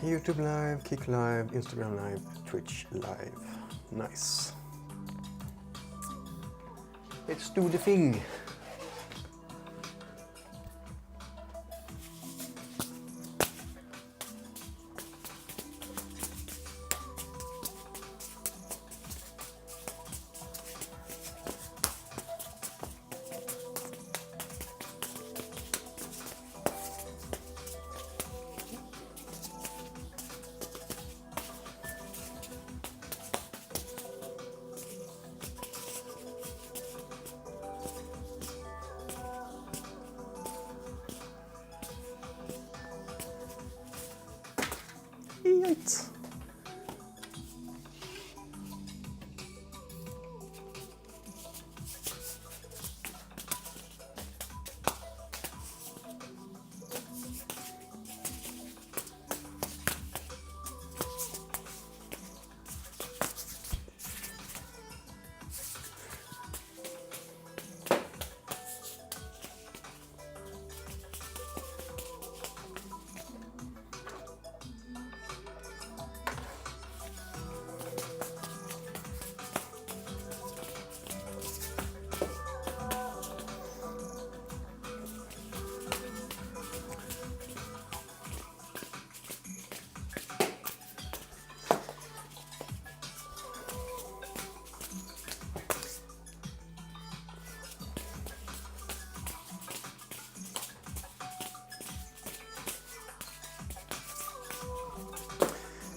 YouTube live, Kick live, Instagram live, Twitch live. Nice. Let's do the thing. Right.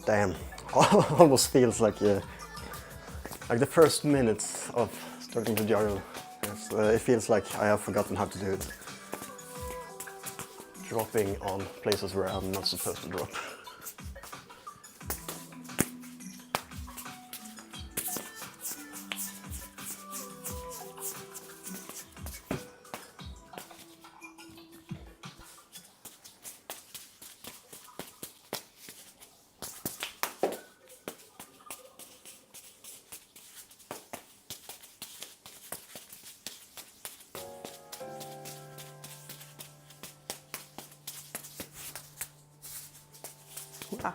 Damn, almost feels like the first minutes of starting to juggle. It feels like I have forgotten how to do it. Dropping on places where I'm not supposed to drop. Ah.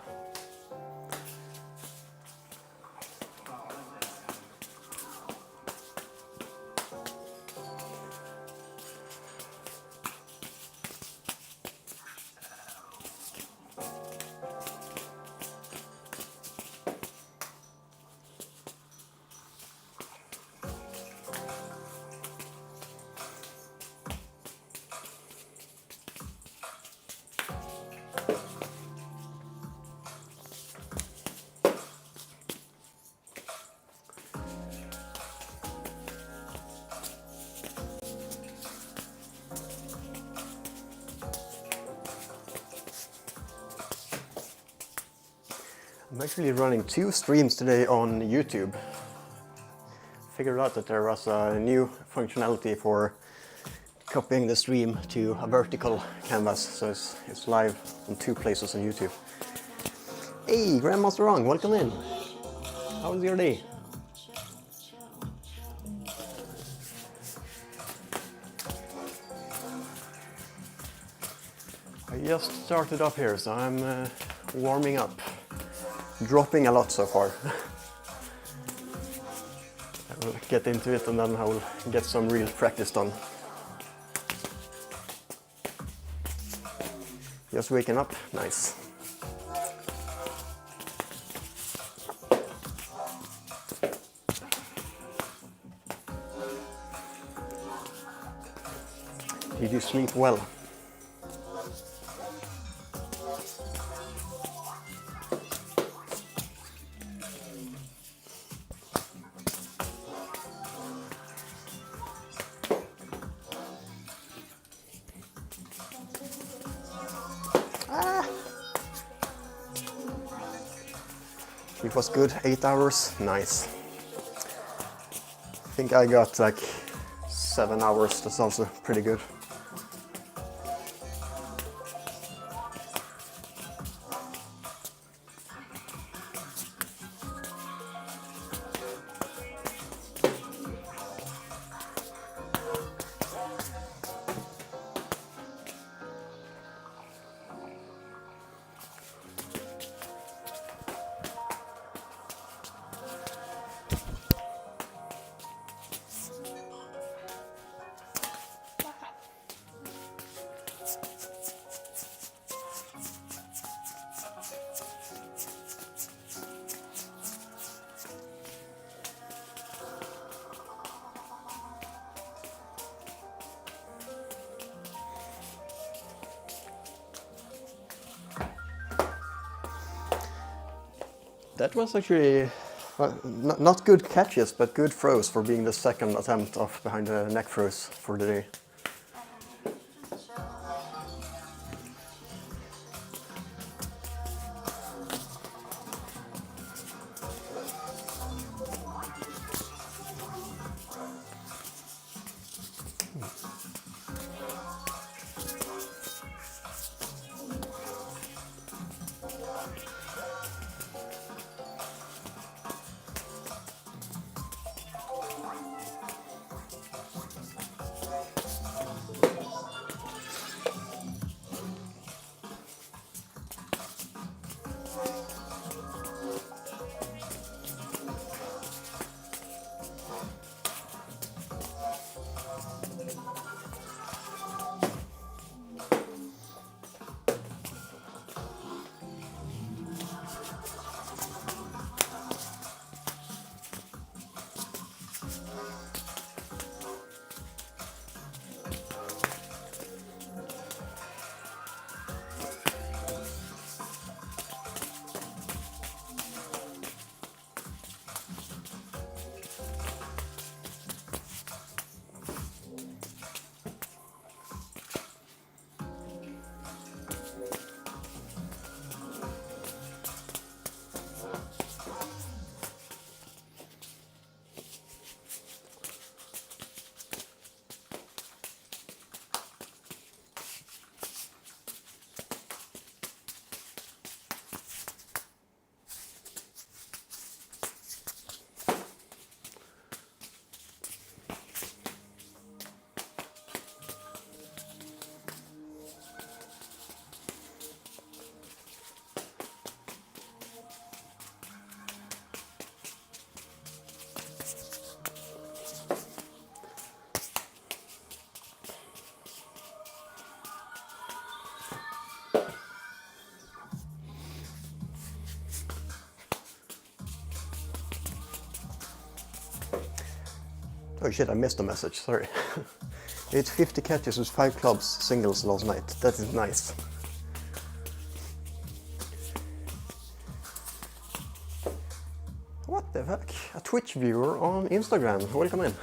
I'm actually running 2 streams today on YouTube. Figured out that there was a new functionality for copying the stream to a vertical canvas, so it's live in 2 places on YouTube. Hey, Grandmaster Wrong, welcome in. How was your day? I just started up here, so I'm warming up. Dropping a lot so far. I will get into it and then I will get some real practice done. Just waking up, nice. Did you sleep well? It was good, 8 hours, nice. I think I got like 7 hours, that's also pretty good. That was actually not good catches, but good throws for being the second attempt off behind the neck throws for the day. Oh shit, I missed a message, sorry. It's 50 catches with 5 clubs singles last night. That is nice. What the fuck? A Twitch viewer on Instagram. Welcome in.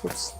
Oops.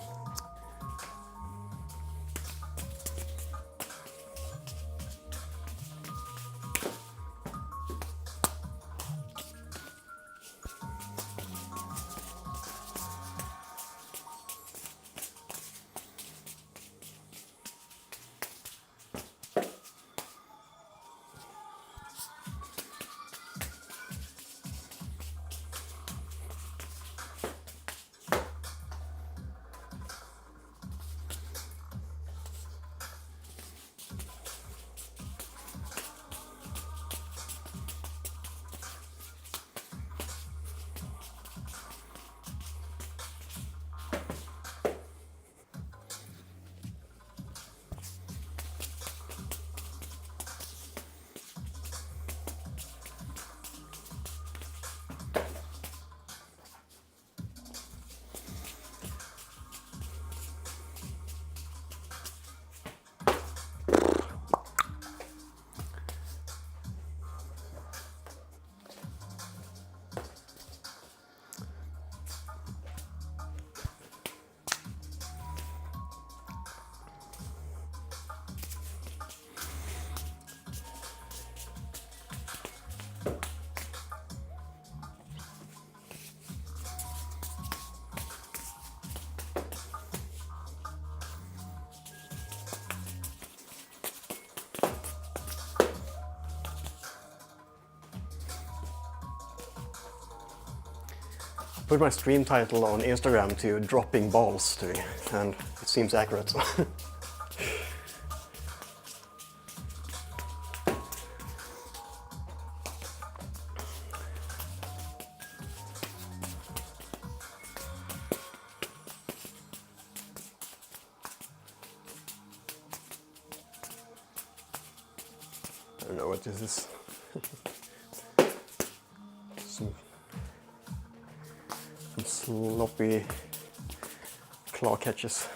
put my stream title on Instagram to dropping balls to me, and it seems accurate. I don't know what this is. some sloppy claw catches.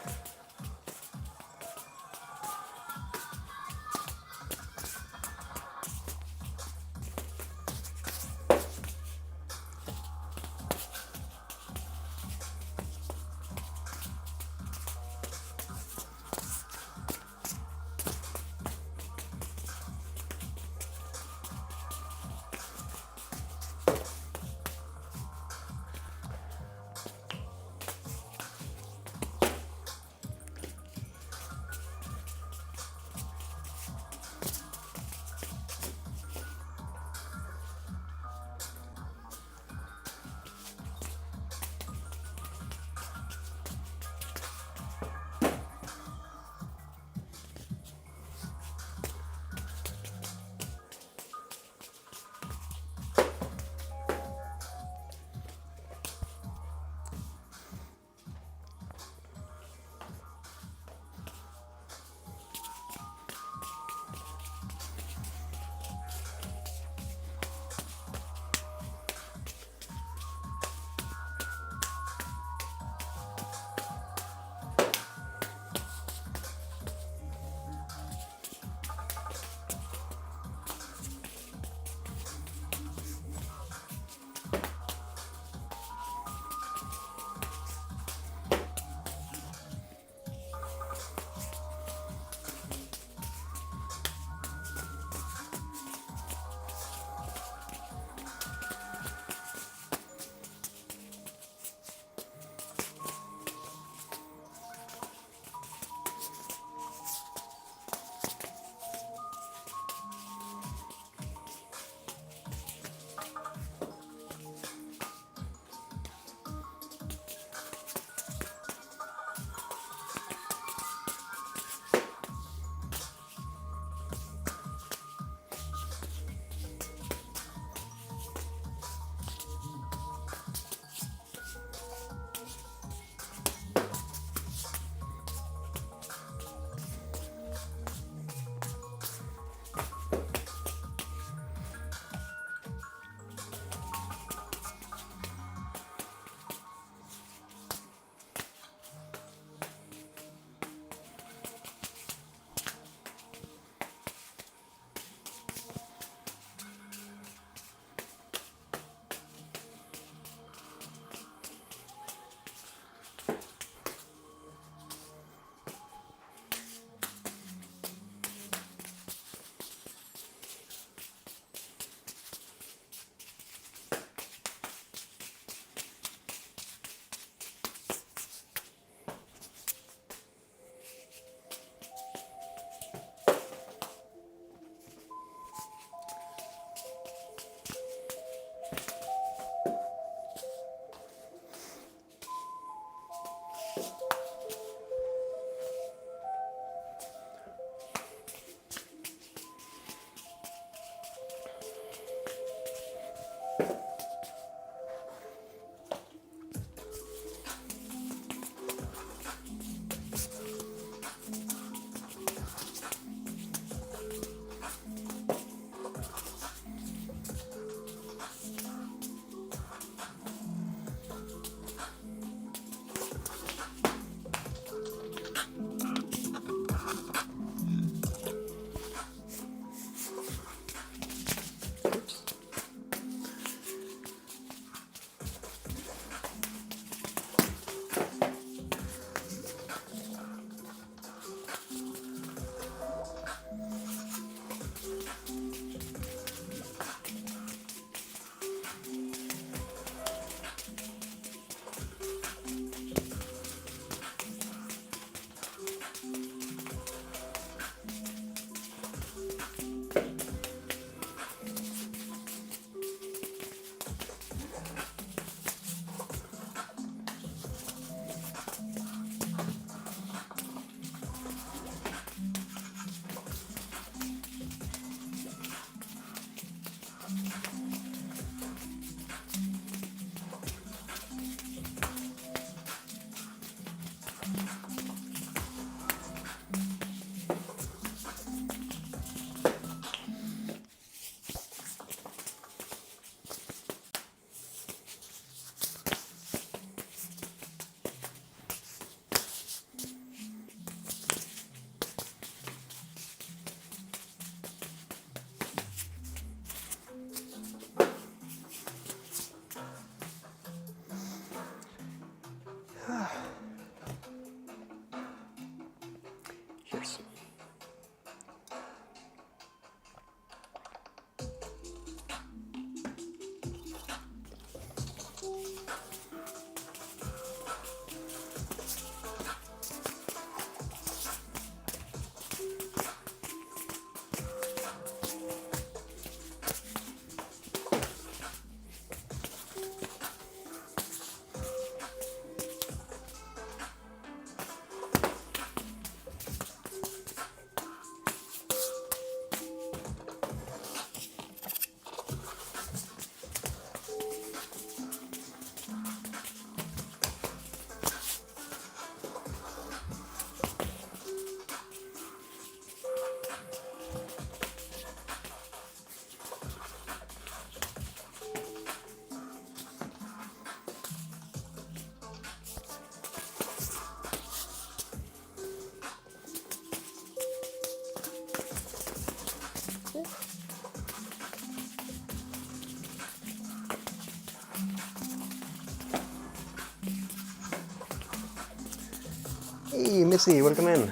Missy, welcome in.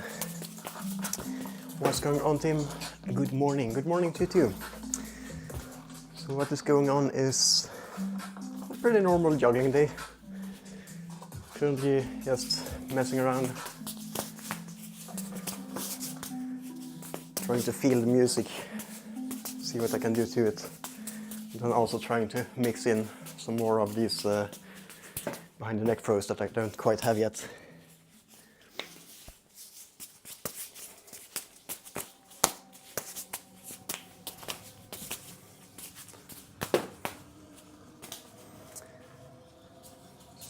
What's going on, Tim? Good morning. Good morning to you too. So what is going on is a pretty normal jogging day. Currently just messing around, trying to feel the music, see what I can do to it. And then also trying to mix in some more of these behind the neck throws that I don't quite have yet.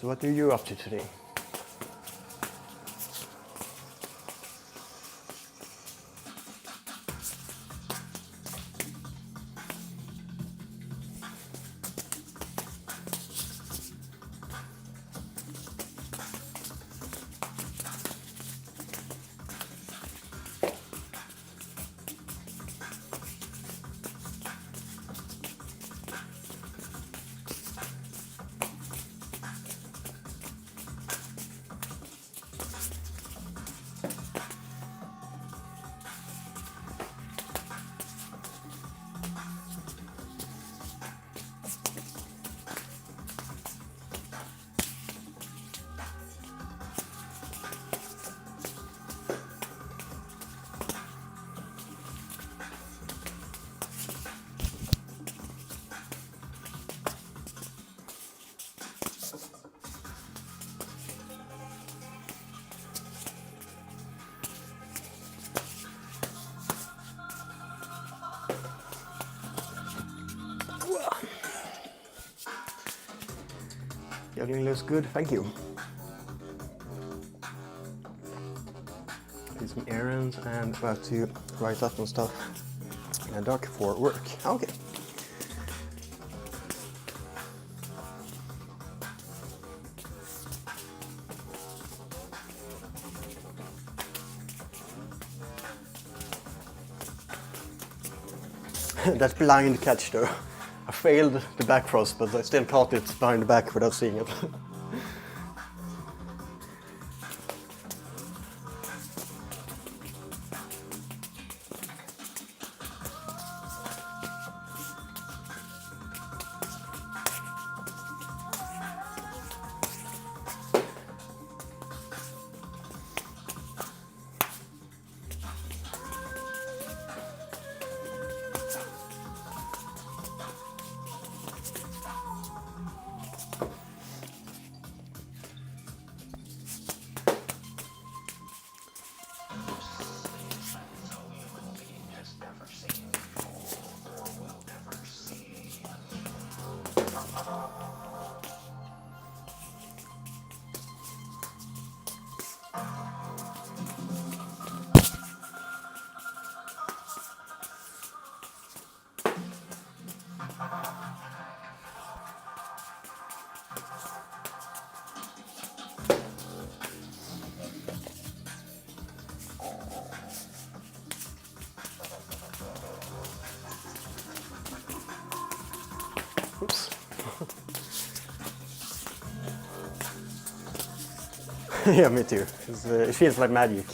So what are you up to today? Juggling looks good, thank you. Did some errands and about to write up some stuff in a doc for work. Okay. That blind catch though. I failed the back thrust, but I still caught it behind the back without seeing it. Oops. Yeah, me too. It feels like magic.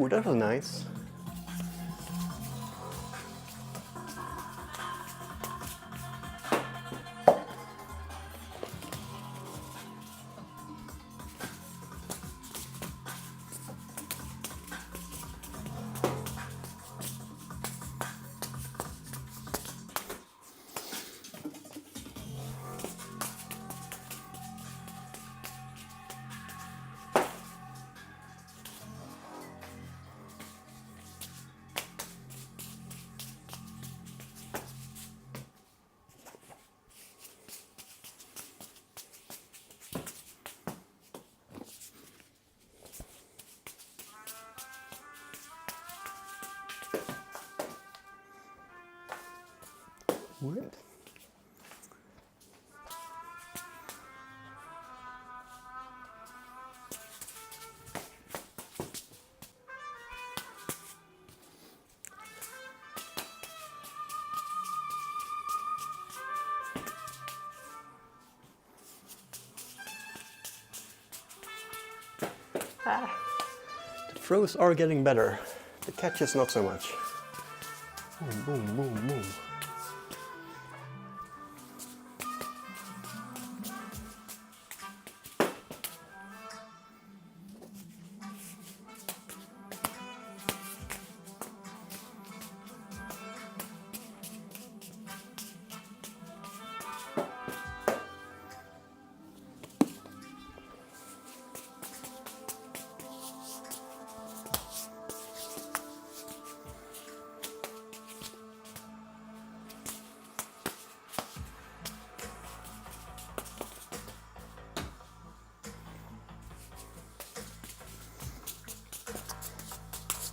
Ooh, that was nice. Weird. The throws are getting better. The catches not so much. Boom, boom, boom, boom.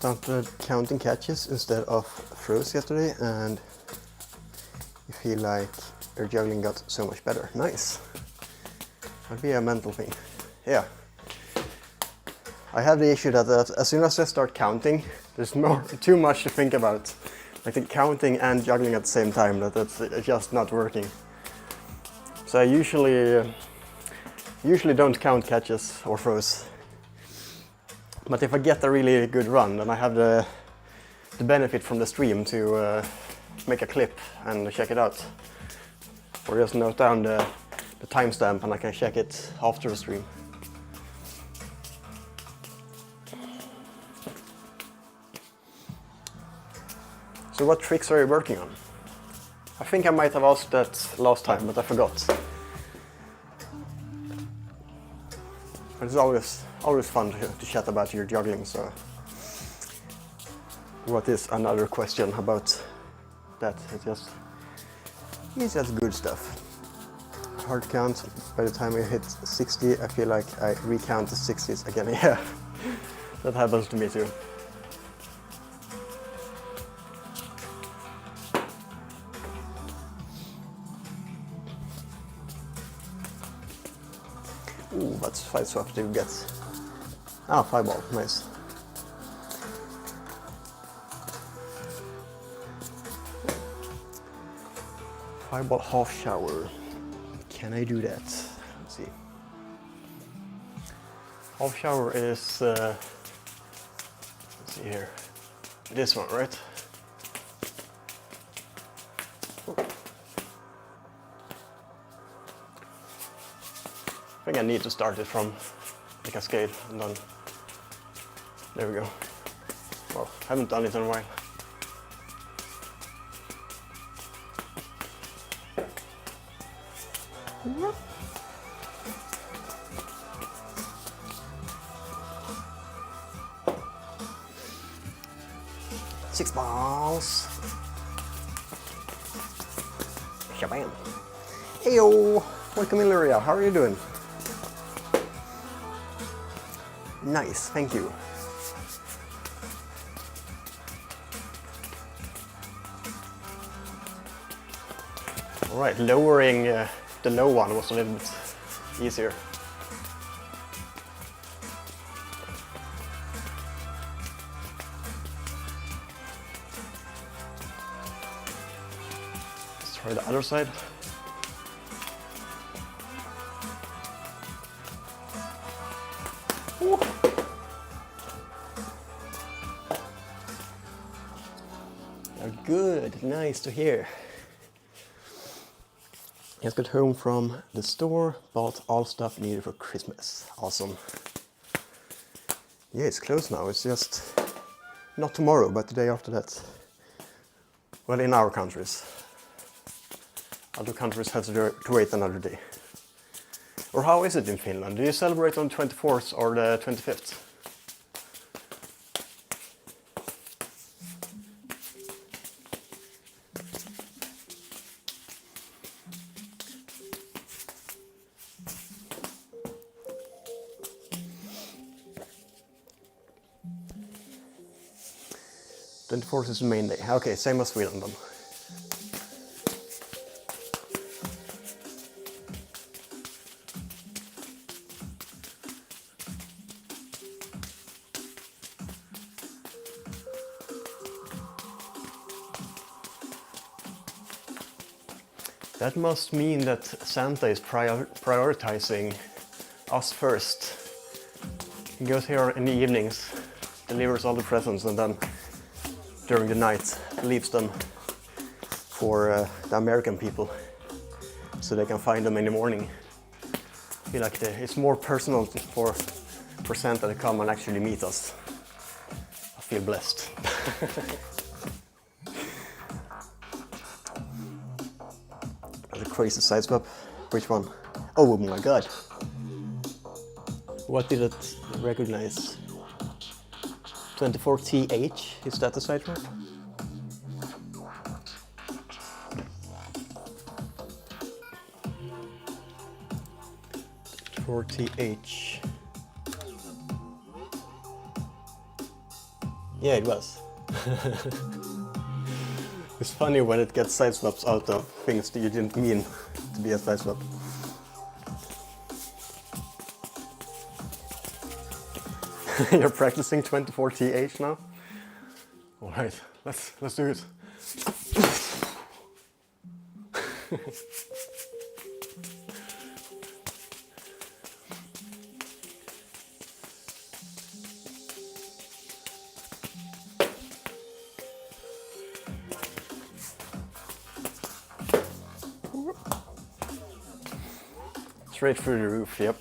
Started counting catches instead of throws yesterday, and you feel like your juggling got so much better. Nice. That'd be a mental thing. Yeah. I have the issue that as soon as I start counting, there's too much to think about. Like the counting and juggling at the same time, that's just not working. So I usually don't count catches or throws. But if I get a really good run, then I have the benefit from the stream to make a clip and check it out. Or just note down the timestamp and I can check it after the stream. So what tricks are you working on? I think I might have asked that last time, but I forgot. But it's always fun to chat about your juggling, so what is another question about that? It's just good stuff. Hard count, by the time I hit 60, I feel like I recount the 60s again. Yeah, that happens to me too. Ooh, that's 5 swap to get. Ah, 5 ball, nice. Fireball half shower. Can I do that? Let's see. Half shower is, let's see here, this one, right? I think I need to start it from the cascade and then there we go. Well, haven't done it in a while. Six balls. Shabam. Heyo, welcome in, Luria. How are you doing? Nice, thank you. All right, lowering the low one was a little bit easier. Let's try the other side. Good, nice to hear. Just got home from the store, bought all stuff needed for Christmas. Awesome. Yeah, it's closed now. It's just not tomorrow, but the day after that. Well, in our countries. Other countries have to wait another day. Or how is it in Finland? Do you celebrate on 24th or the 25th? The 24th is the main day. Okay, same as Sweden then. That must mean that Santa is prioritizing us first. He goes here in the evenings, delivers all the presents, and then during the night leaves them for the American people so they can find them in the morning. I feel like it's more personal for Santa to come and actually meet us. I feel blessed. The crazy side swap. Which one? Oh my god. What did it recognize? 24TH, is that the side swap? For TH. Yeah, it was. It's funny when it gets side swaps out of things that you didn't mean to be a side swap. You're practicing 24TH now? Alright, let's do it. Straight through the roof, yep.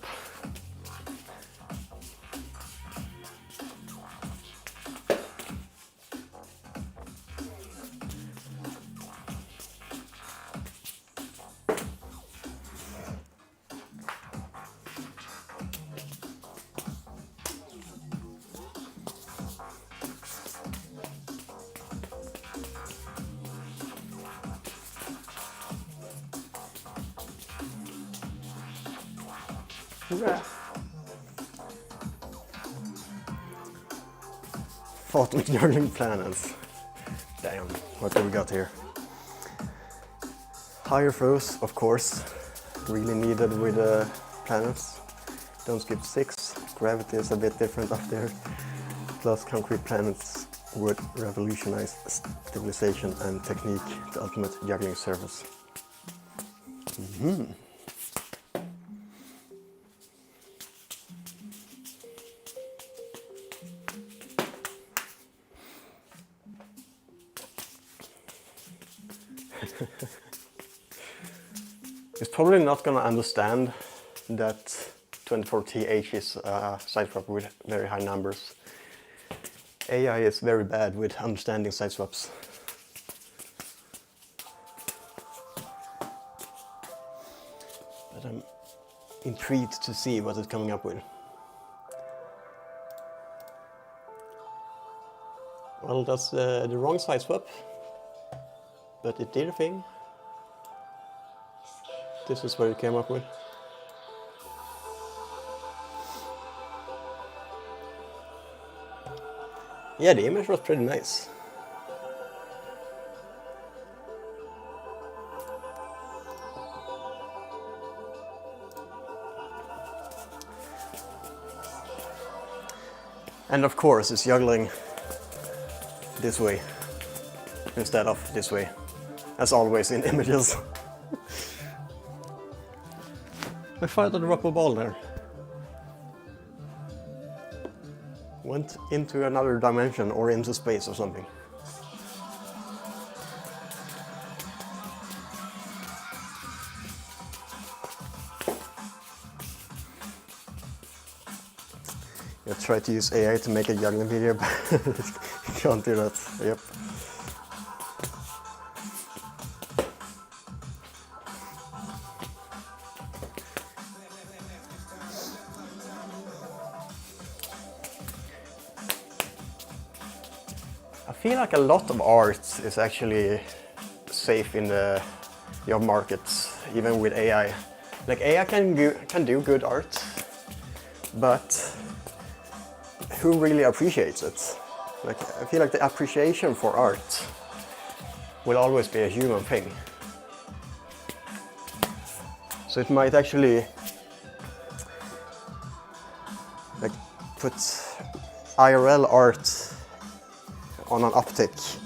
Fought with juggling planets. Damn, what do we got here? Higher throws, of course, really needed with the planets. Don't skip 6. Gravity is a bit different up there. Plus, concrete planets would revolutionize stabilization and technique, the ultimate juggling surface. It's probably not going to understand that 24TH is a side swap with very high numbers. AI is very bad with understanding side swaps. But I'm intrigued to see what it's coming up with. Well, that's the wrong side swap, but it did a thing. This is what it came up with. Yeah, the image was pretty nice. And of course, it's juggling this way instead of this way, as always in images. I fired a rubber ball there. Went into another dimension or into space or something. I tried to use AI to make a juggling video, but can't do that. Yep. I feel like a lot of art is actually safe in the job markets, even with AI. Like AI can do good art, but who really appreciates it? Like I feel like the appreciation for art will always be a human thing. So it might actually like put IRL art on an uptick.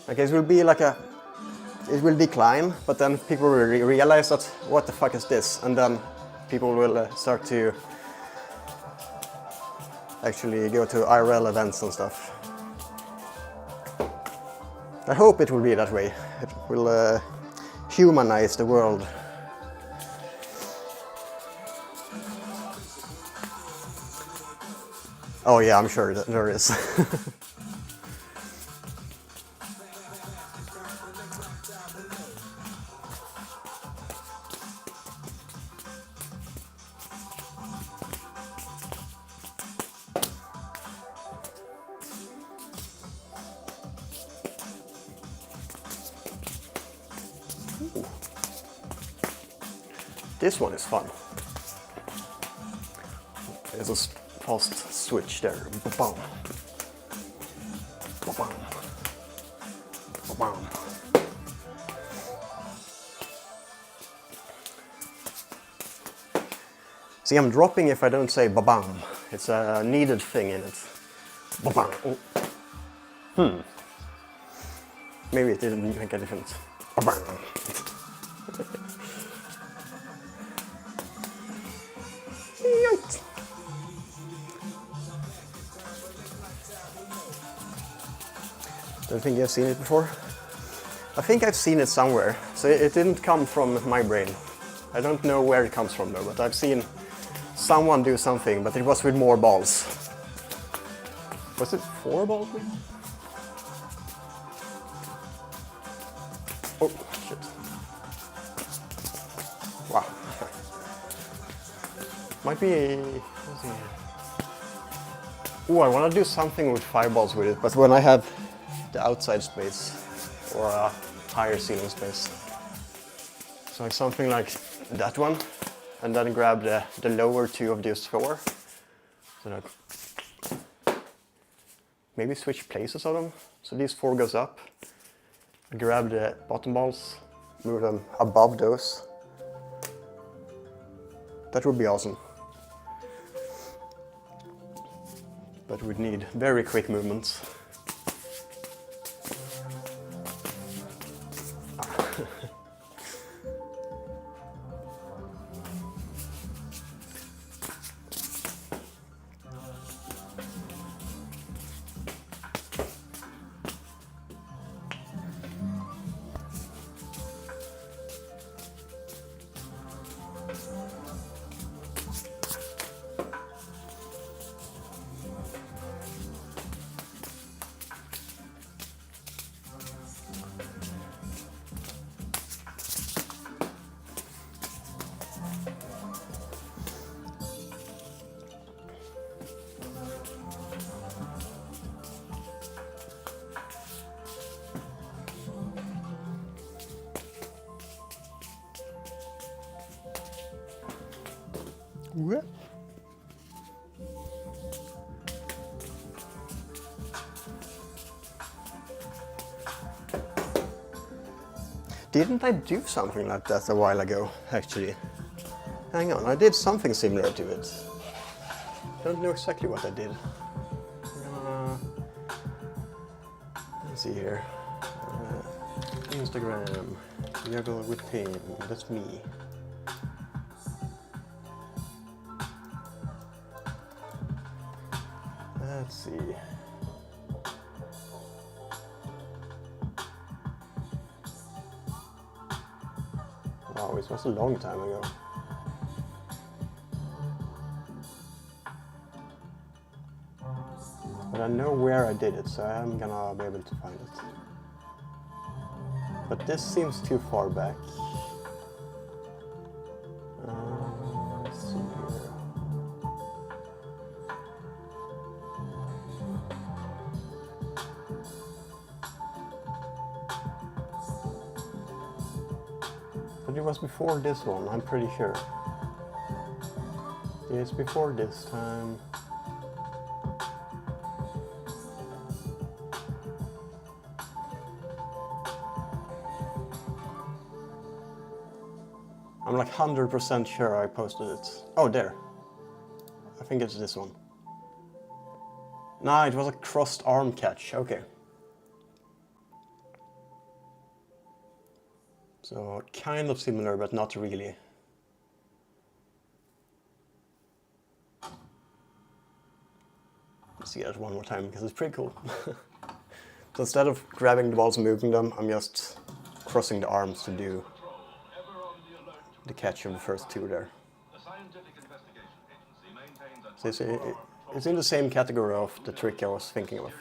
Like it will be like it will decline, but then people will realize that what the fuck is this, and then people will start to actually go to IRL events and stuff. I hope it will be that way. It will humanize the world. Oh yeah, I'm sure that there is. This one is fun. There's a fast switch there. Ba-bam. Ba-bam. Ba-bam. See, I'm dropping if I don't say ba-bam. It's a needed thing in it. Ba-bam. Oh. Maybe it didn't make a difference. Ba-bam. Don't think I've seen it before. I think I've seen it somewhere, so it didn't come from my brain. I don't know where it comes from though, but I've seen someone do something, but it was with more balls. Was it 4 balls? Oh, shit. Wow. Might be... Let's see. Oh, I want to do something with 5 balls with it, but when I have the outside space or a higher ceiling space. So like something like that one, and then grab the lower 2 of these 4. So like maybe switch places of them. So these 4 goes up. Grab the bottom balls, move them above those. That would be awesome. But we'd need very quick movements. What? Didn't I do something like that a while ago, actually? Hang on, I did something similar to it. Don't know exactly what I did. Let's see here. Instagram, juggle with Tim, that's me. Let's see. Wow, it was a long time ago. I know where I did it, so I'm gonna be able to find it. But this seems too far back. Let's see here. But it was before this one, I'm pretty sure. It's before this time. I'm like 100% sure I posted it. Oh, there. I think it's this one. Nah, it was a crossed arm catch. Okay. So kind of similar, but not really. Let's see that one more time because it's pretty cool. So instead of grabbing the balls and moving them, I'm just crossing the arms to do the catch of the first two there. So it's in the same category of the trick I was thinking of.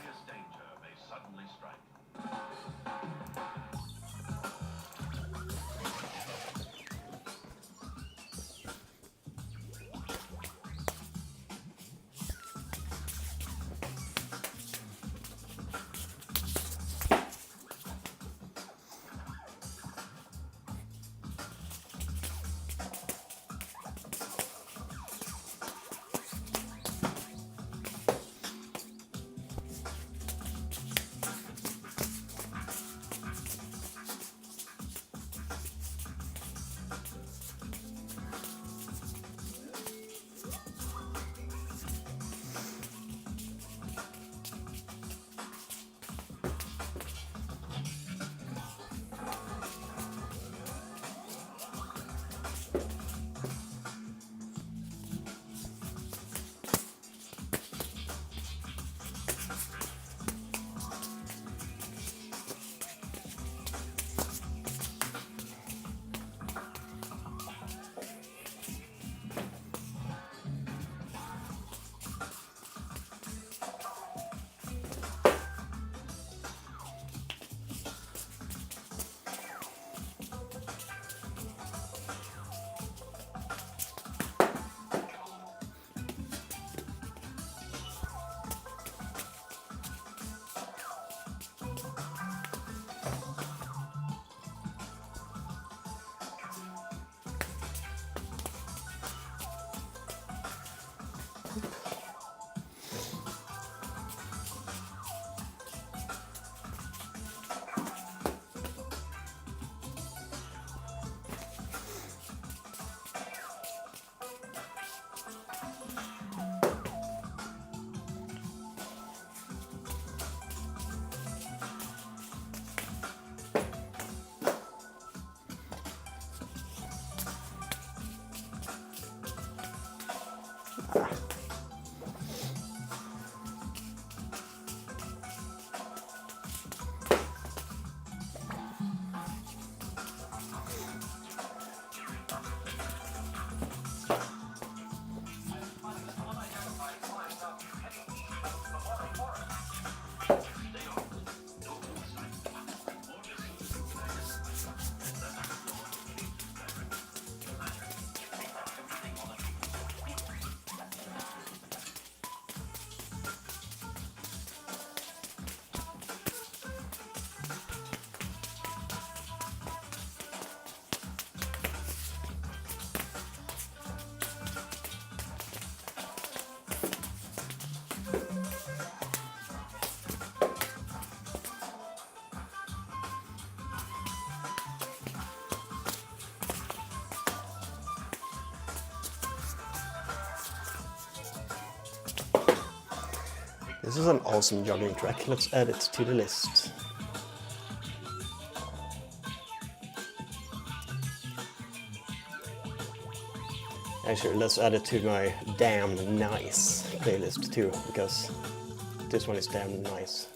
This is an awesome jogging track. Let's add it to the list. Actually, let's add it to my damn nice playlist too, because this one is damn nice.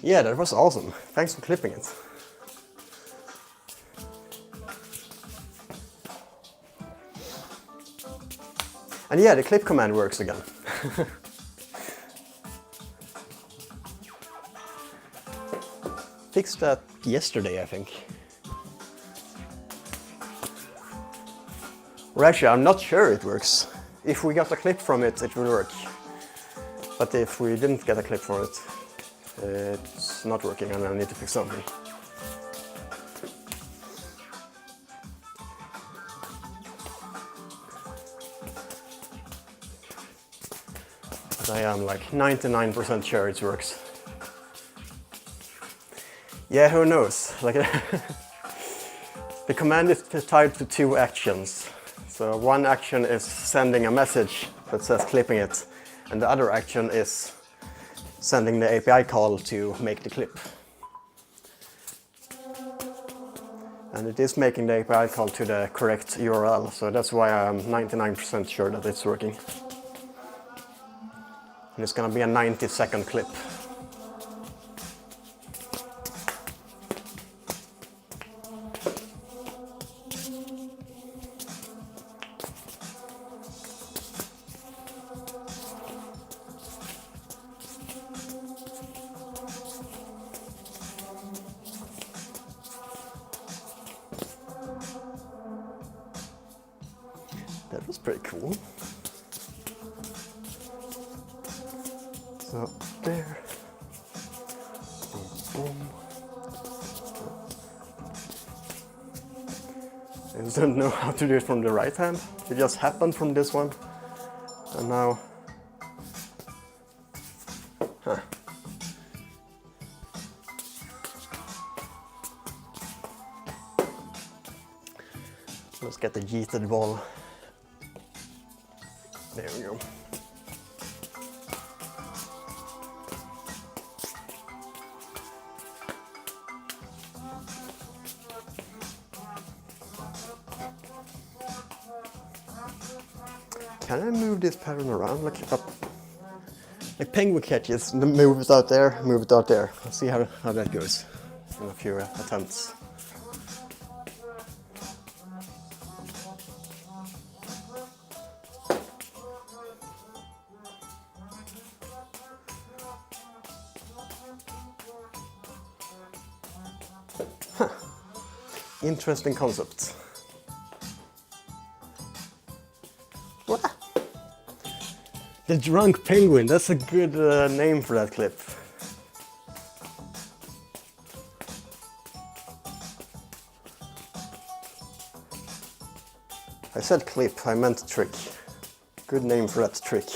Yeah, that was awesome. Thanks for clipping it. And yeah, the clip command works again. Fixed that yesterday, I think. Or actually, I'm not sure it works. If we got a clip from it, it will work. But if we didn't get a clip from it, it's not working and I need to fix something. But I am like 99% sure it works. Yeah, who knows? Like the command is tied to two actions. So one action is sending a message that says clipping it, and the other action is sending the API call to make the clip. And it is making the API call to the correct URL, so that's why I'm 99% sure that it's working. And it's gonna be a 90-second clip. That was pretty cool. So there. Boom, boom. I just don't know how to do it from the right hand. It just happened from this one. And now... Huh. Let's get the yeeted ball. There we go. Can I move this pattern around like up? Like penguin catches, move it out there, move it out there. Let's see how that goes in a few attempts. Huh. Interesting concept. What? The drunk penguin, that's a good name for that clip. I said clip, I meant trick. Good name for that trick.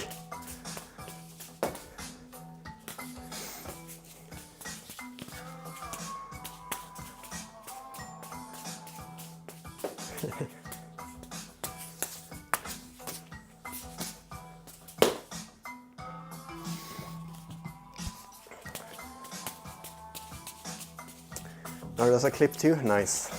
Now there's a clip too, nice.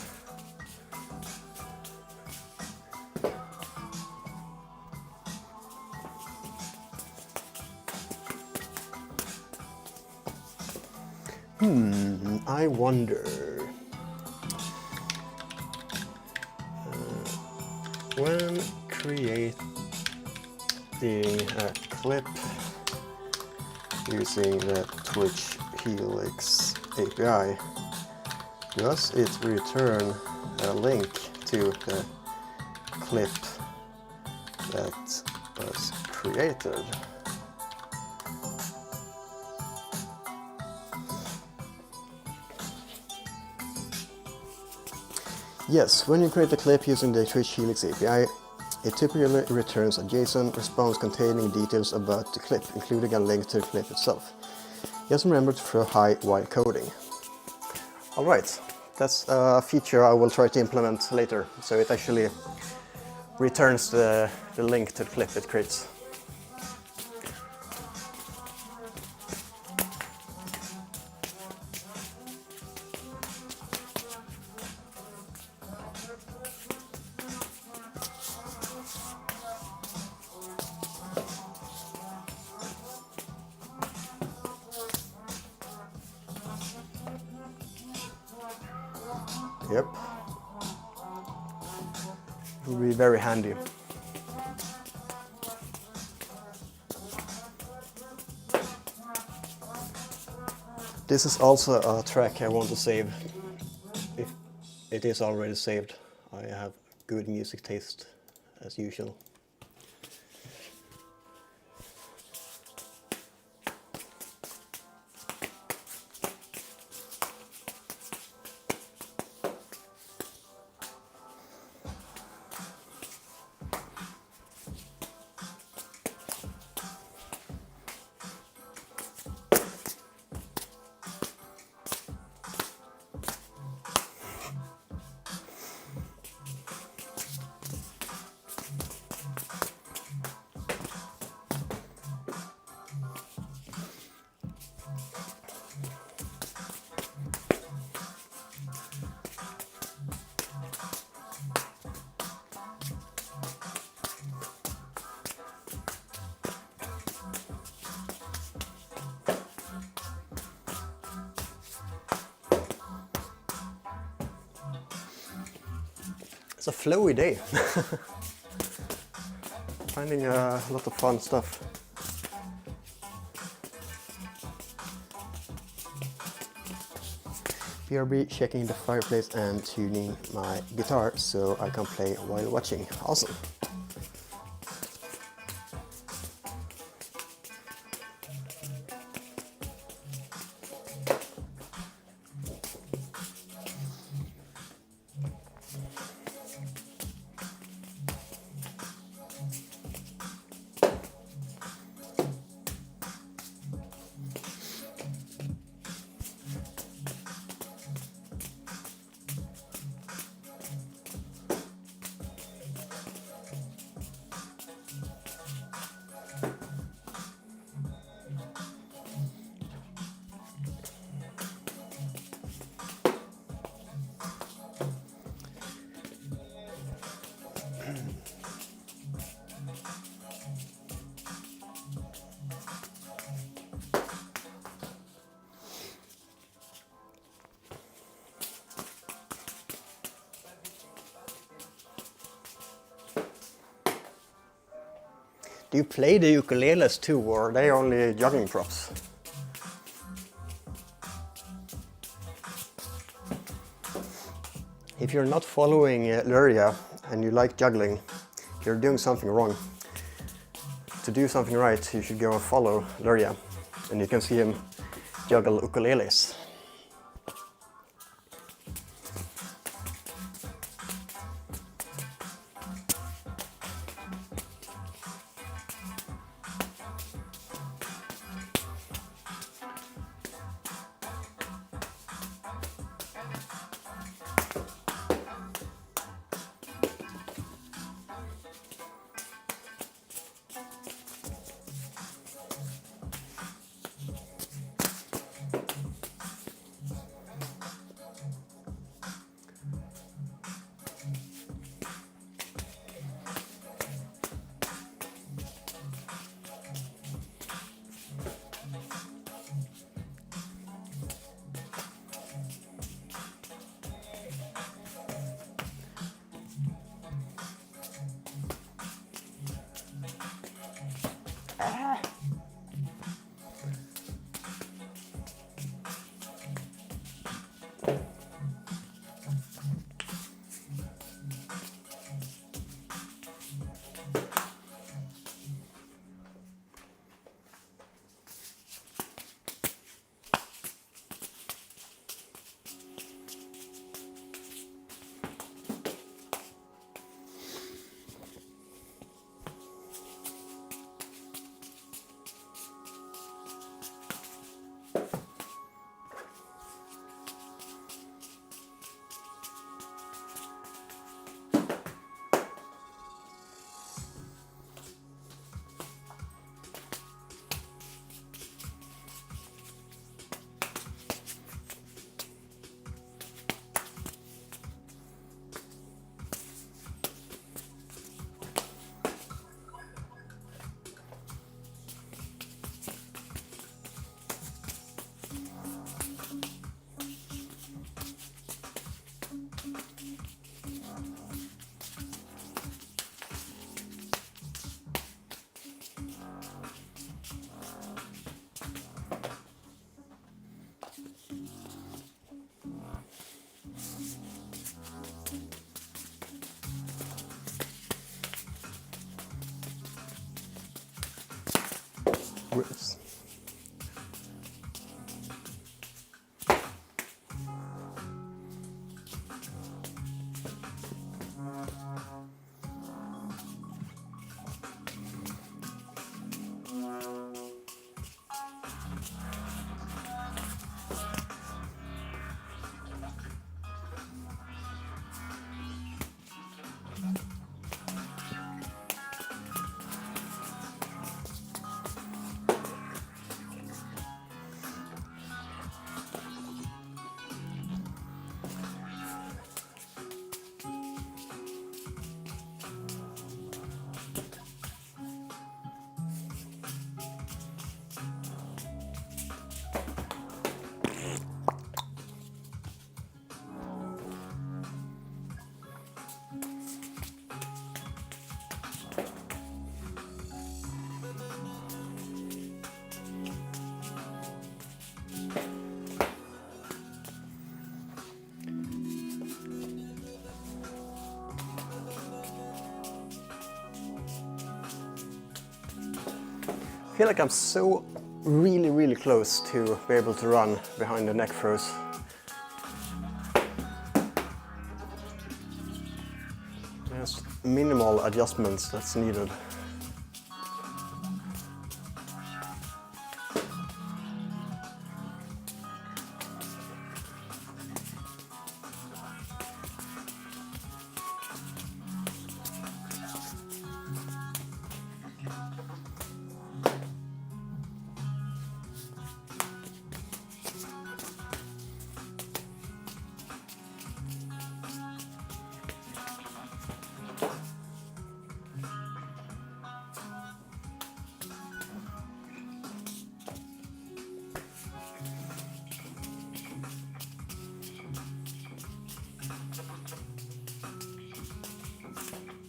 I wonder. When creating a clip using the Twitch Helix API, does it return a link to the clip that was created? Yes, when you create a clip using the Twitch Helix API, it typically returns a JSON response containing details about the clip, including a link to the clip itself. Just remember to throw hi while coding. Alright, that's a feature I will try to implement later, so it actually returns the link to the clip it creates. Yep. It will be very handy. This is also a track I want to save. If it is already saved, I have good music taste as usual. It's a flowy day. Finding a lot of fun stuff. BRB checking the fireplace and tuning my guitar so I can play while watching. Awesome. Do you play the ukuleles too, or are they only juggling props? If you're not following Luria and you like juggling, you're doing something wrong. To do something right, you should go and follow Luria, and you can see him juggle ukuleles. grips. I feel like I'm so really close to be able to run behind the neck throws. Just minimal adjustments that's needed.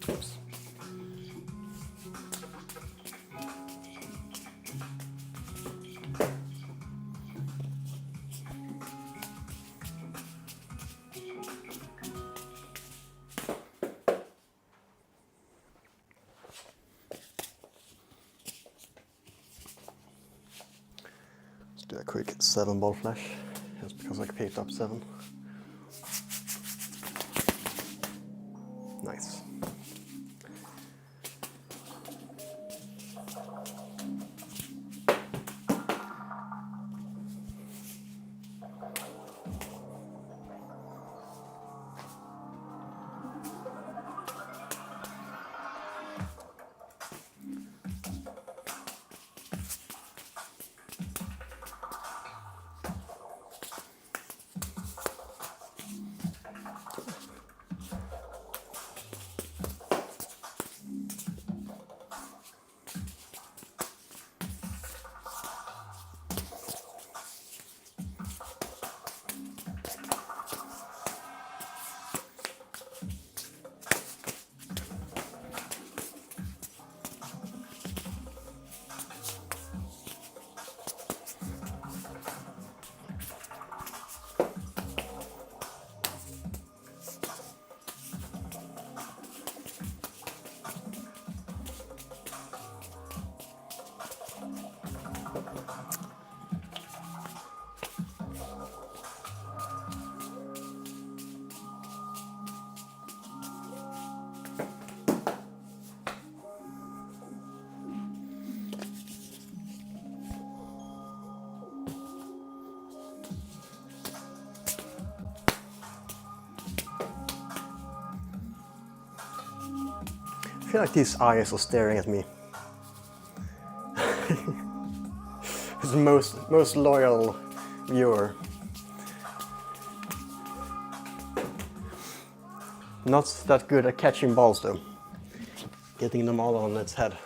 Oops. Let's do a quick 7 ball flash, just because I picked up 7. Nice. I feel like these eyes are staring at me. It's the most loyal viewer. Not that good at catching balls though. Getting them all on its head.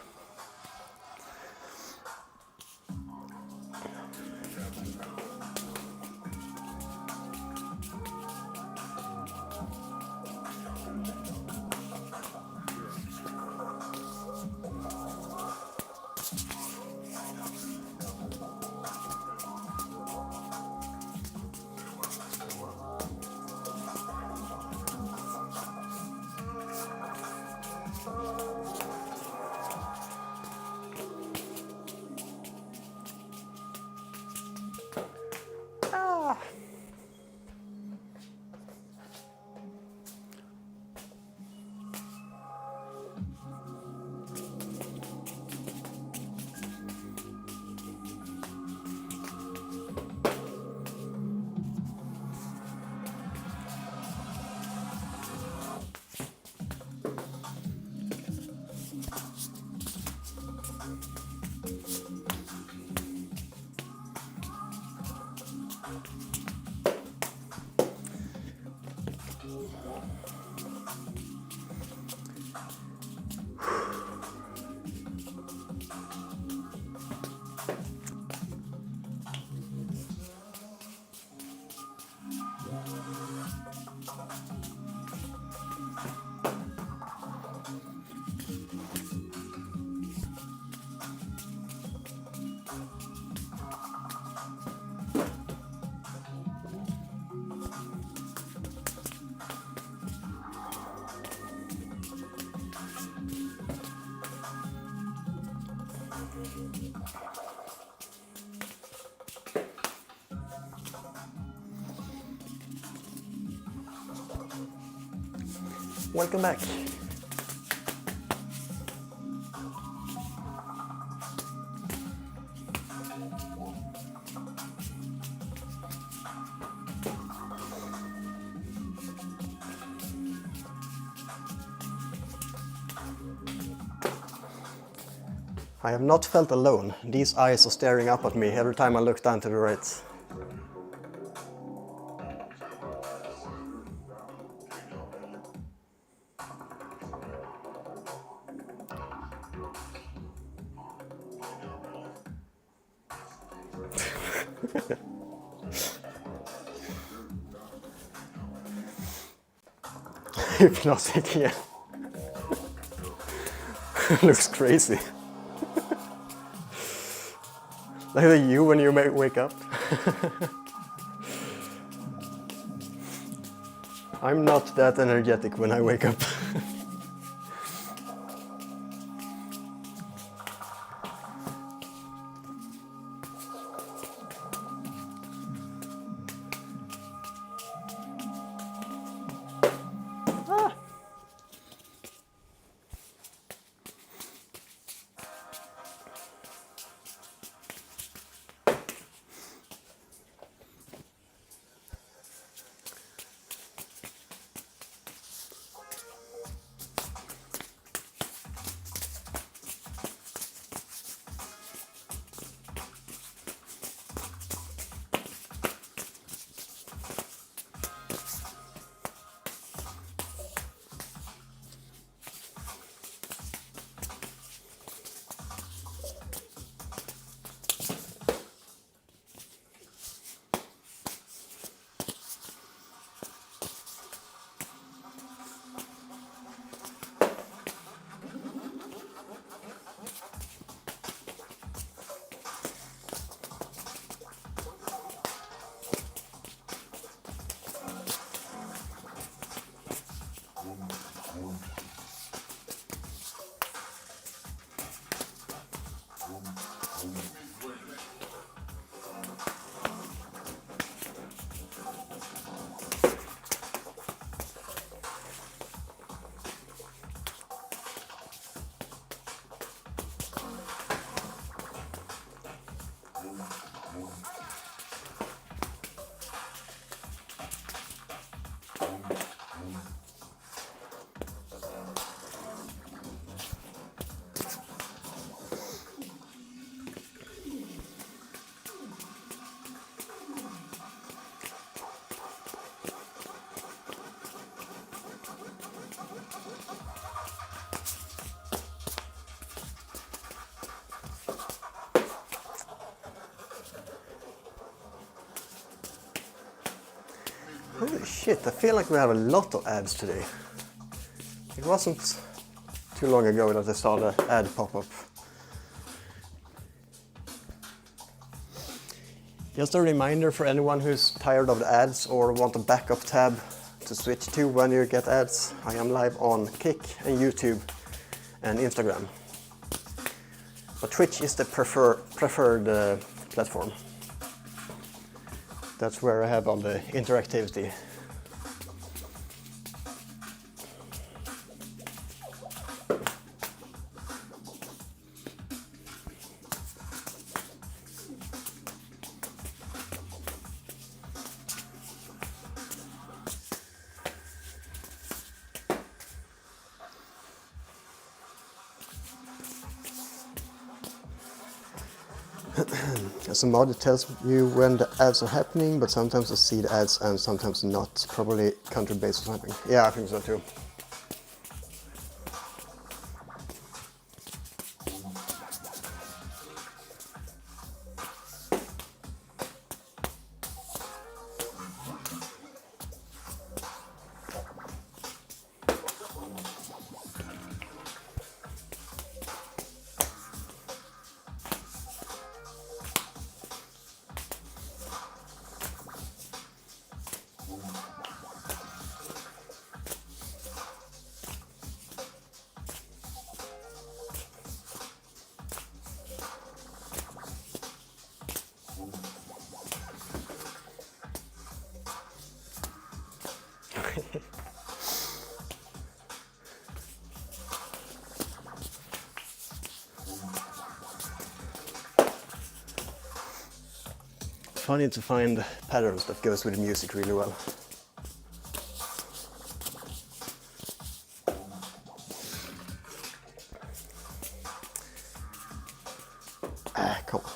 Welcome back. I have not felt alone. These eyes are staring up at me every time I look down to the right. Hypnotic, yeah. Looks crazy. Like you when you wake up. I'm not that energetic when I wake up. Holy shit, I feel like we have a lot of ads today. It wasn't too long ago that I saw the ad pop up. Just a reminder for anyone who's tired of the ads or want a backup tab to switch to when you get ads. I am live on Kick and YouTube and Instagram. But Twitch is the preferred platform. That's where I have all the interactivity. As a mod, it tells you when the ads are happening, but sometimes I see the ads and sometimes not. Probably country-based or something. Yeah, I think so too. funny to find patterns that goes with the music really well. Come on.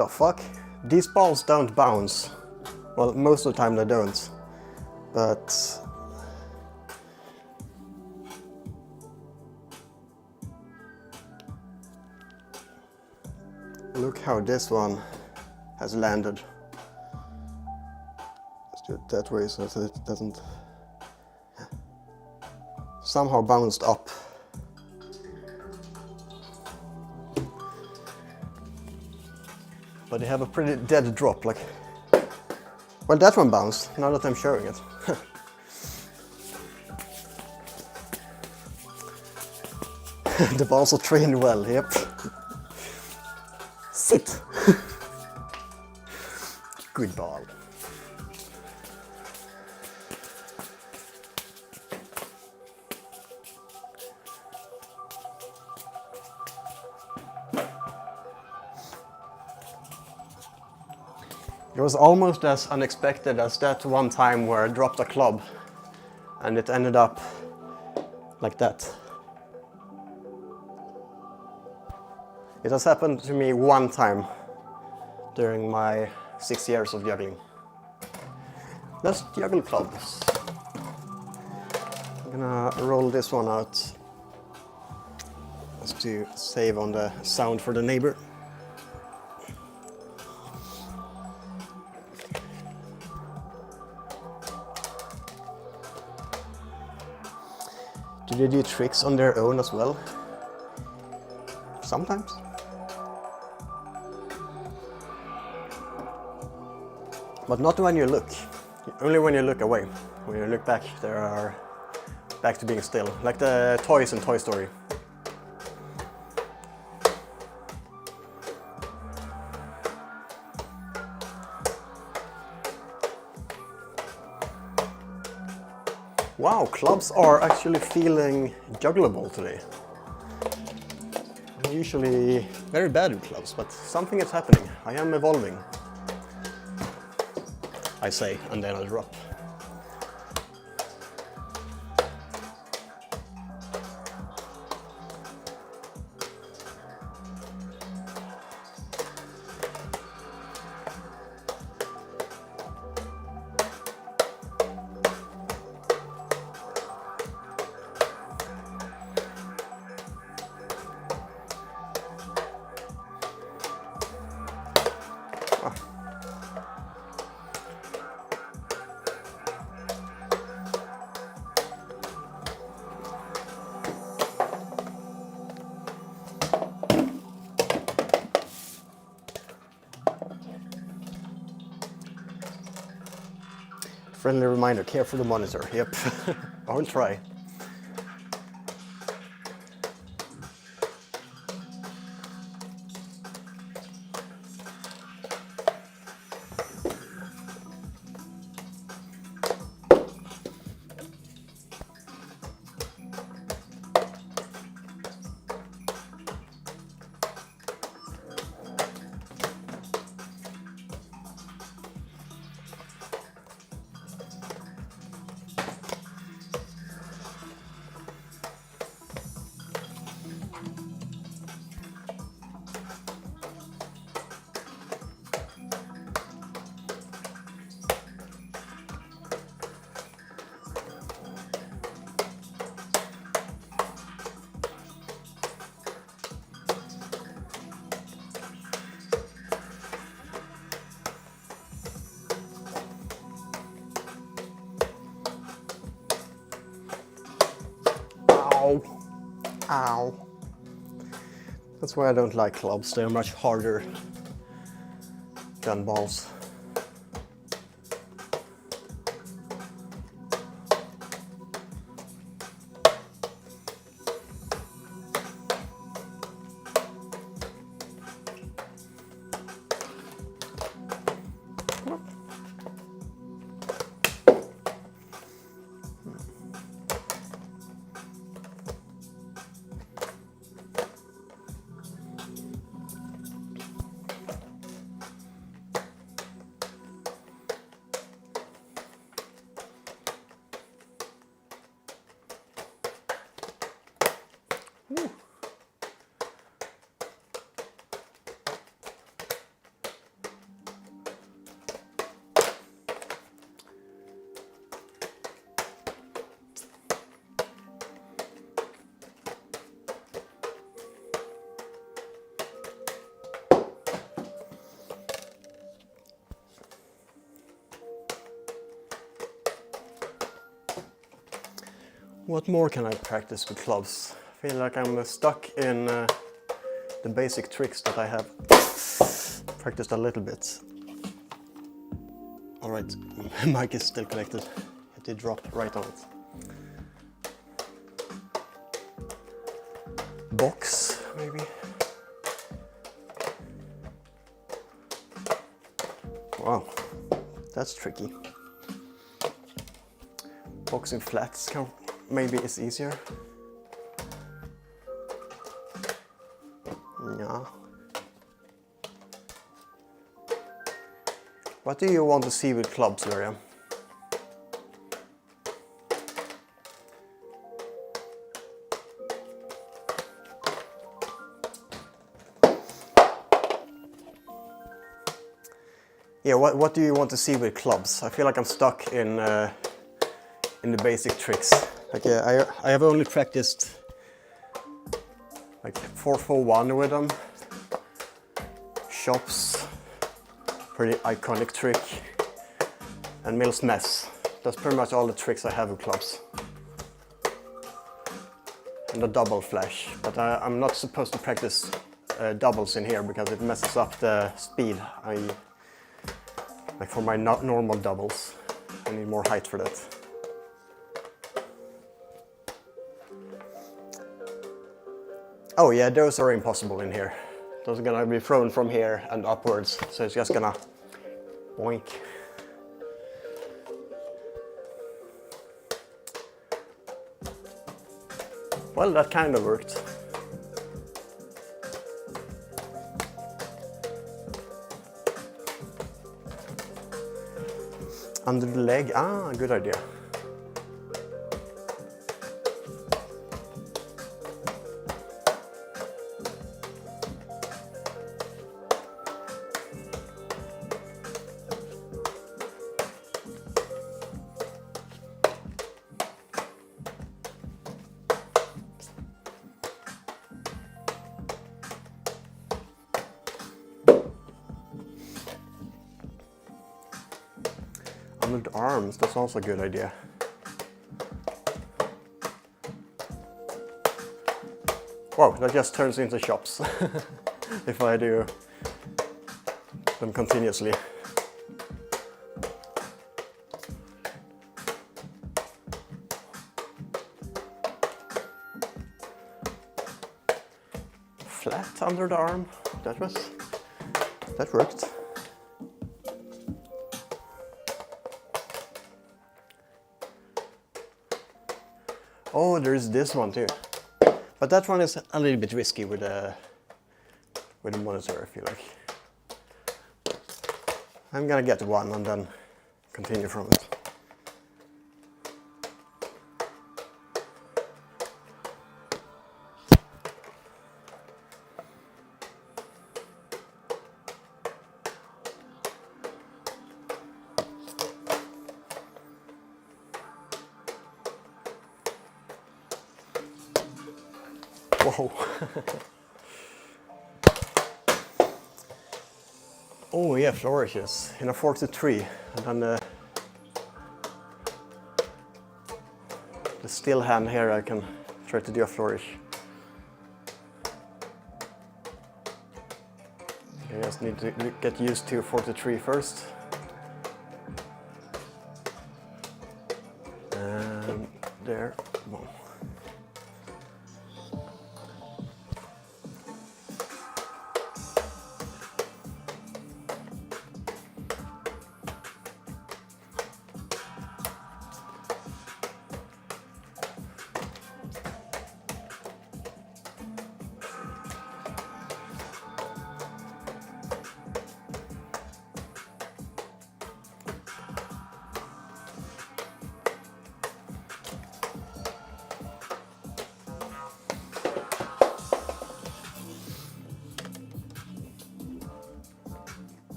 The fuck? These balls don't bounce. Well, most of the time they don't. But look how this one has landed. Let's do it that way so that it doesn't somehow bounced up. But they have a pretty dead drop, like... Well, that one bounced, now that I'm showing it. The balls are trained well, yep. Sit! Good ball. It was almost as unexpected as that one time where I dropped a club and it ended up like that. It has happened to me one time during my 6 years of juggling. Let's juggle clubs. I'm gonna roll this one out just to save on the sound for the neighbor. Do they do tricks on their own as well? Sometimes. But not when you look. Only when you look away. When you look back, they are back to being still. Like the toys in Toy Story. Wow, clubs are actually feeling juggleable today. I'm usually very bad with clubs, but something is happening. I am evolving. I say, and then I drop. Friendly reminder, care for the monitor. Yep, I'll try. Ow. Ow. That's why I don't like clubs. They're much harder than balls. Ooh. What more can I practice with clubs? I feel like I'm stuck in the basic tricks that I have practiced a little bit. Alright, mic is still connected. It did drop right on it. Box, maybe? Wow, that's tricky. Boxing flats maybe is easier. Yeah. What do you want to see with clubs, Gloria? Yeah, what do you want to see with clubs? I feel like I'm stuck in the basic tricks. Like I have only practiced like 4-4-1 with them. Chops, pretty iconic trick, and Mills Mess. That's pretty much all the tricks I have with clubs. And the double flash, but I'm not supposed to practice doubles in here because it messes up the speed. Like for my normal doubles, I need more height for that. Oh yeah, those are impossible in here. Those are gonna be thrown from here and upwards, so it's just gonna boink. Well, that kind of worked. Under the leg, good idea. Under the arms, that's also a good idea. Wow, that just turns into chops if I do them continuously. Flat under the arm, that worked. Oh, there's this one too. But that one is a little bit risky with the monitor, I feel like. I'm gonna get one and then continue from it. Whoa. Oh yeah, flourishes in a 4-3, and then the still hand here I can try to do a flourish. I just need to get used to 4-3 first. And there, boom.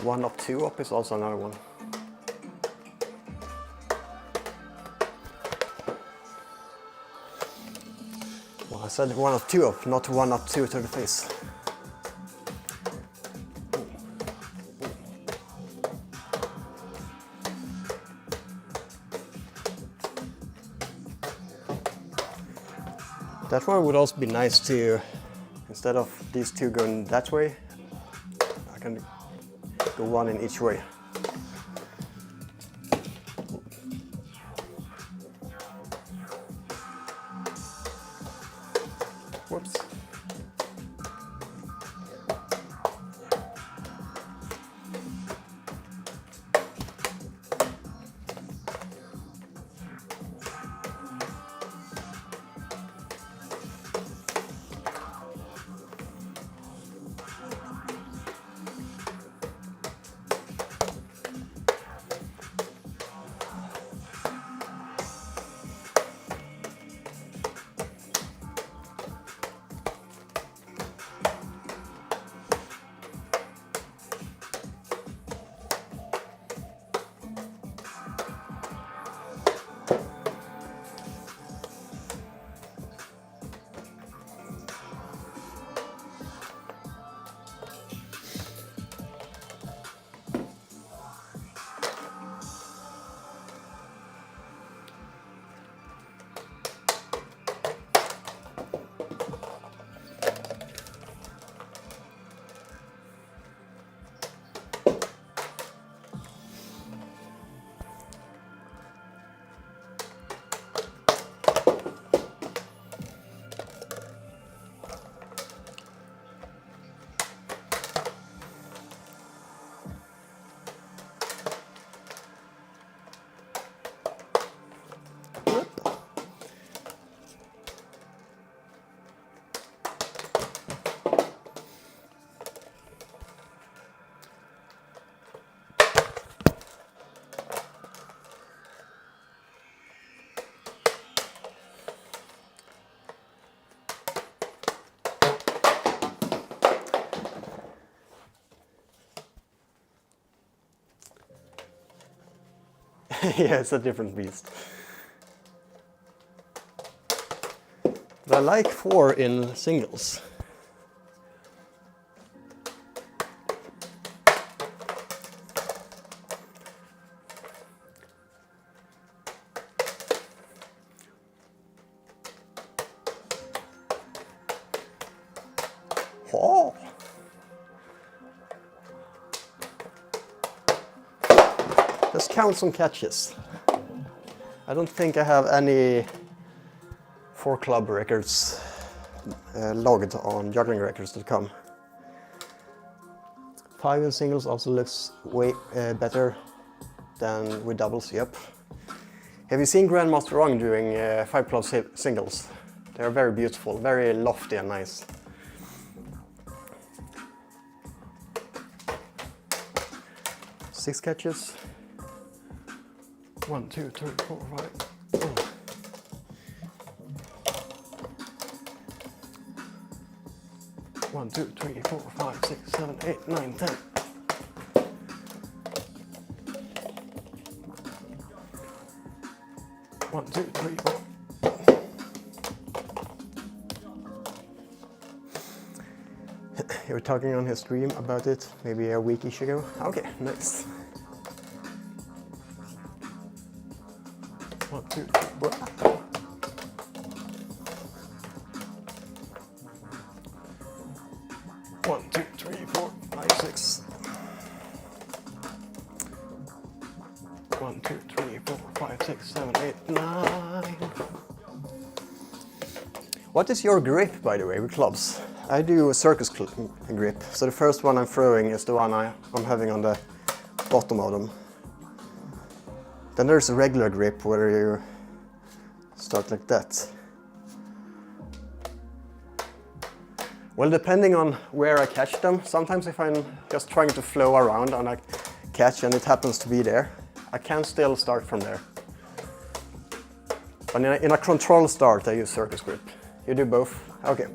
1 up, 2 up is also another one. Well, I said 1 up, 2 up, not 1 up, 2 to the face. That one would also be nice to, instead of these two going that way, I can go one in each way. Whoops. Yeah, it's a different beast. But I like 4 in singles. Oh. Let's count some catches. I don't think I have any 4 club records logged on juggling-records.com. 5 in singles also looks way better than with doubles, yep. Have you seen Grandmaster Wrong doing 5 club singles? They are very beautiful, very lofty and nice. Six catches. 1, 2, 3, 4, 5. Oh. One, 2, 3, 4, 5, 6, 7, 8, 9, 10. One, 2, 3, 4. You were talking on his stream about it maybe a weekish ago. Okay, nice. 1, 2, 3, 4. 1, 2, 3, 4, 5, 6. 1, 2, 3, 4, 5, 6, 7, 8, 9. What is your grip, by the way, with clubs? I do a circus grip, so the first one I'm throwing is the one I'm having on the bottom of them. Then there's a regular grip where you start like that. Well, depending on where I catch them, sometimes if I'm just trying to flow around and I catch and it happens to be there, I can still start from there. But in a control start, I use circus grip. You do both? Okay.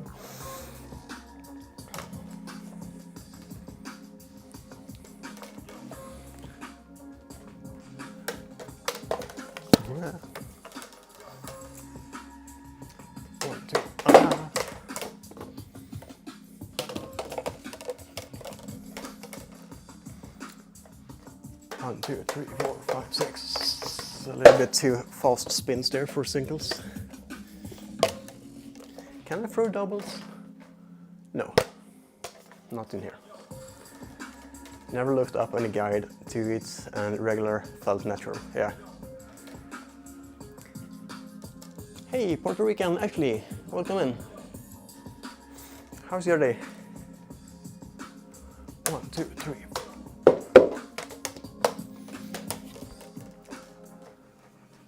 1, 2, 3, 4, 5, 6. A little bit too fast spins there for singles. Can I throw doubles? No, not in here. Never looked up any guide to it, and regular felt natural, yeah. Hey, Puerto Rican Ashley, welcome in. How's your day? 1, 2, 3.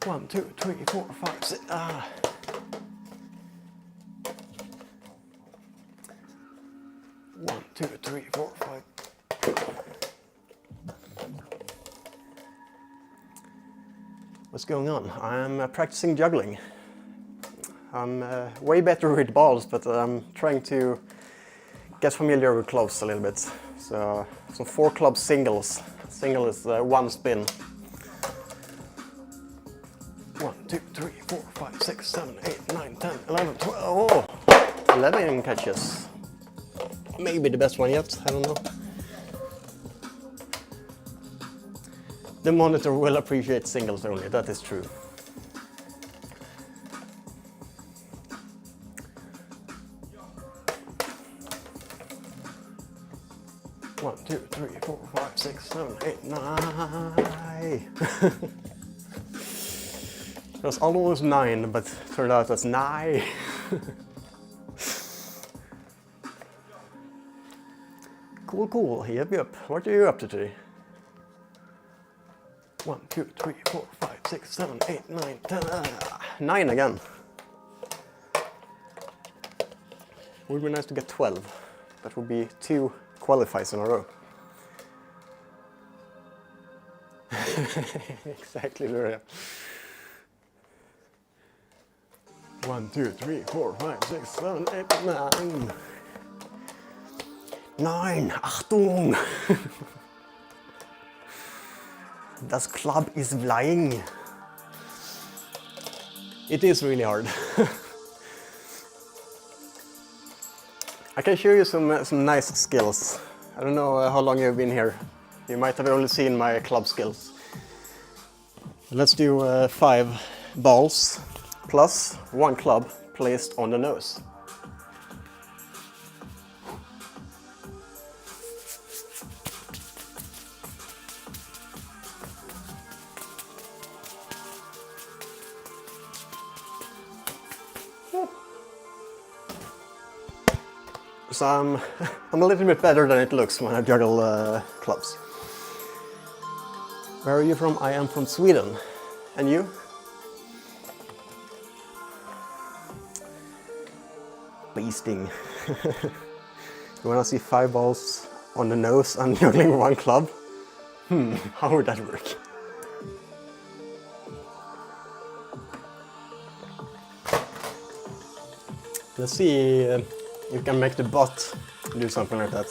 One, two, three, 4, 5, 6. Ah. One, two, three, 4, 5. What's going on? I'm practicing juggling. I'm way better with balls, but I'm trying to get familiar with clubs a little bit. So 4 club singles. Single is 1 spin. 1, 2, 3, 4, 5, 6, 7, 8, 9, 10, 11, 12. Oh, 11 catches. Maybe the best one yet, I don't know. The monitor will appreciate singles only, that is true. One, 2, 3, 4, 5, 6, 7, 8, 9. It was almost 9, but turned out that's 9. Cool. Yep. What are you up to today? 1, 2, 3, 4, 5, 6, 7, 8, 9, 10. 9 again. Would be nice to get 12. That would be 2 qualifies in a row. Exactly, Luria. 1, 2, 3, 4, 5, 6, 7, 8, 9. 9, Achtung! Das club is flying. It is really hard. I can show you some nice skills. I don't know how long you've been here. You might have only seen my club skills. Let's do 5 balls plus 1 club placed on the nose. So I'm a little bit better than it looks when I juggle clubs. Where are you from? I am from Sweden. And you? Beasting. You wanna see 5 balls on the nose and juggling 1 club? How would that work? Let's see if you can make the bot do something like that.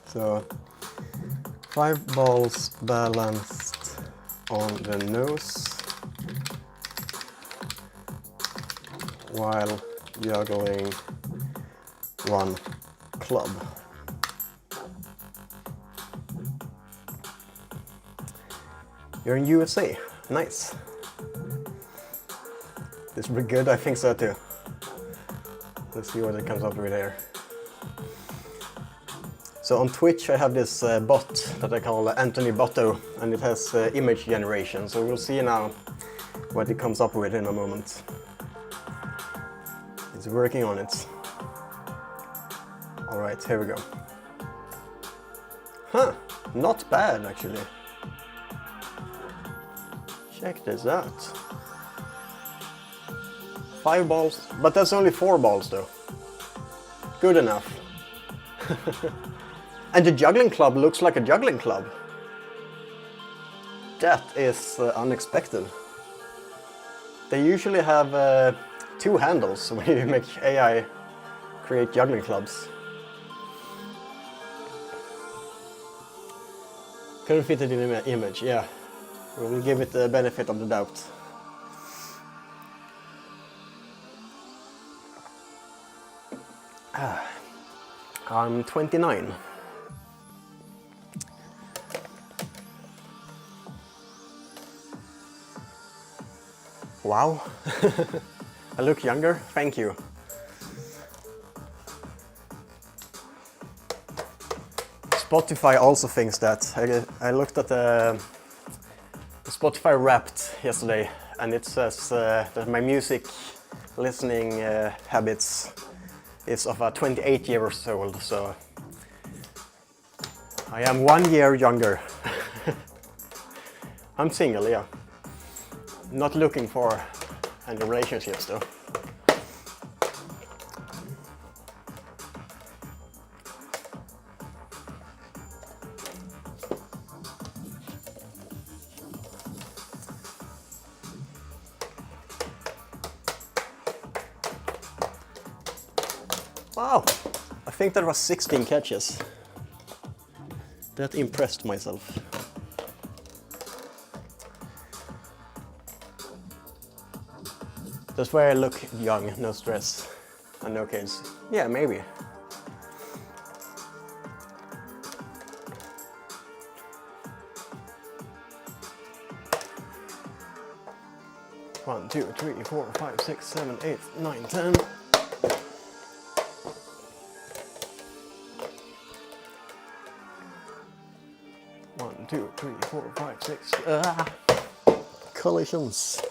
So 5 balls balanced on the nose while juggling 1 club. You're in USA. Nice. This will be good, I think so too. Let's see what it comes up with here. So on Twitch I have this bot that I call Anthony Botto, and it has image generation. So we'll see now what it comes up with in a moment. It's working on it. Alright, here we go. Huh, not bad actually. Check this out. 5 balls, but that's only 4 balls though. Good enough. And the juggling club looks like a juggling club. That is unexpected. They usually have 2 handles when you make AI create juggling clubs. Couldn't fit it in the image, yeah. We'll give it the benefit of the doubt. I'm 29. Wow. I look younger, thank you. Spotify also thinks that. I looked at the Spotify Wrapped yesterday, and it says that my music listening habits is of a 28 years old, so I am 1 year younger. I'm single, yeah. Not looking for any relationships though. Wow, I think that was 16 catches. That impressed myself. That's why I look young, no stress, and no kids. Yeah, maybe. One, 2, 3, 4, 5, 6, 7, 8, 9, 10. One, 2, 3, 4, 5, 6. Collisions.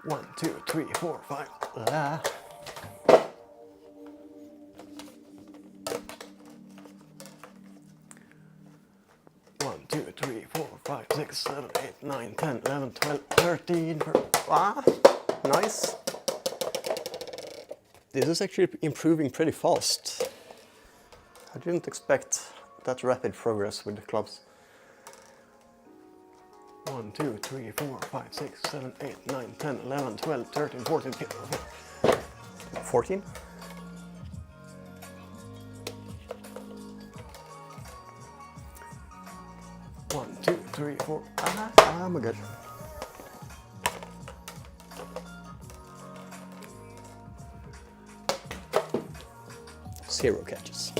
One, 2, 3, 4, 5. One, 2, 3, 4, 5, 6, 7, 8, 9, 10, 11, 12, 13. Nice. This is actually improving pretty fast. I didn't expect that rapid progress with the clubs. 1, 2, 3, 4, 5, 6, 7, 8, 9, 10, 11, 12, 13, 14, 15, 14? One, 2, 3, 4. I'm good. Zero catches.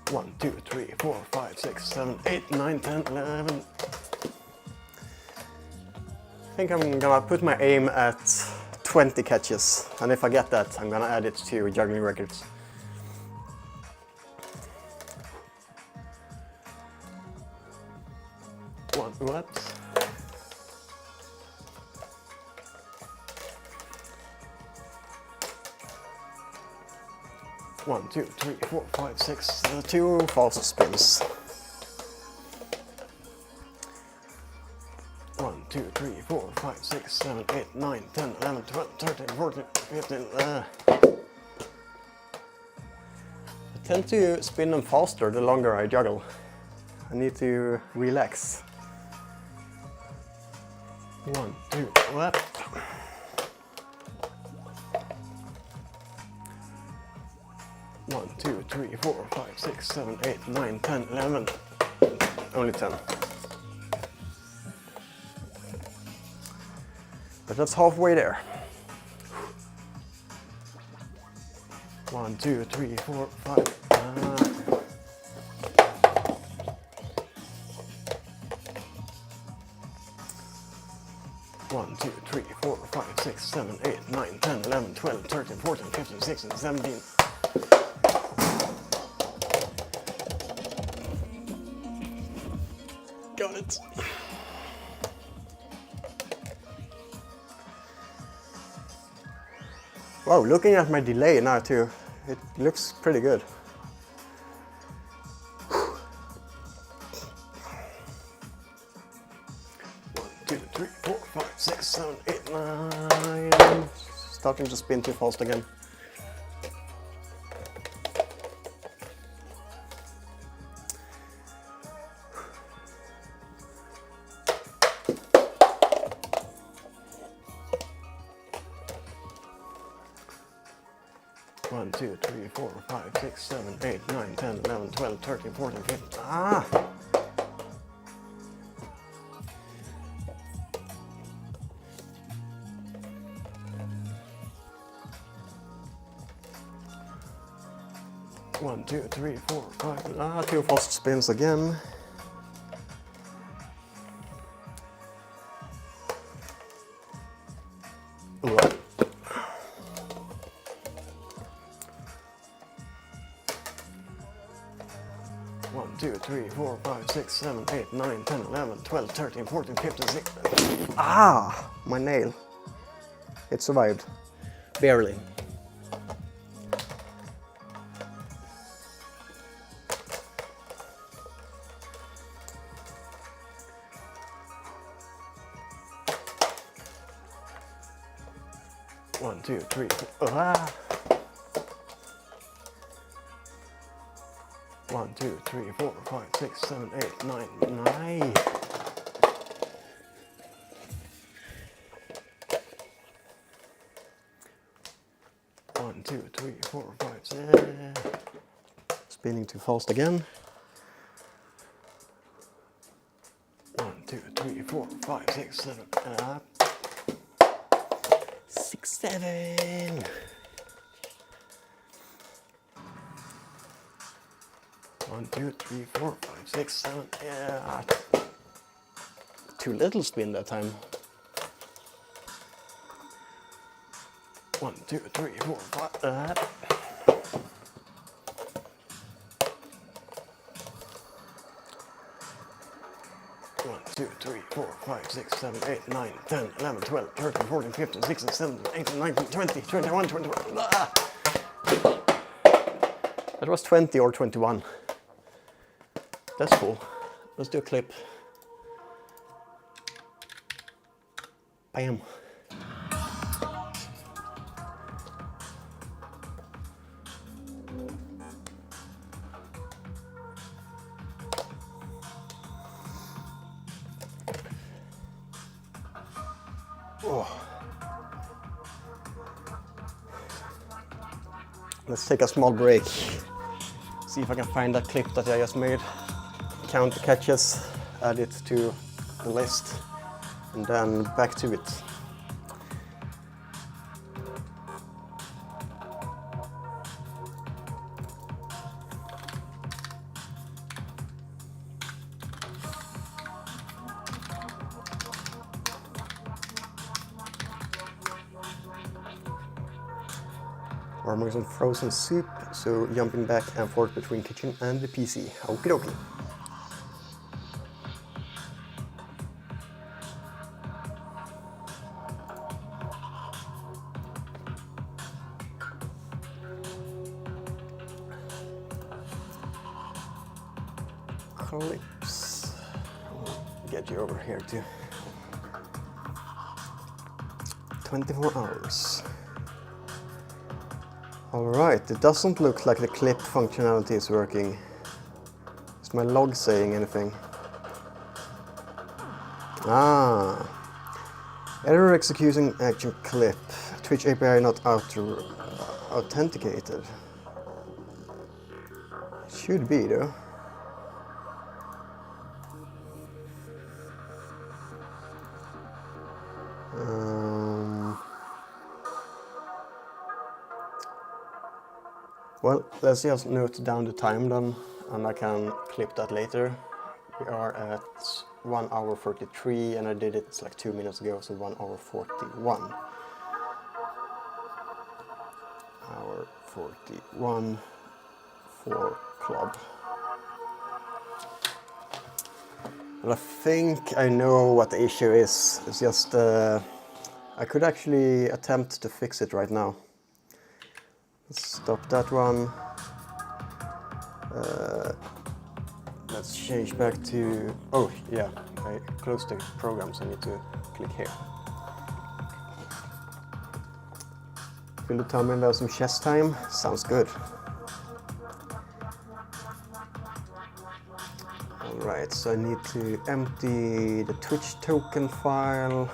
One, 2, 3, 4, 5, 6, 7, 8, 9, 10, 11. I think I'm gonna put my aim at 20 catches, and if I get that, I'm gonna add it to juggling records. What? One, 2, 3, 4, 5, 6, 2 false spins. 1, 2, 3, 4, 5, 6, 7, 8, 9, 10, 11, 12, 13, 14, 15. I tend to spin them faster the longer I juggle. I need to relax. 1, 2, what? 1, 2, 3, 4, 5, 6, 7, 8, 9, 10, 11. Only 10. But that's halfway there. 1, 2, 3, 4, 5. 1, 2, 3, 4, 5, 6, 7, 8, 9, 10, 11, 12, 13, 14, 15, 16, 17. Got it. Wow, looking at my delay now too, it looks pretty good. 2, 3, 4, 5, 6, 7, 8, 9. Starting to spin too fast again. One, 2, 3, 4, 5, 6, 7, 8, 9, 10, 11, 12, 13, 14, 15. 1, 2, 3, 4, 5. Two fast spins again. One. 1, 2, 3, 4, 5, 6, 7, 8, 9, 10, 11, 12, 13, 14, 15, 16. My nail. It survived. Barely. One, two, three, four. 1, 2, 3, 4, 5, 6, 7, 8, 9, 9. One, 2, 3, 4, 5, 6. Spinning too fast again. 1, 2, 3, 4, 5, 6, 7. 6, 7. 1, 2, 3, 4, 5, 6, 7. Too little spin that time. 1, 2, 3, 4, 5. 1, 2, 3, 4, 5, 6, 7, 8, 9, 10, 11, 12, 13, 14, 15, 16, 17, 18, 19, 20, 21, 22. That was 20 or 21. That's cool. Let's do a clip. Bam. Oh. Let's take a small break. See if I can find that clip that I just made. Count the catches, add it to the list, and then back to it. Warming some frozen soup, so jumping back and forth between kitchen and the PC. Okie dokie. Clips. Get you over here too. 24 hours. Alright, it doesn't look like the clip functionality is working. Is my log saying anything? Error executing action clip. Twitch API not authenticated. Should be though. Well, let's just note down the time then, and I can clip that later. We are at 1 hour 43, and I did it like 2 minutes ago, so 1 hour 41. Hour 41 for club. Well, I think I know what the issue is. It's just I could actually attempt to fix it right now. Let's stop that one. Let's change back to... Oh, yeah, I closed the program, so I need to click here. Fill the time and some chest time. Sounds good. Alright, so I need to empty the Twitch token file.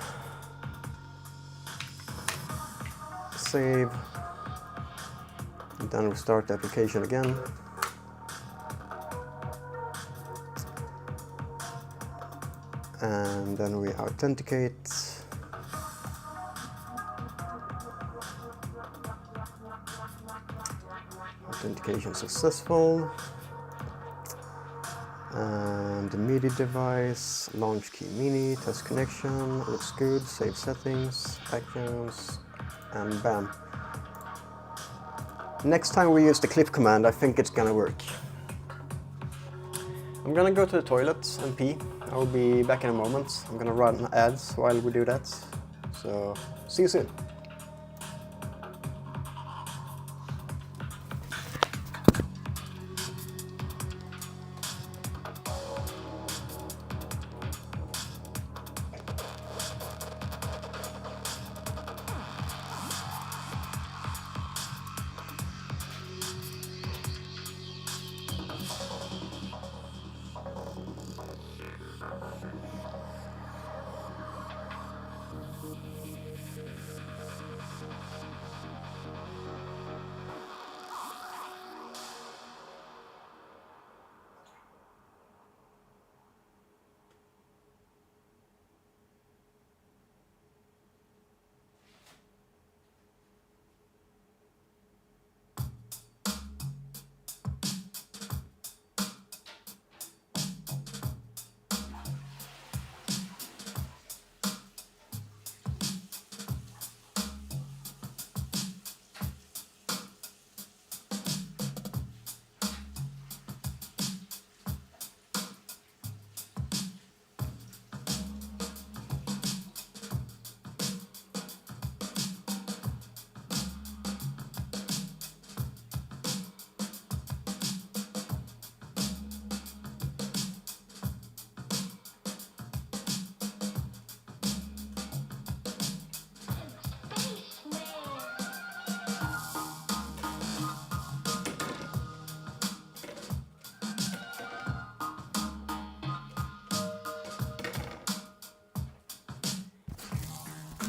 Save. And then restart the application again. And then we authenticate. Authentication successful. And the MIDI device, launch key mini, test connection, looks good, save settings, actions, and bam. Next time we use the clip command, I think it's gonna work. I'm gonna go to the toilet and pee. I'll be back in a moment. I'm gonna run ads while we do that. So, see you soon.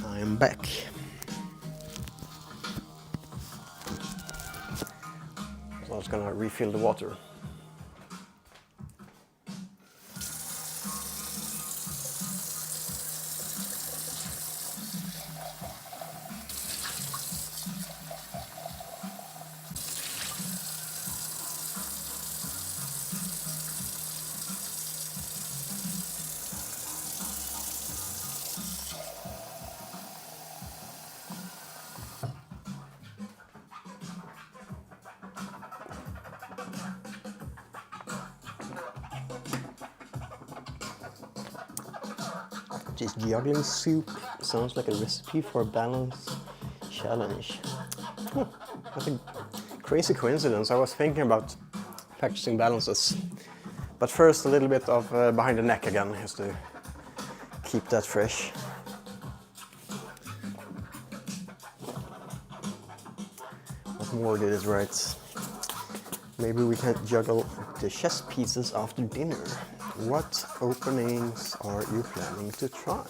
I am back. So I was gonna refill the water. This juggling soup sounds like a recipe for a balance challenge. That's a crazy coincidence. I was thinking about practicing balances. But first a little bit of behind the neck again, just to keep that fresh. What more did it right? Maybe we can juggle the chess pieces after dinner. What openings are you planning to try?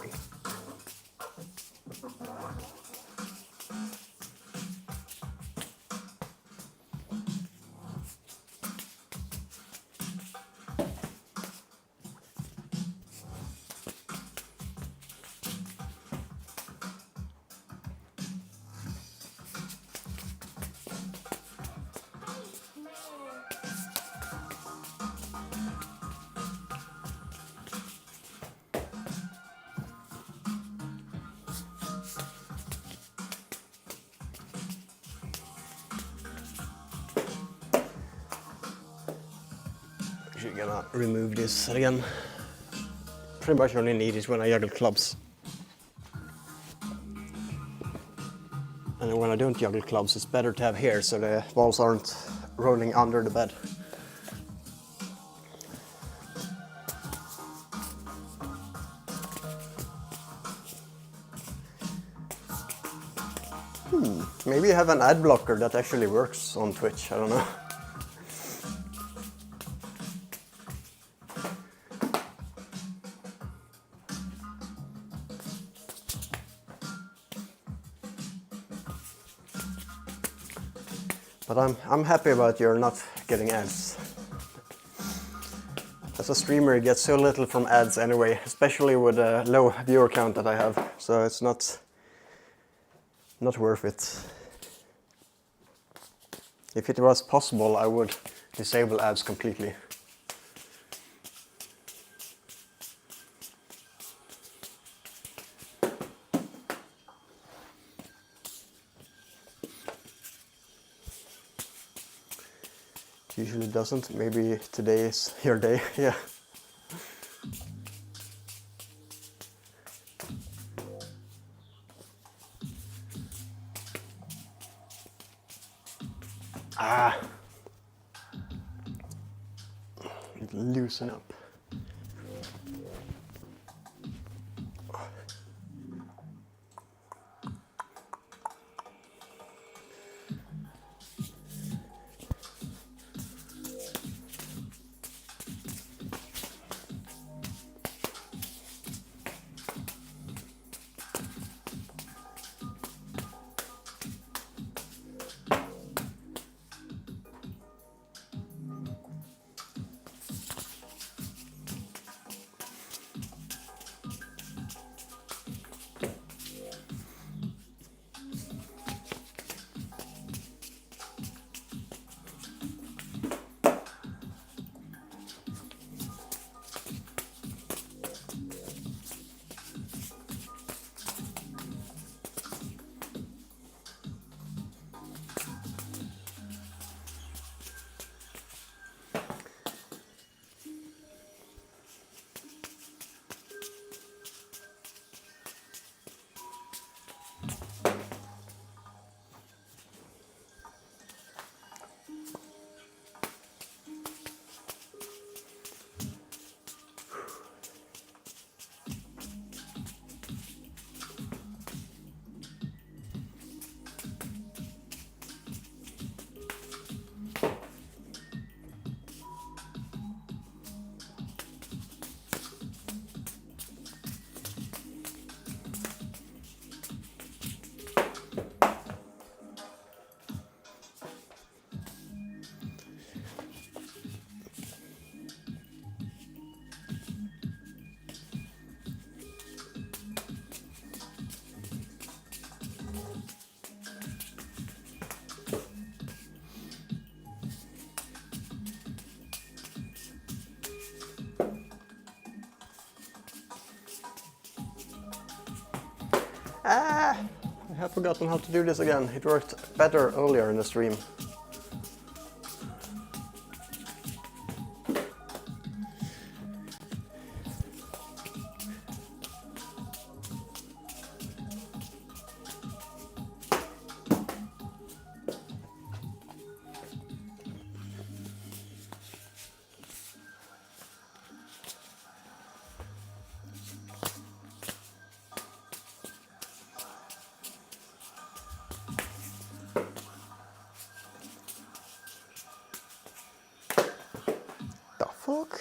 Actually gonna remove this again. Pretty much only need it when I juggle clubs. And when I don't juggle clubs, it's better to have here so the balls aren't rolling under the bed. Maybe you have an ad blocker that actually works on Twitch, I don't know. But I'm happy about you're not getting ads. As a streamer, you get so little from ads anyway, especially with a low viewer count that I have, so it's not worth it. If it was possible, I would disable ads completely. Usually doesn't. Maybe today is your day. Yeah. Ah. Loosen up. Ah, I have forgotten how to do this again. It worked better earlier in the stream. The fuck?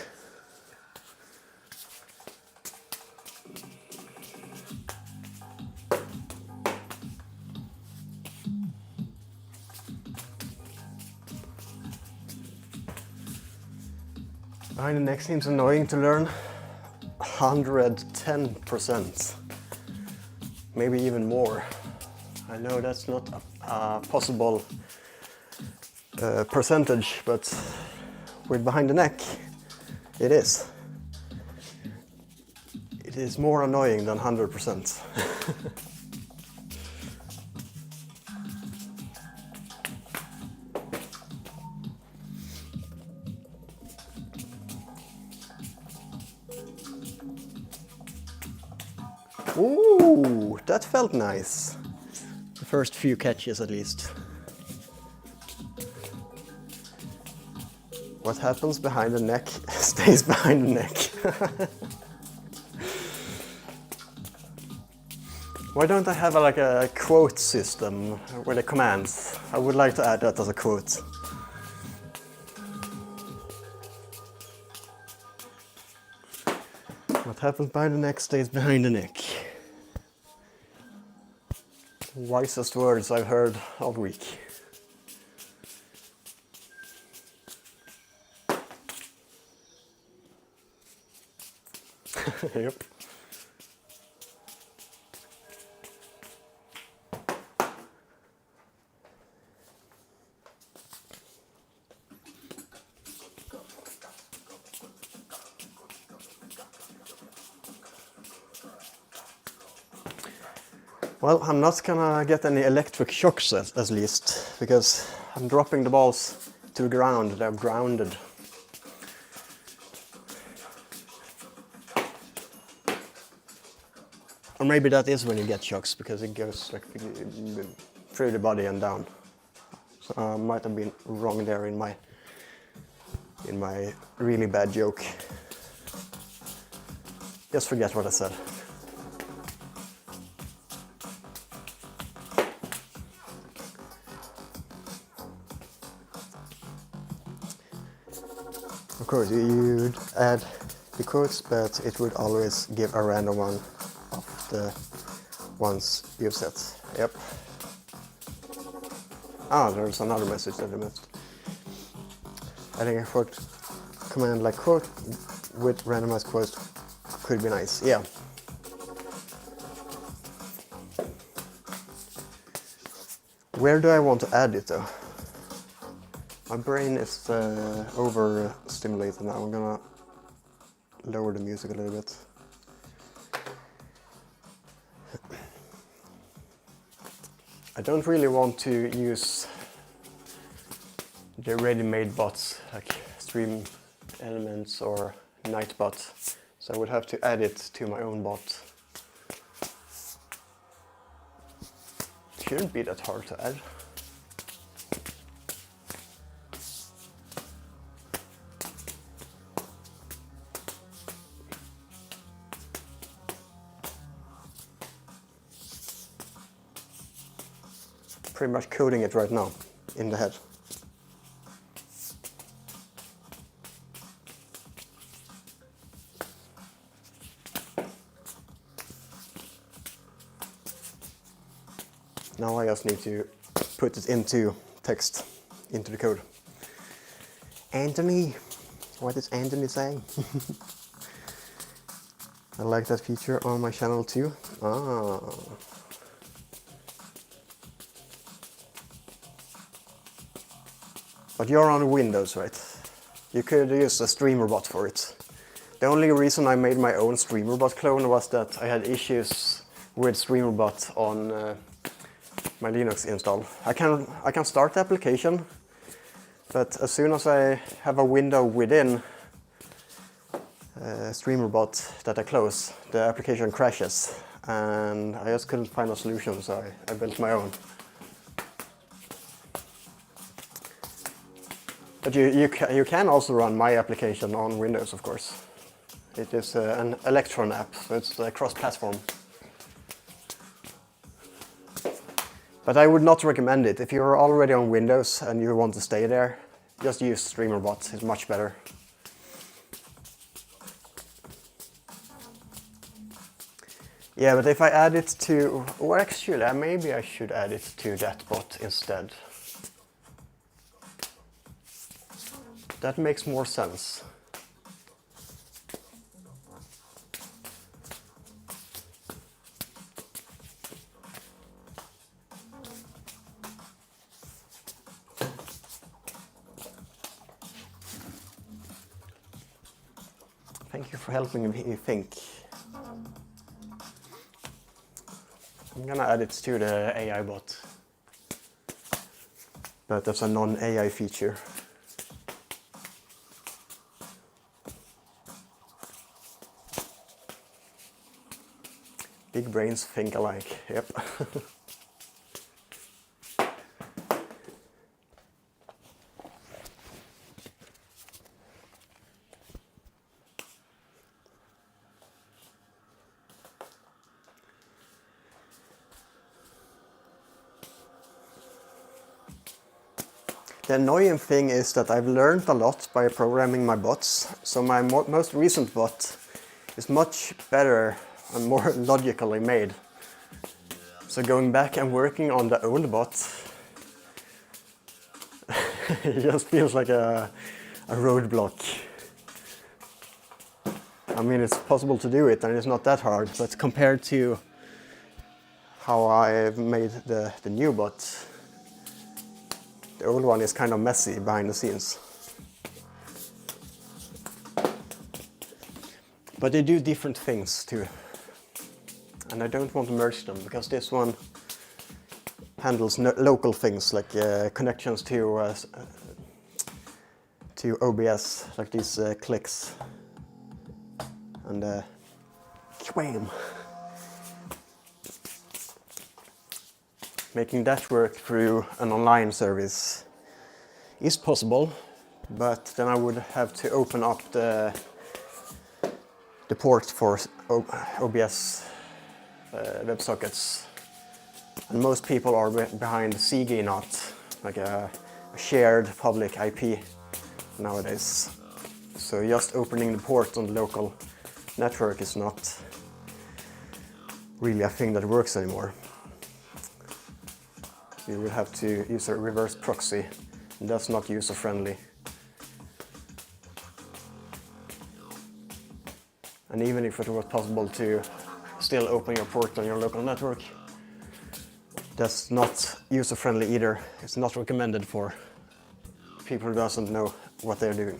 Behind the neck seems annoying to learn. 110%. Maybe even more. I know that's not a possible percentage, but with behind the neck, it is. It is more annoying than 100%. Ooh, that felt nice. The first few catches at least. What happens behind the neck stays behind the neck. Why don't I have like a quote system with the commands? I would like to add that as a quote. What happens behind the neck stays behind the neck. Wisest words I've heard all week. Yep. Well, I'm not gonna get any electric shocks at least, because I'm dropping the balls to the ground, they're grounded. Or maybe that is when you get shocks, because it goes like through the body and down. So I might have been wrong there in my really bad joke. Just forget what I said. Of course, you'd add the quotes, but it would always give a random one of the ones you've set. Yep. Ah, there's another message that I missed. Adding a quote command like quote with randomized quotes could be nice. Yeah. Where do I want to add it though? My brain is overstimulated now. I'm gonna lower the music a little bit. I don't really want to use the ready-made bots like Stream Elements or Nightbot, so I would have to add it to my own bot. It shouldn't be that hard to add. Pretty much coding it right now in the head. Now I just need to put it into text, into the code. Anthony, what is Anthony saying? I like that feature on my channel too. Ah. But you're on Windows, right? You could use a streamer bot for it. The only reason I made my own streamer bot clone was that I had issues with streamer bot on my Linux install. I can start the application, but as soon as I have a window within streamer bot that I close, the application crashes, and I just couldn't find a solution, so I built my own. But you can also run my application on Windows, of course. It is an Electron app, so it's cross-platform. But I would not recommend it. If you're already on Windows and you want to stay there, just use StreamerBot. It's much better. Yeah, but if I add it to... Or actually, maybe I should add it to that bot instead. That makes more sense. Thank you for helping me think. I'm gonna add it to the AI bot. But that's a non-AI feature. Big brains think alike, yep. The annoying thing is that I've learned a lot by programming my bots, so my most recent bot is much better and more logically made. So going back and working on the old bot, it just feels like a roadblock. I mean, it's possible to do it and it's not that hard, but compared to how I've made the new bot, the old one is kind of messy behind the scenes. But they do different things too. and I don't want to merge them because this one handles local things like connections to OBS, like these clicks and wham. Making that work through an online service is possible, but then I would have to open up the port for OBS WebSockets. And most people are behind CGNOT, like a shared public IP nowadays. So just opening the port on the local network is not really a thing that works anymore. You will have to use a reverse proxy, and that's not user-friendly. And even if it was possible to still open your port on your local network, that's not user-friendly either. It's not recommended for people who doesn't know what they're doing.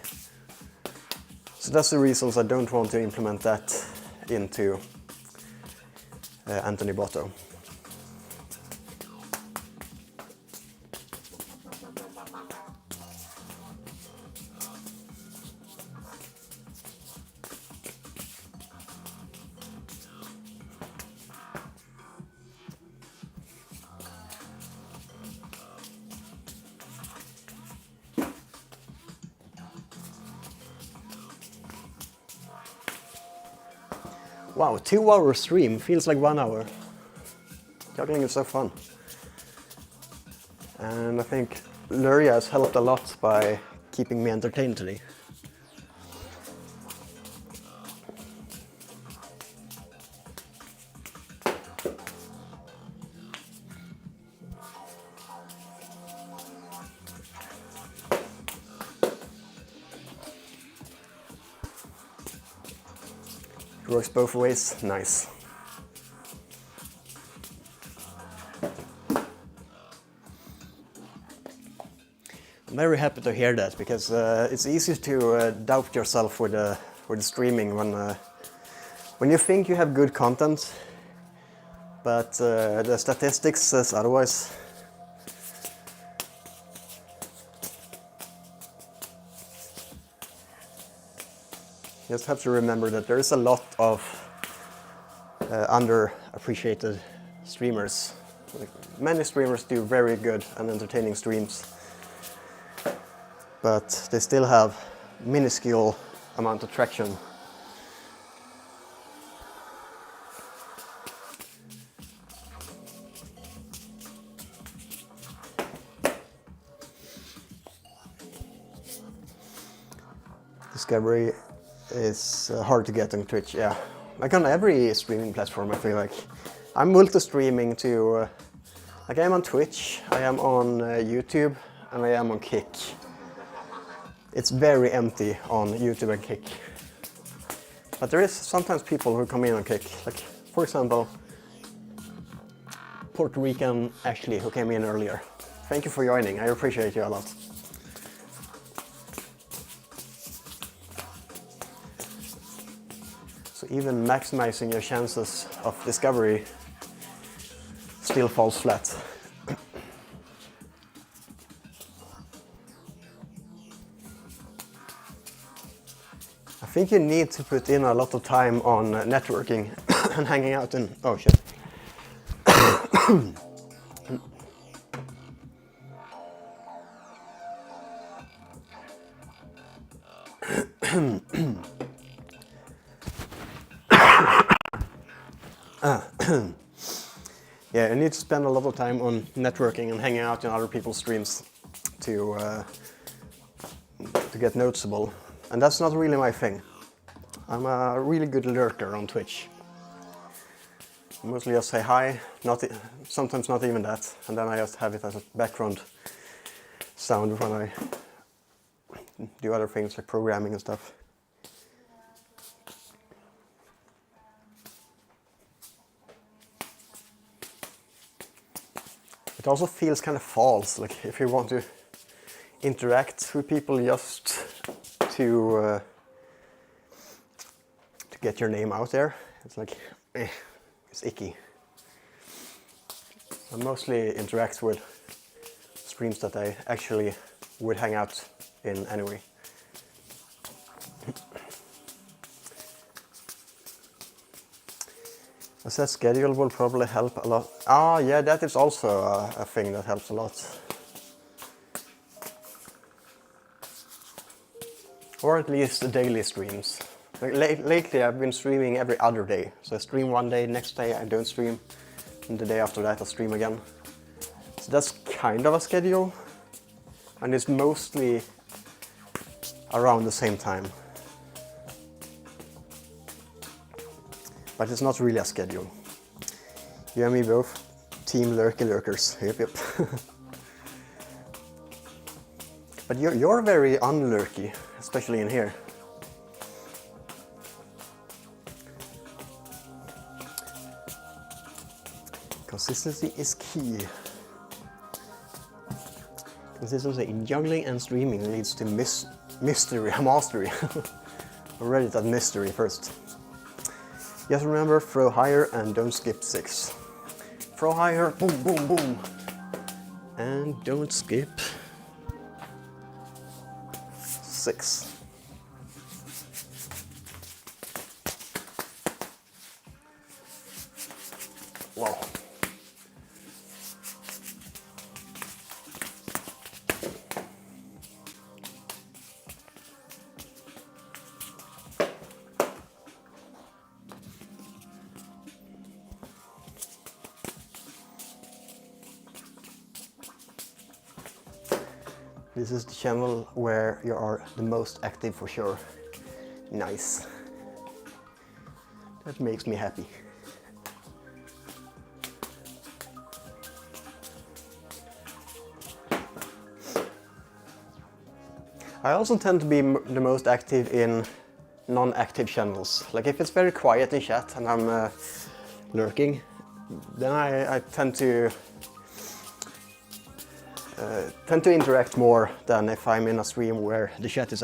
So that's the reasons I don't want to implement that into Anthony Botto. Wow, 2-hour stream feels like 1 hour. Juggling is so fun. And I think Luria has helped a lot by keeping me entertained today. It works both ways, nice. I'm very happy to hear that, because it's easy to doubt yourself with the streaming when you think you have good content, but the statistics says otherwise. You just have to remember that there is a lot of underappreciated streamers. Like, many streamers do very good and entertaining streams, but they still have minuscule amount of traction. Discovery is hard to get on Twitch, yeah. Like on every streaming platform, I feel like. I'm multi-streaming to... like, I am on Twitch, I am on YouTube, and I am on Kick. It's very empty on YouTube and Kick. But there is sometimes people who come in on Kick. Like, for example, Puerto Rican Ashley, who came in earlier. Thank you for joining, I appreciate you a lot. So even maximizing your chances of discovery still falls flat. I think you need to put in a lot of time on networking and hanging out in... oh shit. Yeah, you need to spend a lot of time on networking and hanging out in other people's streams to get noticeable. And that's not really my thing. I'm a really good lurker on Twitch. I mostly just say hi, sometimes not even that, and then I just have it as a background sound when I do other things like programming and stuff. It also feels kind of false, like if you want to interact with people just to get your name out there, it's like, it It's icky. I mostly interact with streams that I actually would hang out in anyway. A set schedule will probably help a lot. Ah, yeah, that is also a thing that helps a lot. Or at least daily streams. Lately I've been streaming every other day. So I stream one day, next day I don't stream, and the day after that I stream again. So that's kind of a schedule, and it's mostly around the same time. But it's not really a schedule. You and me both, team lurky lurkers. Yep, yep. But you're very unlurky, especially in here. Consistency is key. Consistency in juggling and streaming leads to mastery. We're ready at mystery first. Just remember, throw higher and don't skip 6. Throw higher, boom, boom, boom. And don't skip 6. Wow. This is the channel where you are the most active for sure. Nice. That makes me happy. I also tend to be the most active in non-active channels. Like if it's very quiet in chat and I'm lurking, then I tend to interact more than if I'm in a stream where the chat is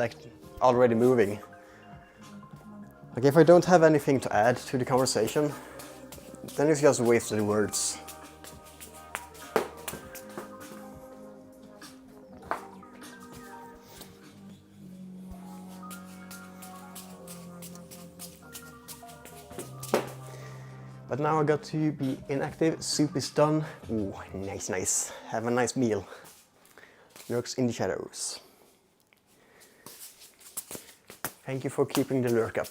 already moving. Like if I don't have anything to add to the conversation, then it's just wasted words. But now I got to be inactive. Soup is done. Ooh, nice, nice. Have a nice meal. Lurks in the shadows. Thank you for keeping the lurk up.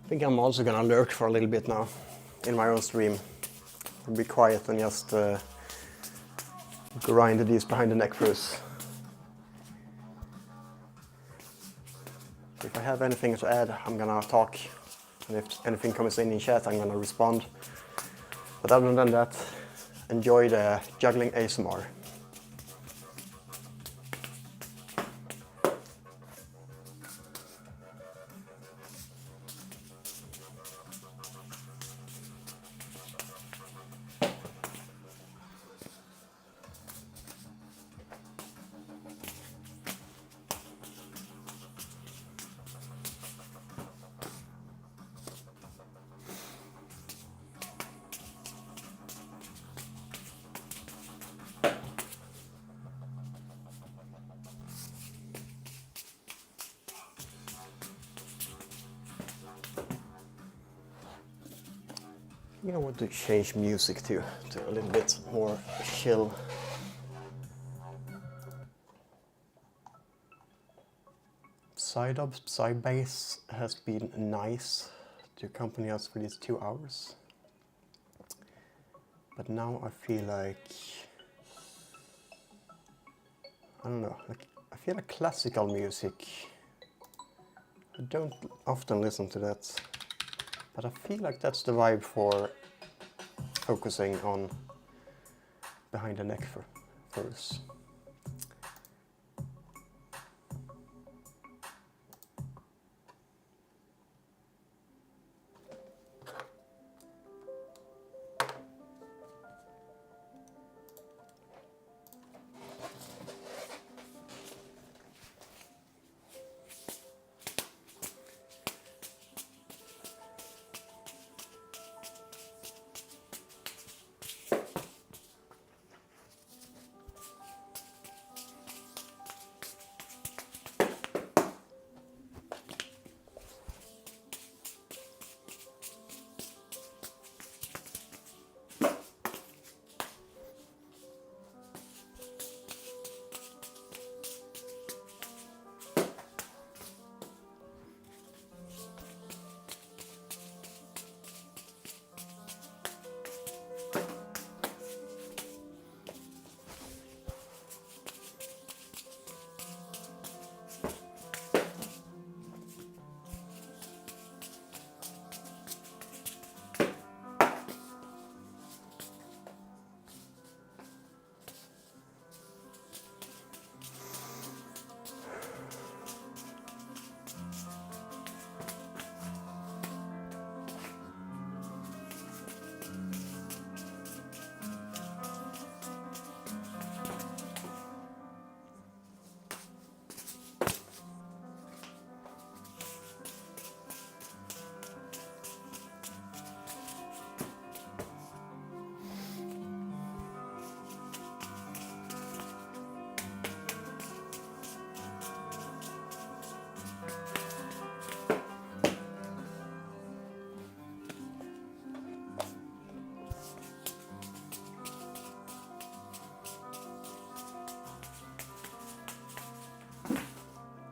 I think I'm also gonna lurk for a little bit now in my own stream. I'll be quiet and just grind these behind the neck throughs. If I have anything to add, I'm gonna talk, and if anything comes in chat, I'm gonna respond. But other than that, enjoy the juggling ASMR. I think I want to change music to a little bit more chill. Side up, side bass has been nice to accompany us for these 2 hours. But now I feel like, I don't know, like I feel like classical music. I don't often listen to that. But I feel like that's the vibe for focusing on behind the neck first.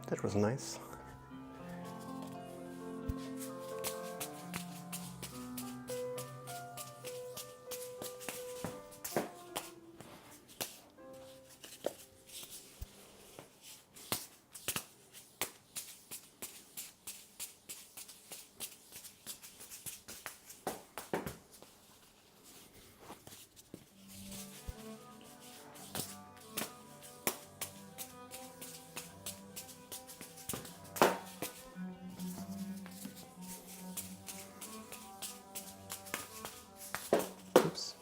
That was nice. Oops.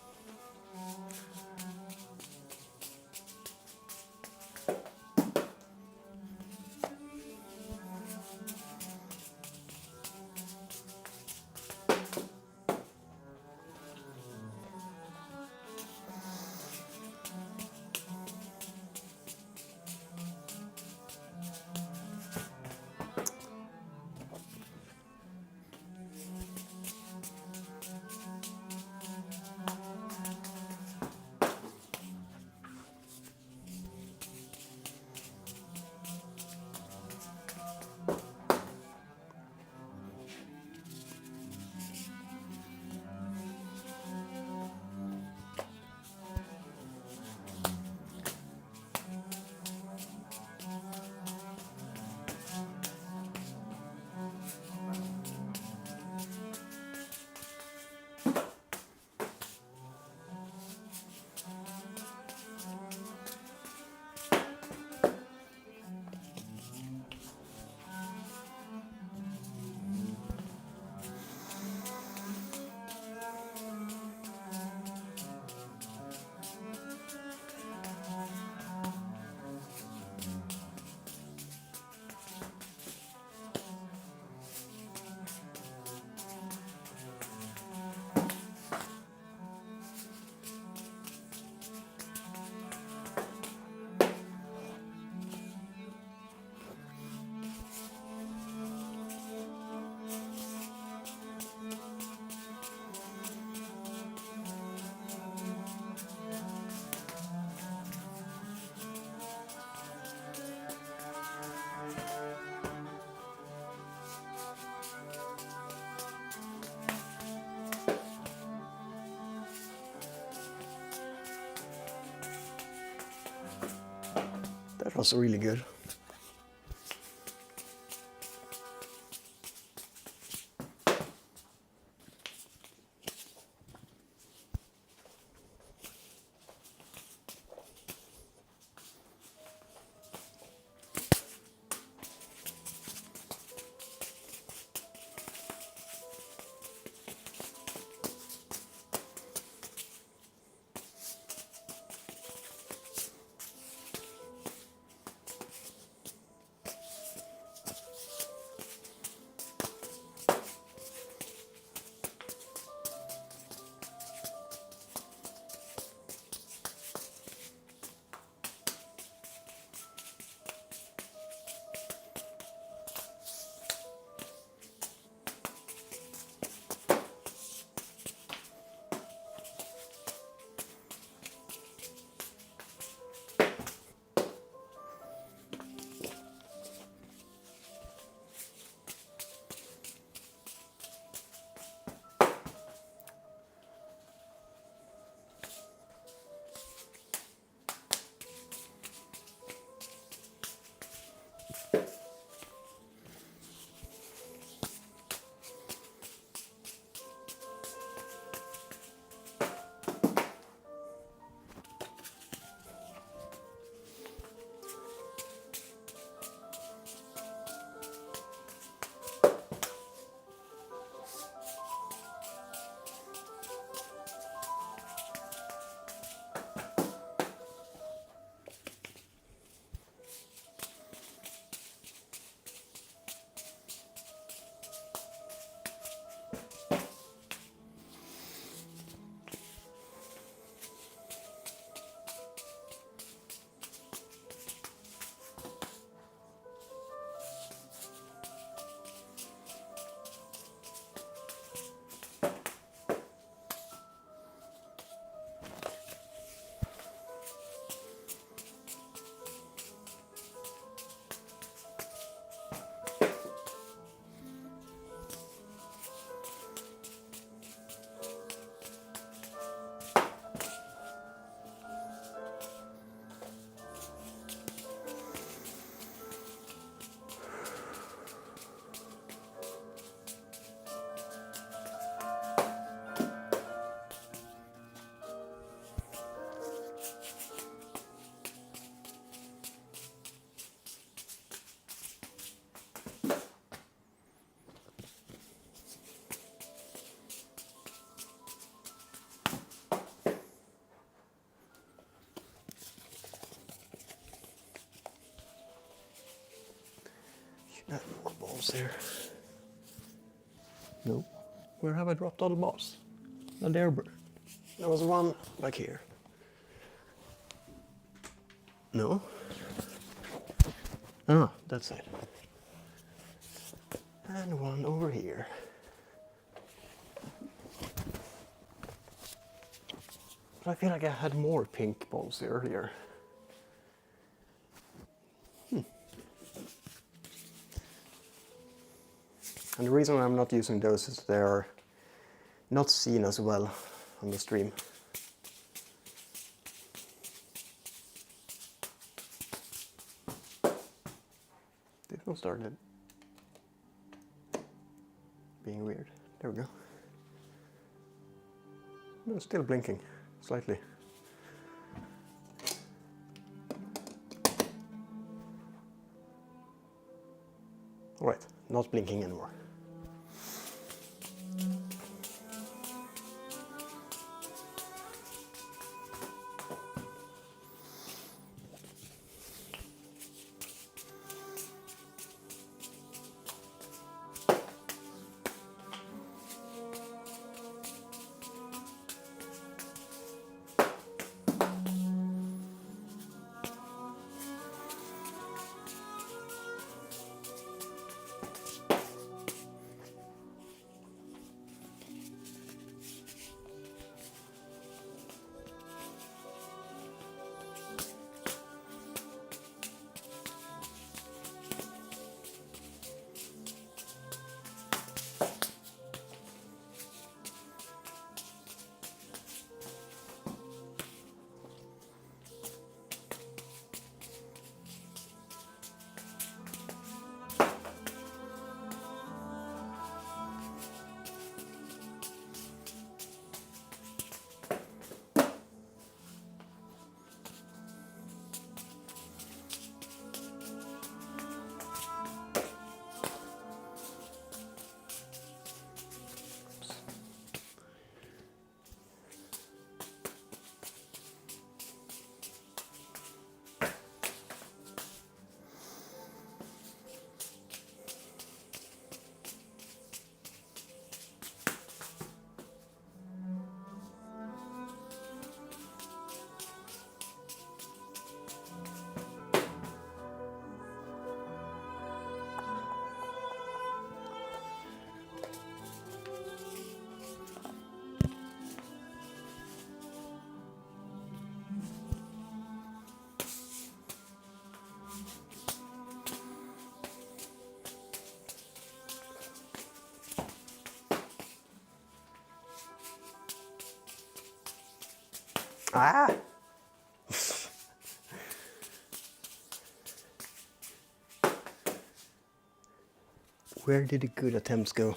That was really good. balls here. No. Where have I dropped all the balls? Oh, there was one back here. No. Ah, that's it. And one over here. But I feel like I had more pink balls earlier. And the reason I'm not using those is they are not seen as well on the stream. This one started being weird. There we go. No, it's still blinking slightly. Alright, not blinking anymore. Ah! Where did the good attempts go?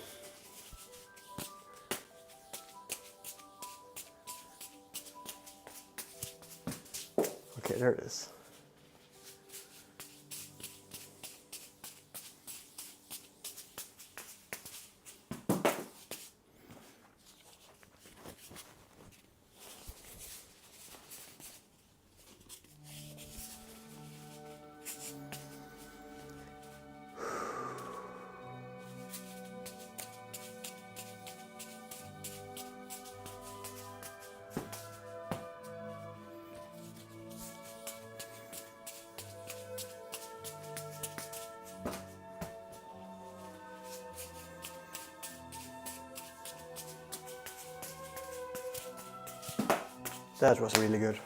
Okay, there it is. That was really good.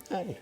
Hey.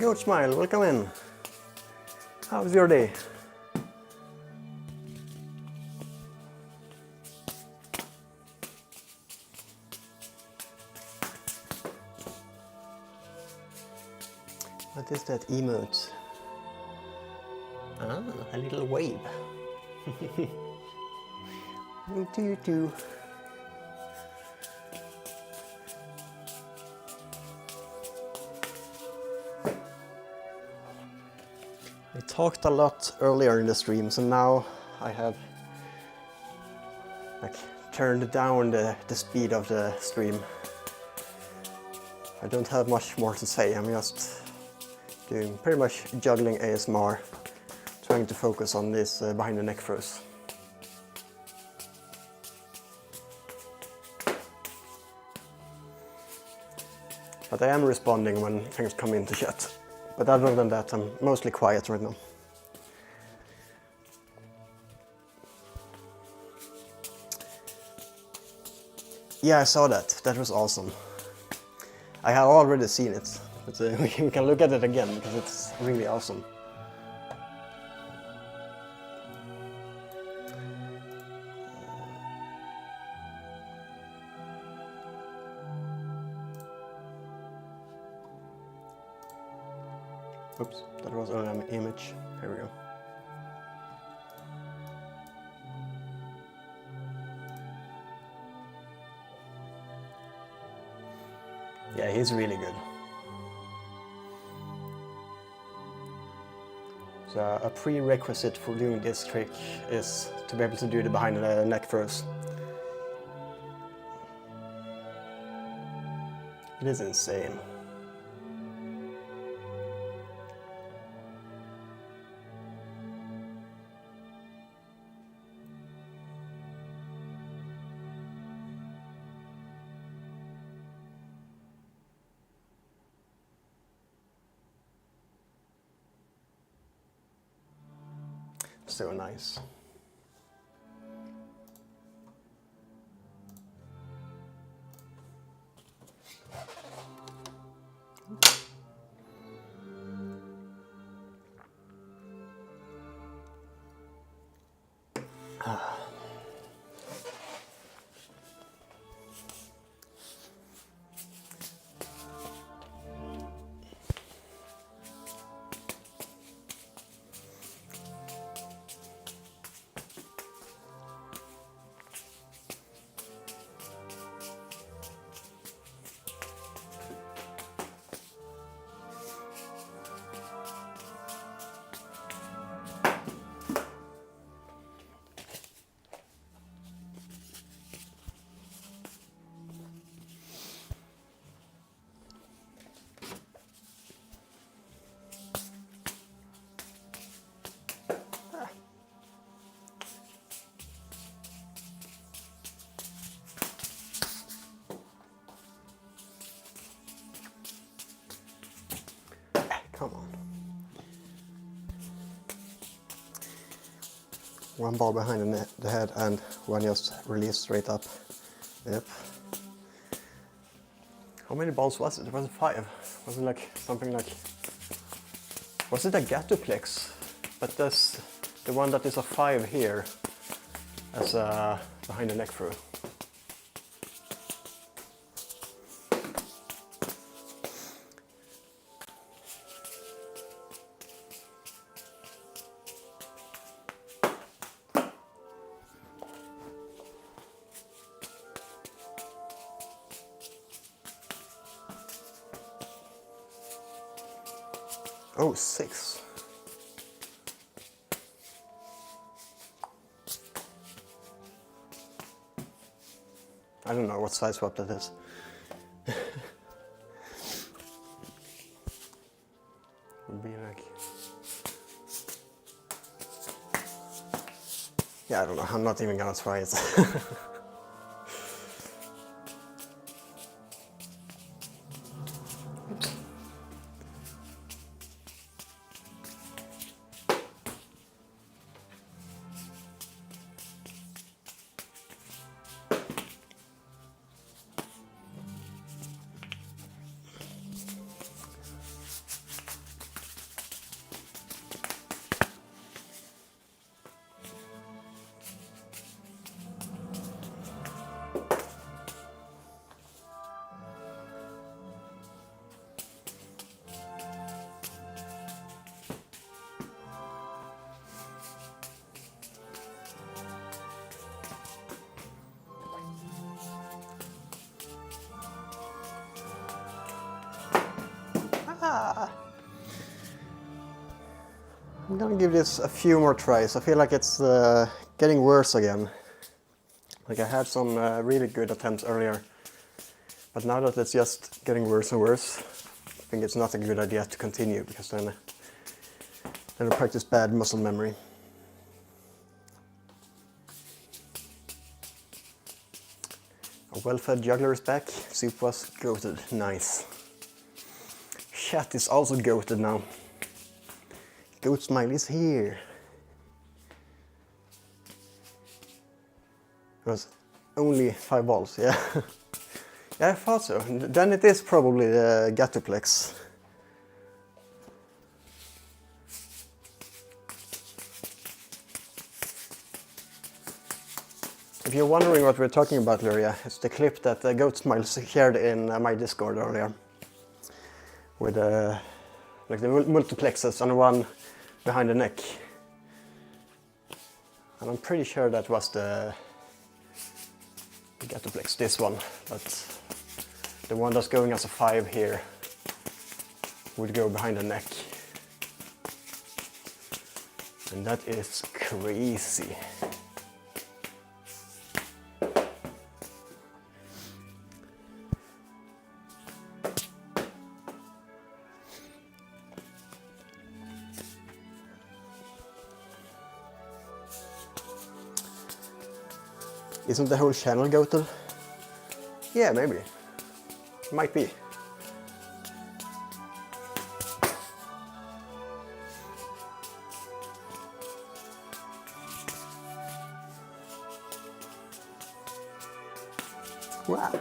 Coach Smile, welcome in. How's your day? What is that emote? Ah, a little wave. Doo-doo-doo. I talked a lot earlier in the stream, so now I have turned down the speed of the stream. I don't have much more to say. I'm just doing pretty much juggling ASMR, trying to focus on this behind the neck throws. But I am responding when things come into chat. But other than that, I'm mostly quiet right now. Yeah, I saw that. That was awesome. I have already seen it, but we can look at it again because it's really awesome. Oops, that was an image. Here we go. Yeah, he's really good. So a prerequisite for doing this trick is to be able to do the behind the neck throws. It is insane. So nice. Come on. One ball behind the head and one just released straight up. Yep. How many balls was it? It was 5. Was it like something like... Was it a Gatuplex? But that's the one that is a 5 here as a behind the neck throw. Oh, 6. I don't know what side swap that is. Would be like... Yeah, I don't know. I'm not even gonna try it. I'm gonna give this a few more tries. I feel like it's getting worse again. Like I had some really good attempts earlier, but now that it's just getting worse and worse, I think it's not a good idea to continue, because then I practice bad muscle memory. A well-fed juggler is back. Soup was goated. Nice. Chat is also goated now. Goat Smile is here. It was only 5 balls, yeah. Yeah, I thought so. Then it is probably the Gatuplex. If you're wondering what we're talking about, Luria, it's the clip that Goat Smile shared in my Discord earlier. With like the multiplexes and one behind the neck. And I'm pretty sure that was the Gatuplex, this one, but the one that's going as a 5 here would go behind the neck. And that is crazy. Isn't the whole channel goated? Yeah, maybe. Might be. Wow.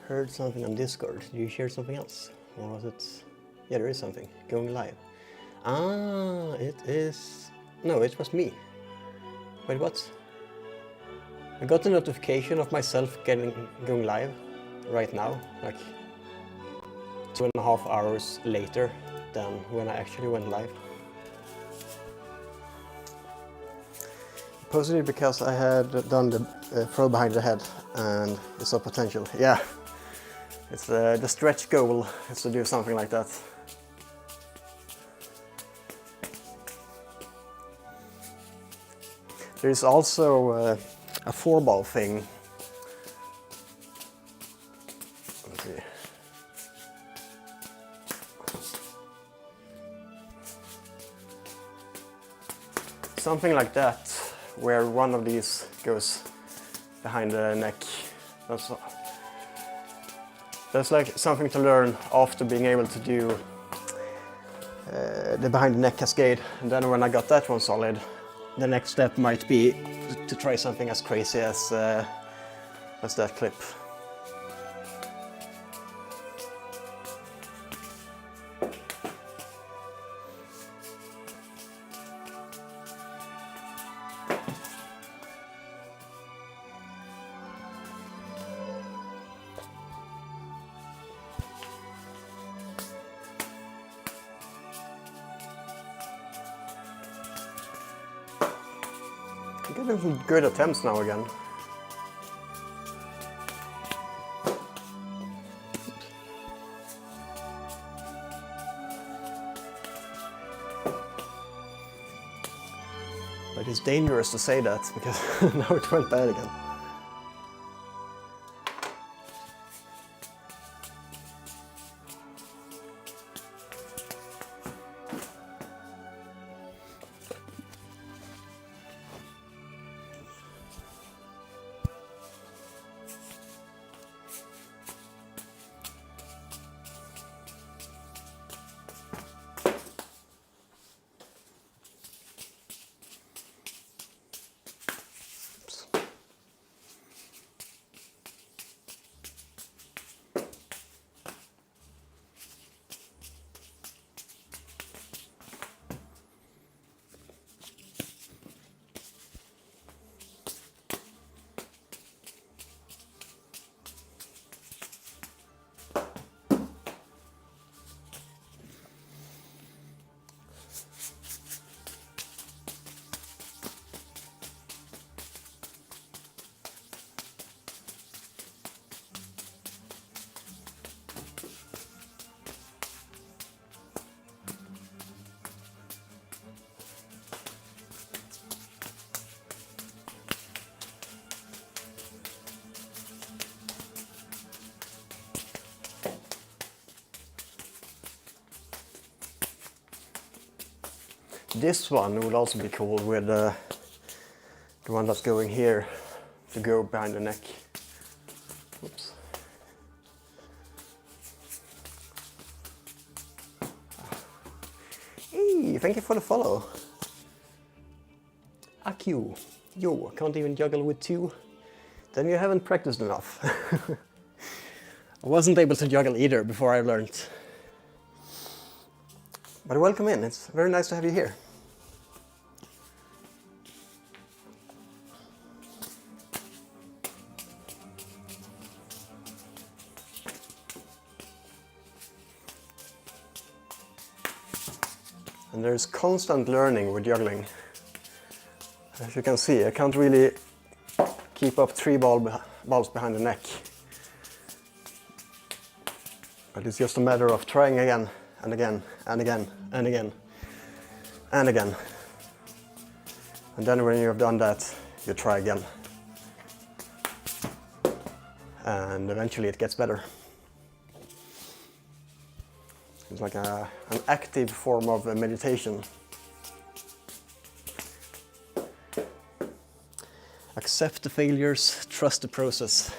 Heard something on Discord. Did you share something else? Or was it... Yeah, there is something. Going live. Ah, it is... No, it was me. Wait, what? I got a notification of myself going live right now, like 2.5 hours later than when I actually went live. Posted it because I had done the throw behind the head and it saw potential. Yeah. It's the stretch goal is to do something like that. There is also a 4-ball thing. Let's see. Something like that, where one of these goes behind the neck. That's like something to learn after being able to do the behind the neck cascade. And then when I got that one solid, the next step might be to try something as crazy as that clip. I'm getting some good attempts now again. But it's dangerous to say that because now it went bad again. This one will also be cool with the one that's going here to go behind the neck. Oops. Hey, thank you for the follow. AQ. Yo, can't even juggle with two. Then you haven't practiced enough. I wasn't able to juggle either before I learned. But welcome in, it's very nice to have you here. And there's constant learning with juggling. As you can see, I can't really keep up three balls behind the neck. But it's just a matter of trying again, and again, and again, and again, and again. And then when you've done that, you try again. And eventually it gets better. It's like an active form of meditation. Accept the failures, trust the process.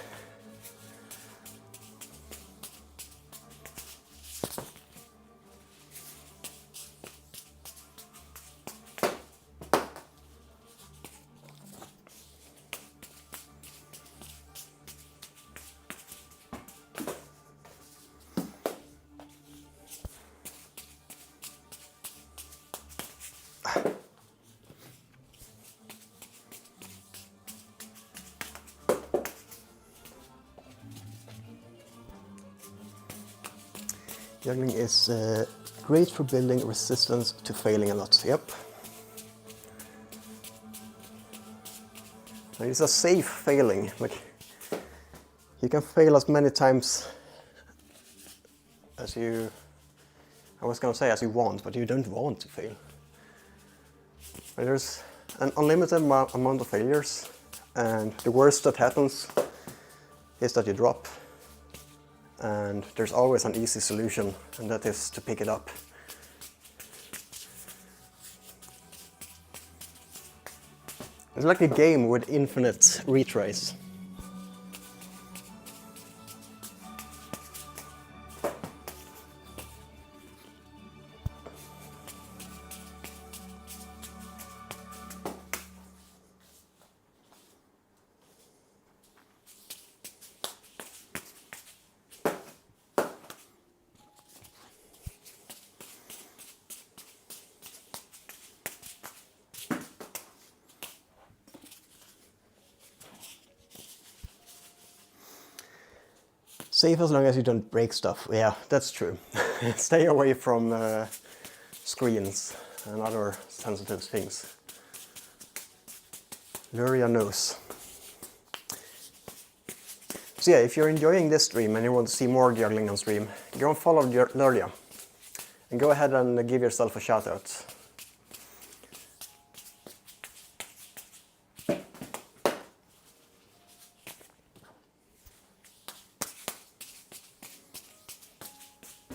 Juggling is great for building resistance to failing a lot. Yep. And it's a safe failing. Like, you can fail as many times as you, I was going to say as you want, but you don't want to fail. But there's an unlimited amount of failures, and the worst that happens is that you drop. And there's always an easy solution, and that is to pick it up. It's like a game with infinite retries. Safe as long as you don't break stuff. Yeah, that's true. Stay away from screens and other sensitive things. Lure your nose. So yeah, if you're enjoying this stream and you want to see more juggling on stream, go and follow Luria. And go ahead and give yourself a shout out.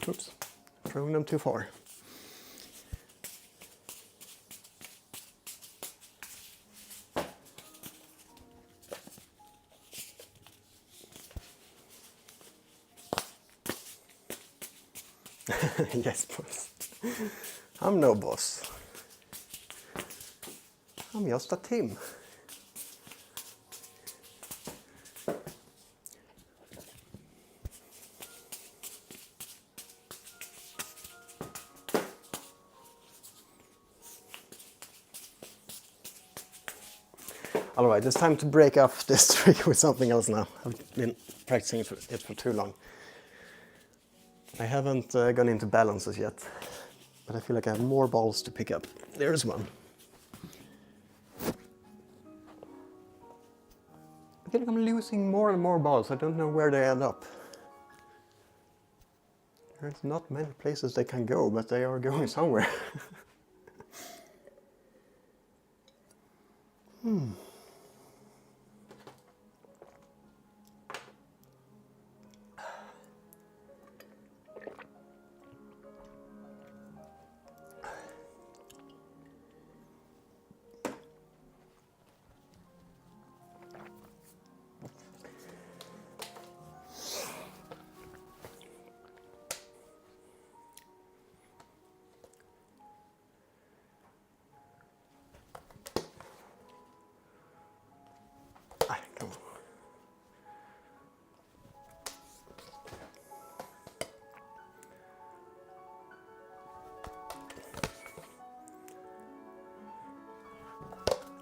Oops, throwing them too far. Yes, boss. I'm no boss. I'm just a team. Alright, it's time to break off this trick with something else now. I've been practicing it for too long. I haven't gone into balances yet, but I feel like I have more balls to pick up. There's one. I feel like I'm losing more and more balls. I don't know where they end up. There's not many places they can go, but they are going somewhere.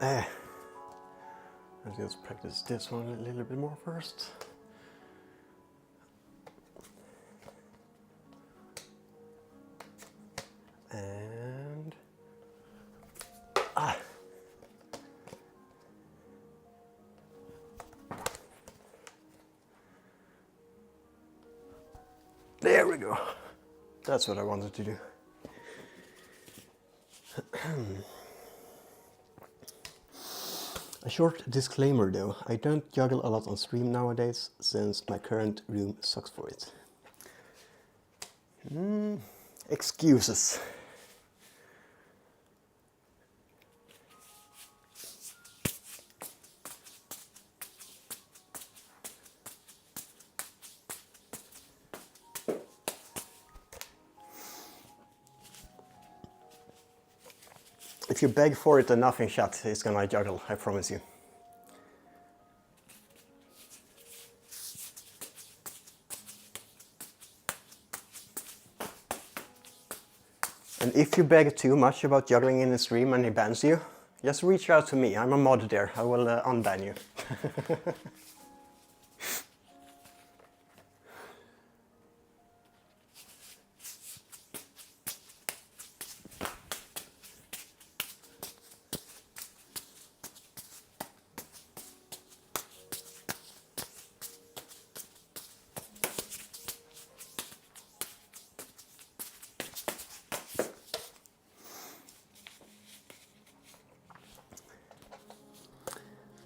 Let's just practice this one a little bit more first. And there we go. That's what I wanted to do. A short disclaimer though, I don't juggle a lot on stream nowadays since my current room sucks for it. Excuses. If you beg for it enough in chat, it's gonna juggle, I promise you. And if you beg too much about juggling in the stream and he bans you, just reach out to me, I'm a mod there, I will unban you.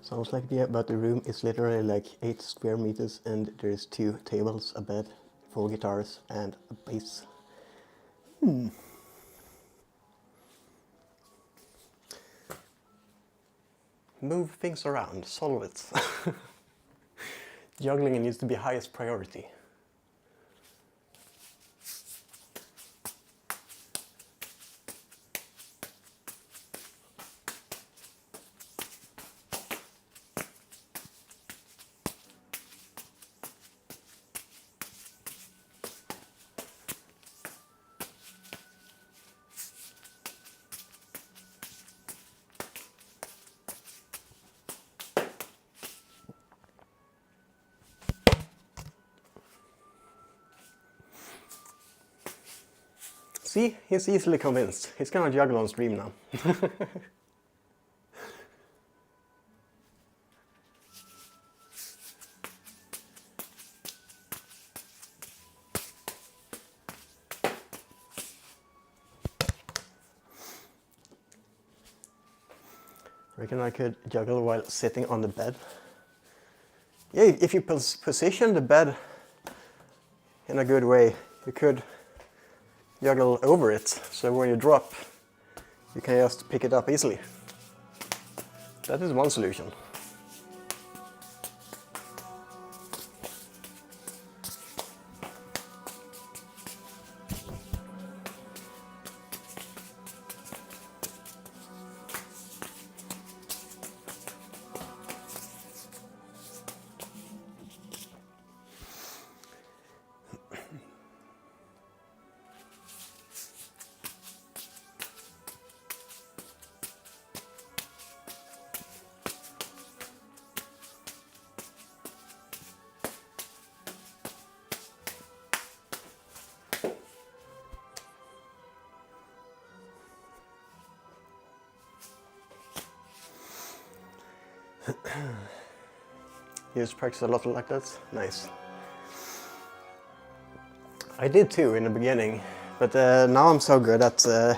Sounds like but the room is literally like 8 square meters and there's 2 tables, a bed, 4 guitars and a bass. Move things around, solve it. Juggling needs to be highest priority. See, he's easily convinced. He's gonna juggle on stream now. Reckon I could juggle while sitting on the bed. Yeah, if you position the bed in a good way, you could juggle over it, so when you drop, you can just pick it up easily. That is one solution. You just practice a lot like that? Nice. I did too in the beginning, but now I'm so good at the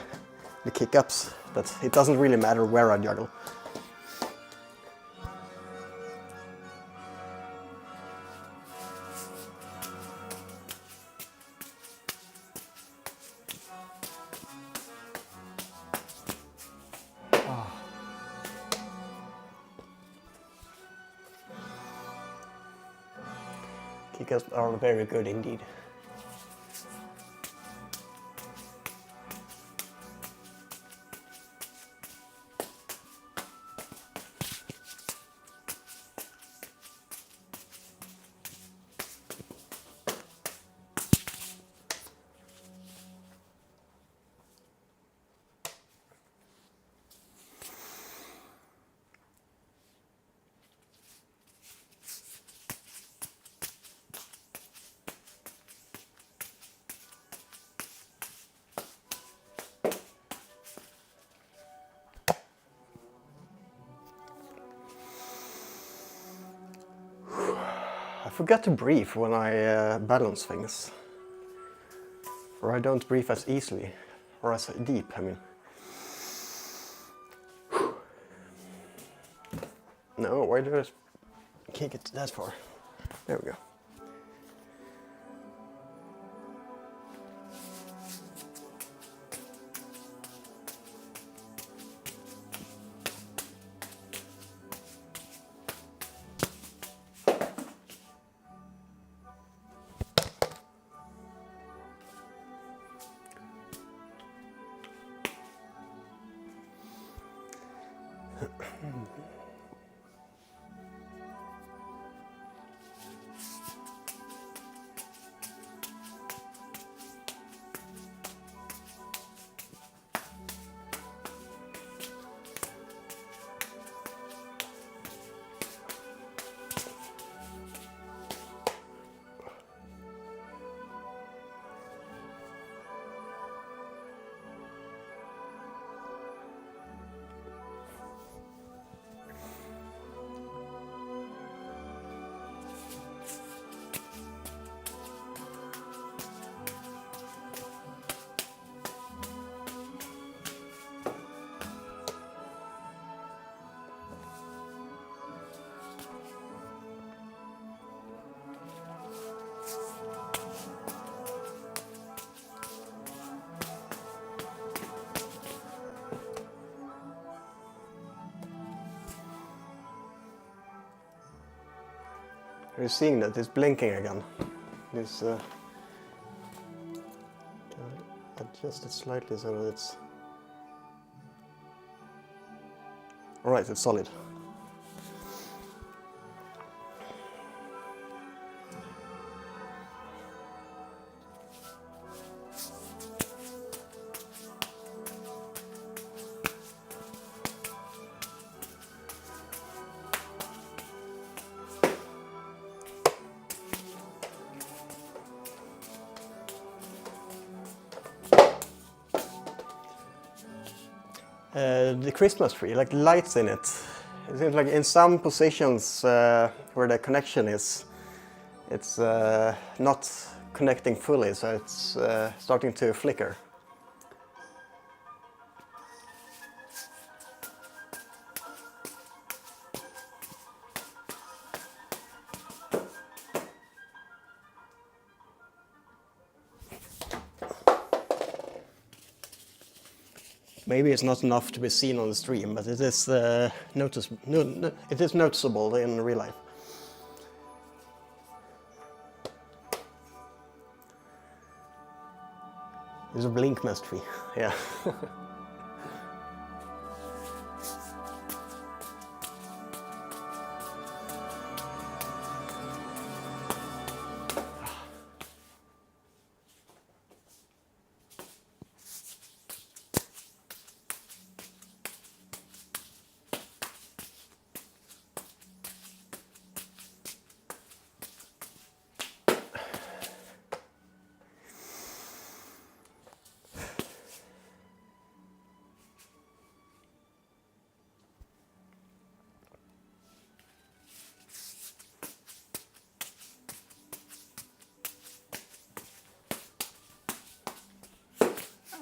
kick-ups that it doesn't really matter where I juggle. Kick-ups are very good indeed. forget to breathe when I balance things. Or I don't breathe as easily, or as deep, I mean. No, why do I can't get that far? There we go. You're seeing that it's blinking again. This adjust it slightly so that it's all right. It's solid. The Christmas tree, like lights in it. It seems like in some positions where the connection is, it's not connecting fully, so it's starting to flicker. Maybe it's not enough to be seen on the stream, but it is it is noticeable in real life. It's a blinkmas tree, yeah.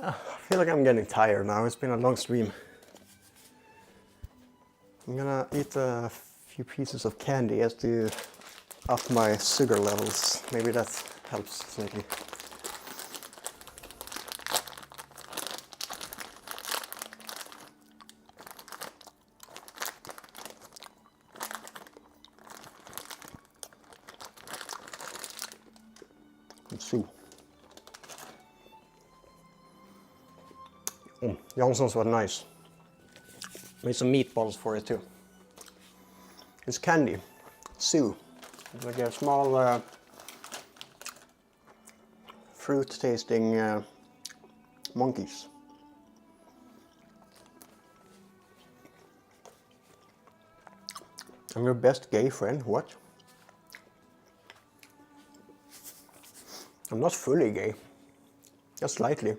I feel like I'm getting tired now. It's been a long stream. I'm gonna eat a few pieces of candy just to up my sugar levels. Maybe that helps slightly. Let's see. Johnson's was nice. Made some meatballs for it too. It's candy. Sue. It's like a small fruit tasting monkeys. I'm your best gay friend, what? I'm not fully gay, just slightly.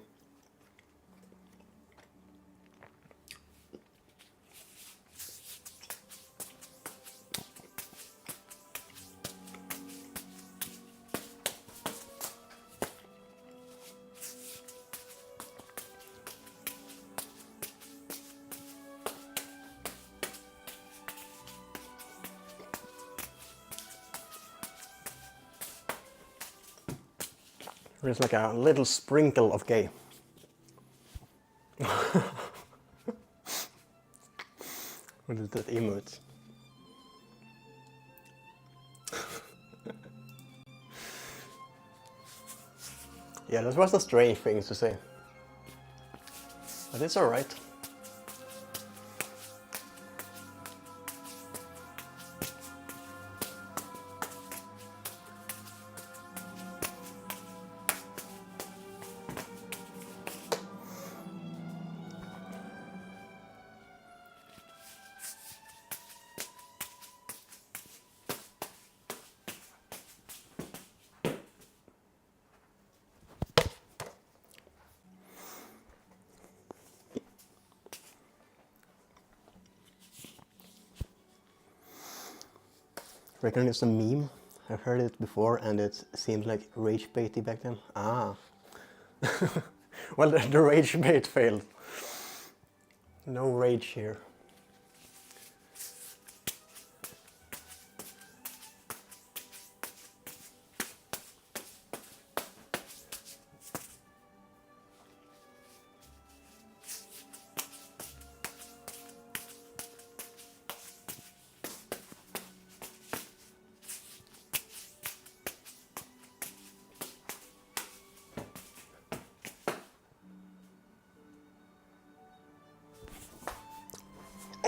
There's like a little sprinkle of gay. What is that emote? Yeah, that was a strange thing to say. But it's alright. Reckon it's a meme. I've heard it before and it seemed like rage baity back then. Ah. Well, the rage bait failed. No rage here.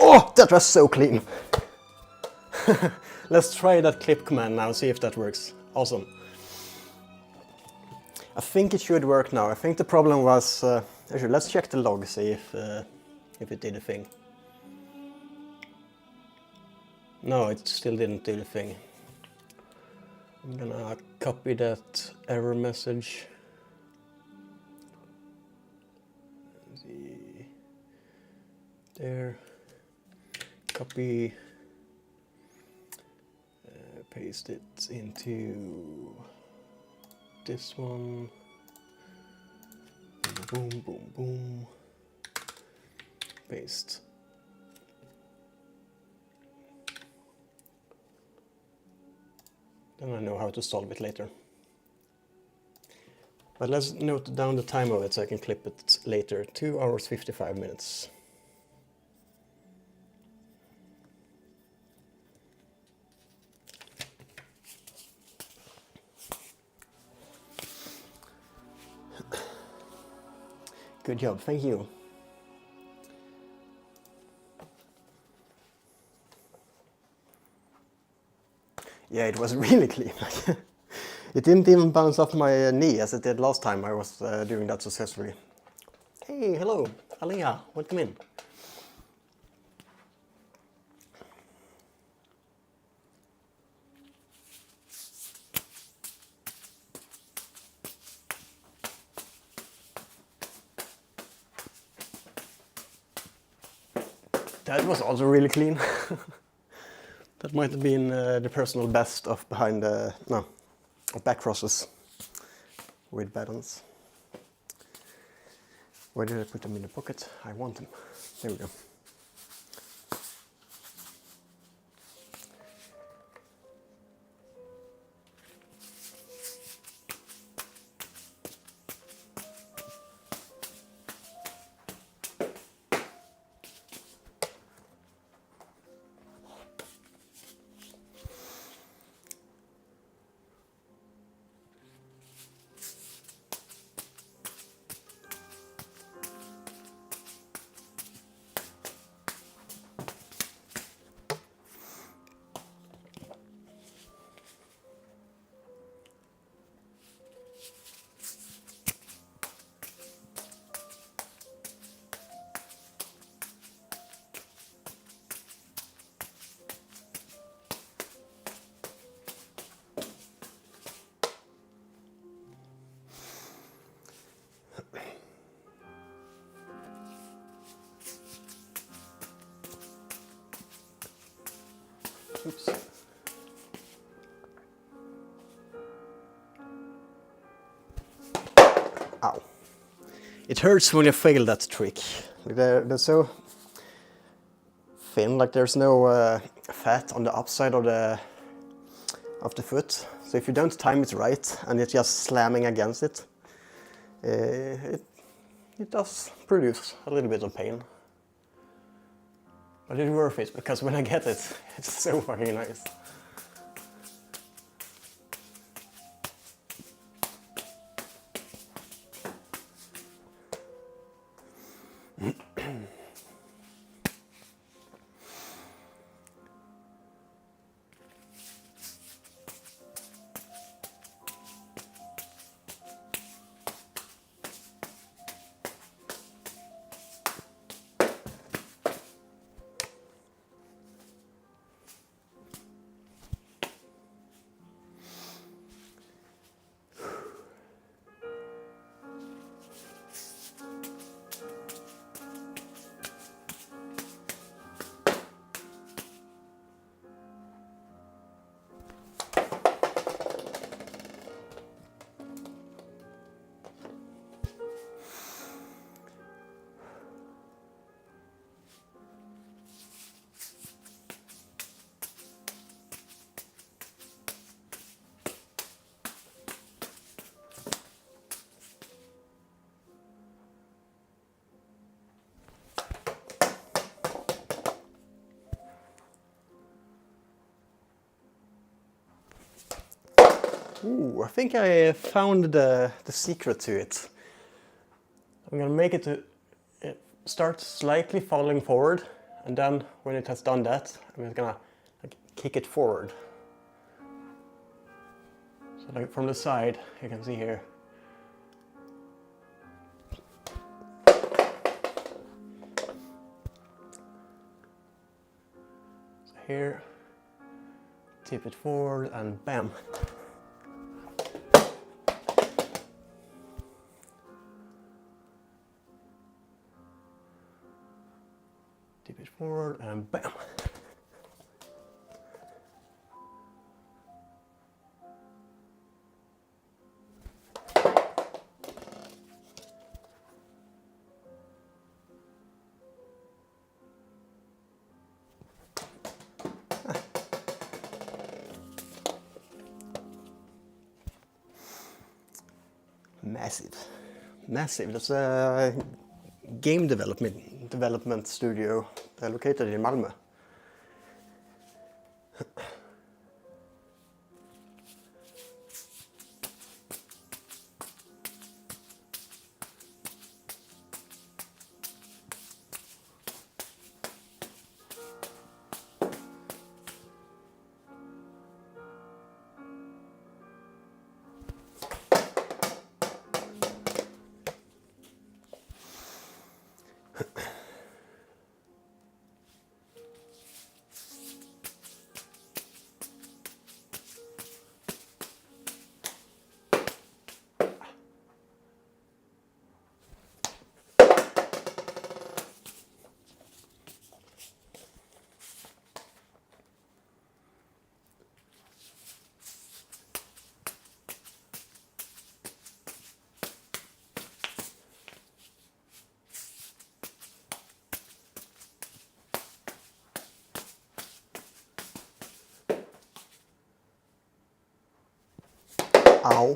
Oh, that was so clean. Let's try that clip command now, see if that works. Awesome. I think it should work now. I think the problem was... actually, let's check the log, see if it did a thing. No, it still didn't do the thing. I'm gonna copy that error message. Let's see. There. Copy. Paste it into this one. Boom, boom, boom. Paste. Then I know how to solve it later. But let's note down the time of it so I can clip it later. 2 hours 55 minutes. Good job, thank you. Yeah, it was really clean. It didn't even bounce off my knee as it did last time I was doing that successfully. Hey, hello, Aliyah, welcome in. That was also really clean. That might have been the personal best of behind the, no, of back crosses with buttons. Where did I put them in the pocket? I want them. There we go. Oops. Ow. It hurts when you fail that trick. They're so thin, like there's no fat on the upside of the foot, So if you don't time it right and it's just slamming against it, it does produce a little bit of pain. But it's worth it, because when I get it, it's so fucking nice. Ooh, I think I found the secret to it. I'm gonna make it to start slightly falling forward, and then when it has done that, I'm just gonna like, kick it forward. So like from the side, you can see here. So here, tip it forward and bam. Tip it forward and bam. Massive. That's a game development studio located in Malmö. Ow.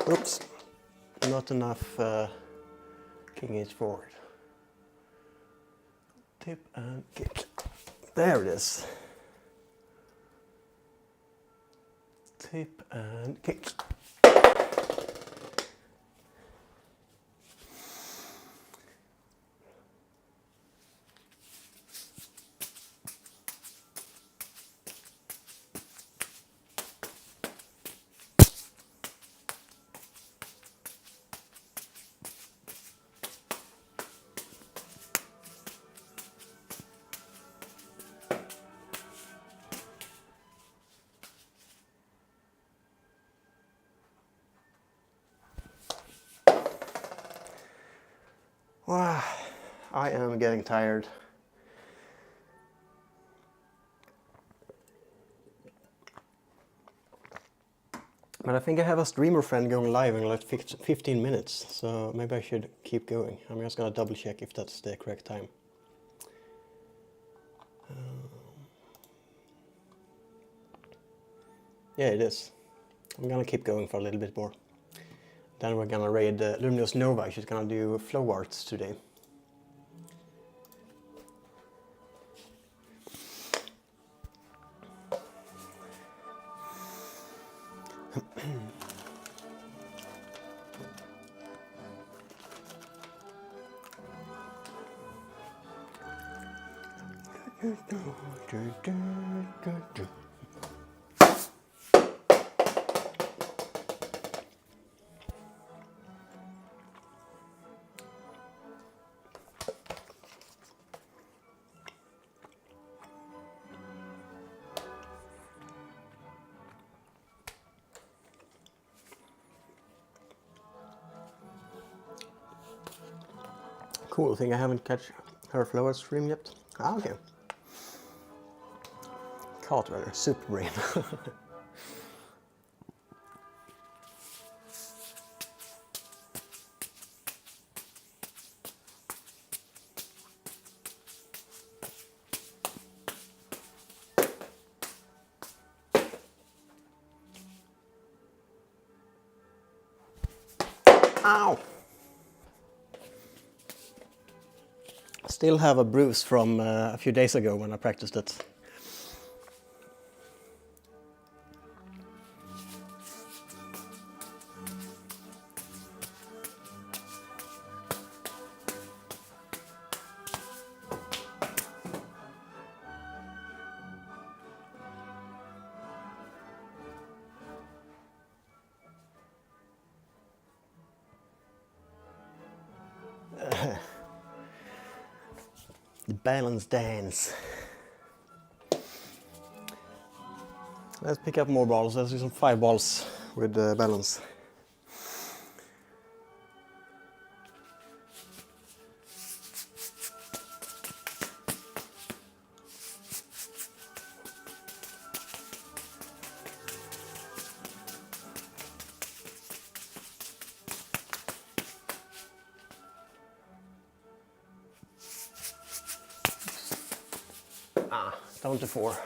Oops, not enough kicking it forward. Tip and kick. There it is. Tip and kick. I am getting tired. But I think I have a streamer friend going live in like 15 minutes, so maybe I should keep going. I'm just gonna double check if that's the correct time. Yeah, it is. I'm gonna keep going for a little bit more. Then we're gonna raid Luminous Nova. She's gonna do flow arts today. Cool thing, I haven't catch her flower stream yet. Ah, okay. Caught rather, super brain. Ow! Still have a bruise from a few days ago when I practiced it. The balance dance. Let's pick up more balls. Let's do some 5 balls with balance. Down to 4.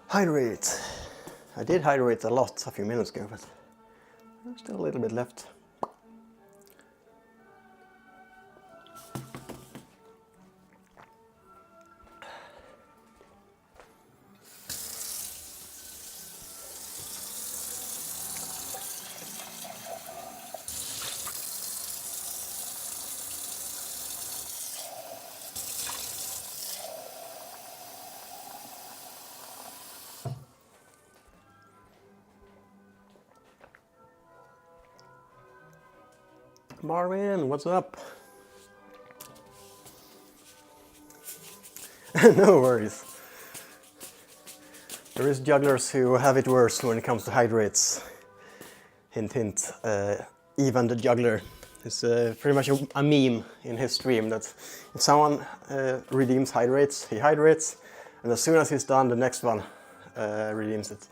Hydrate. I did hydrate a lot a few minutes ago, but there's still a little bit left. Marvin, what's up? No worries. There is jugglers who have it worse when it comes to hydrates. Hint hint, even the juggler is pretty much a meme in his stream that if someone redeems hydrates, he hydrates, and as soon as he's done, the next one redeems it.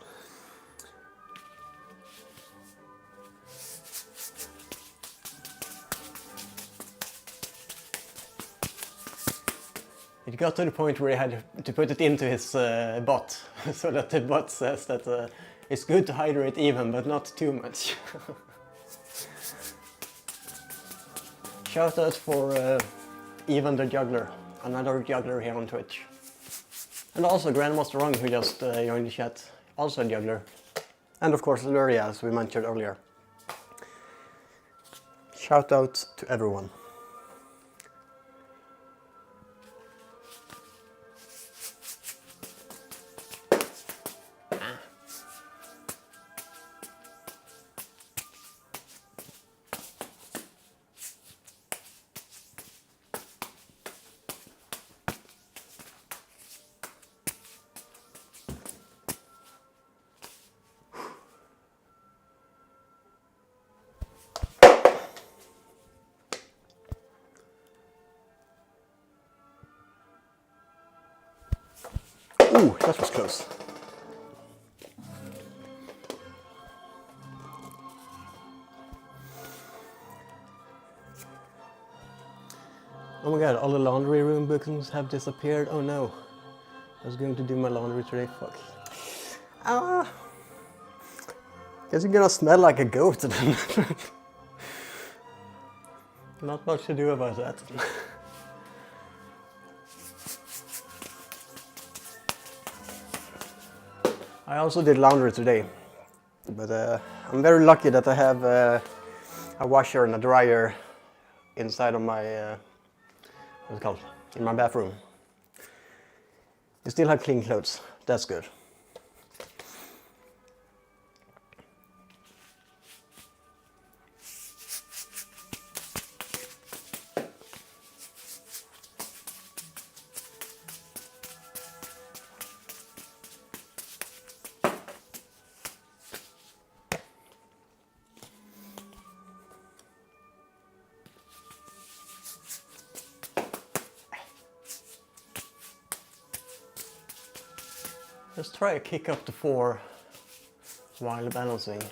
It got to the point where he had to put it into his bot, so that the bot says that it's good to hydrate even, but not too much. Shout out for Even the Juggler, another juggler here on Twitch. And also Grandmaster Wrong, who just joined the chat, also a juggler. And of course Luria, as we mentioned earlier. Shout out to everyone. Ooh, that was close. Oh my god, all the laundry room bookings have disappeared. Oh no. I was going to do my laundry today, fuck. Guess you're gonna smell like a goat then. Not much to do about that. I also did laundry today, but I'm very lucky that I have a washer and a dryer inside of my, what's it called, in my bathroom. You still have clean clothes, that's good. Let's try a kick up to 4 while balancing.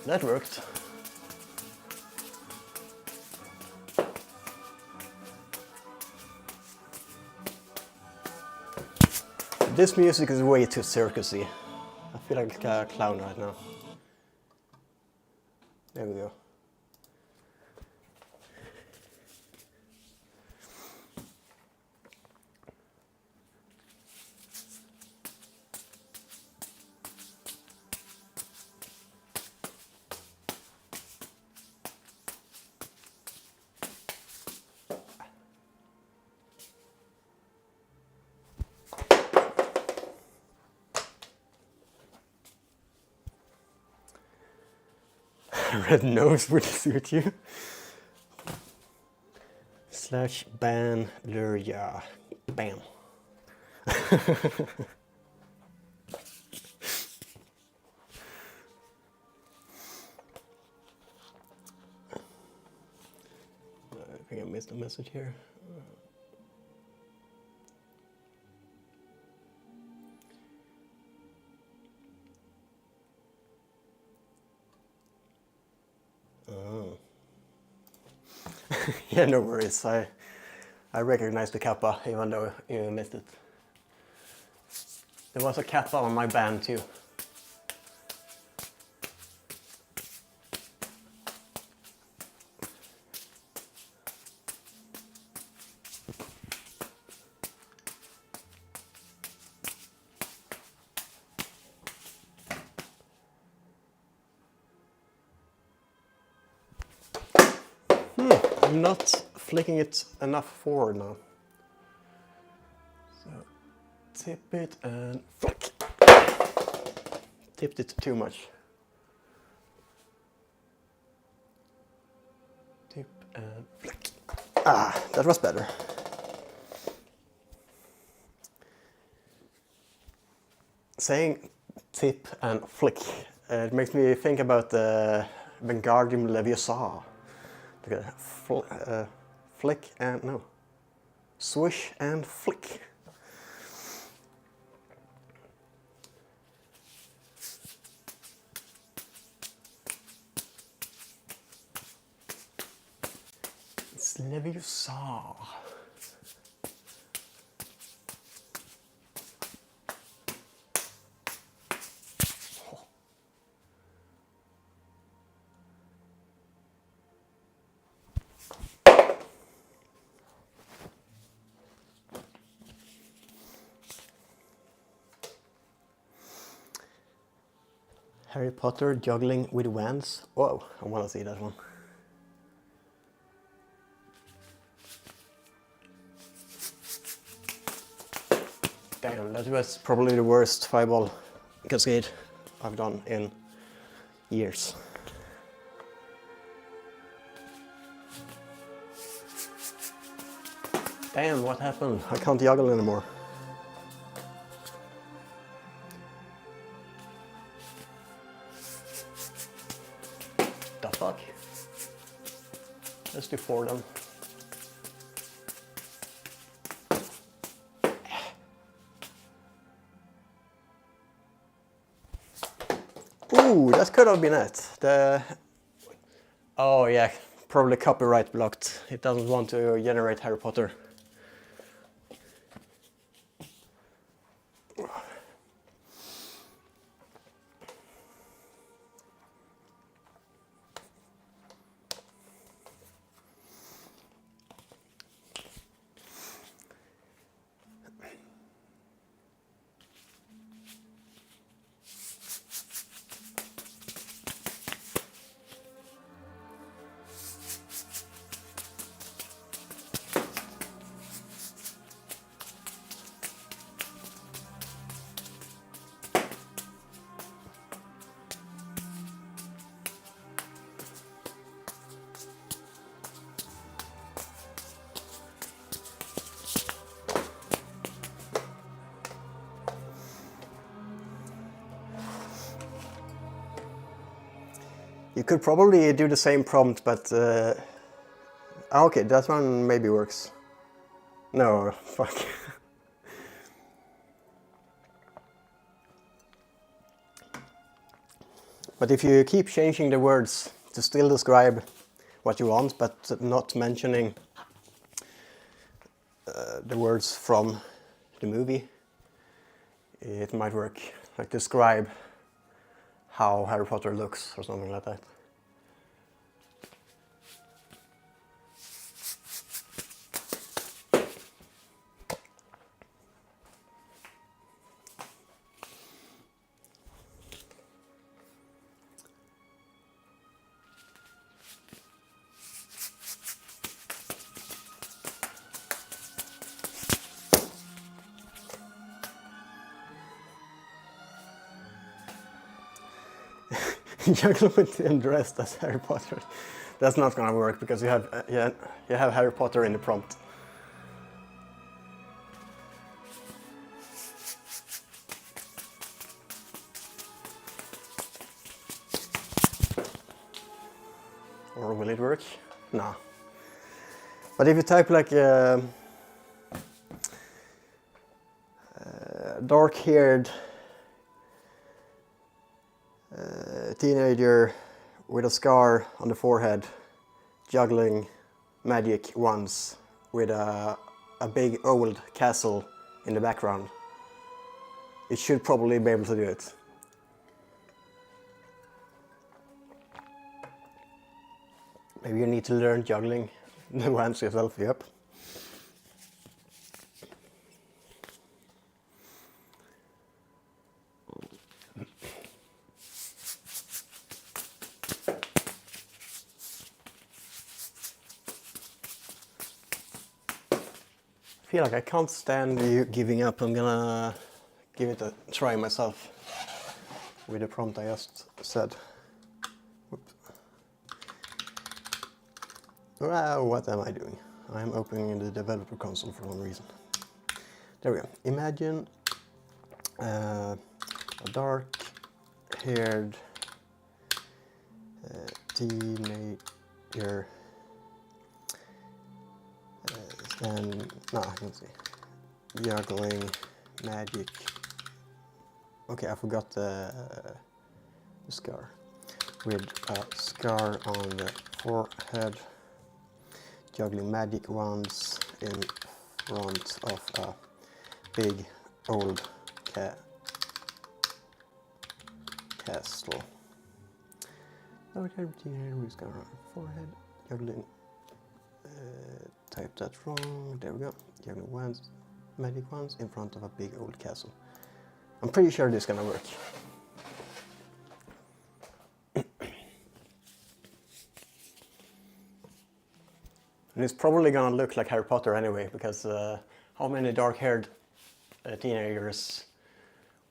That worked. This music is way too circusy. I feel like a clown right now. There we go. Red nose would suit you. Slash ban lurja. Bam. I think I missed a message here. Oh. Yeah, no worries. I recognize the kappa even though you missed it. There was a kappa on my band too. I'm not flicking it enough forward now. So tip it and flick. Tipped it too much. Tip and flick. Ah, that was better. Saying tip and flick, it makes me think about the Wingardium Leviosa. Flick and no, swish and flick. It's Leviosa. Harry Potter juggling with wands. Whoa, I want to see that one. Damn, that was probably the worst fireball cascade I've done in years. Damn, what happened? I can't juggle anymore. The fuck? Let's do 4 then. Ooh, that could have been it. Oh yeah, probably copyright blocked. It doesn't want to generate Harry Potter. You could probably do the same prompt, but okay, that one maybe works. No, fuck. But if you keep changing the words to still describe what you want, but not mentioning the words from the movie, it might work. Like describe how Harry Potter looks or something like that. Juggling with him dressed as Harry Potter. That's not gonna work because you have Harry Potter in the prompt. Or will it work? No. But if you type like dark-haired teenager with a scar on the forehead, juggling magic wands with a big old castle in the background, it should probably be able to do it. Maybe you need to learn juggling the wands yourself, yep. I feel like I can't stand you giving up. I'm gonna give it a try myself with the prompt I just said. Whoops. Wow, what am I doing? I'm opening the developer console for some reason. There we go. Imagine a dark-haired teenager. No, I can see. Juggling magic. Okay, I forgot the scar. With a scar on the forehead. Juggling magic wands in front of a big old castle. Dark-haired teenager with scar on the forehead. Juggling. Type that wrong. There we go. Juggling wands, magic wands in front of a big old castle. I'm pretty sure this is gonna work. And it's probably gonna look like Harry Potter anyway, because how many dark-haired teenagers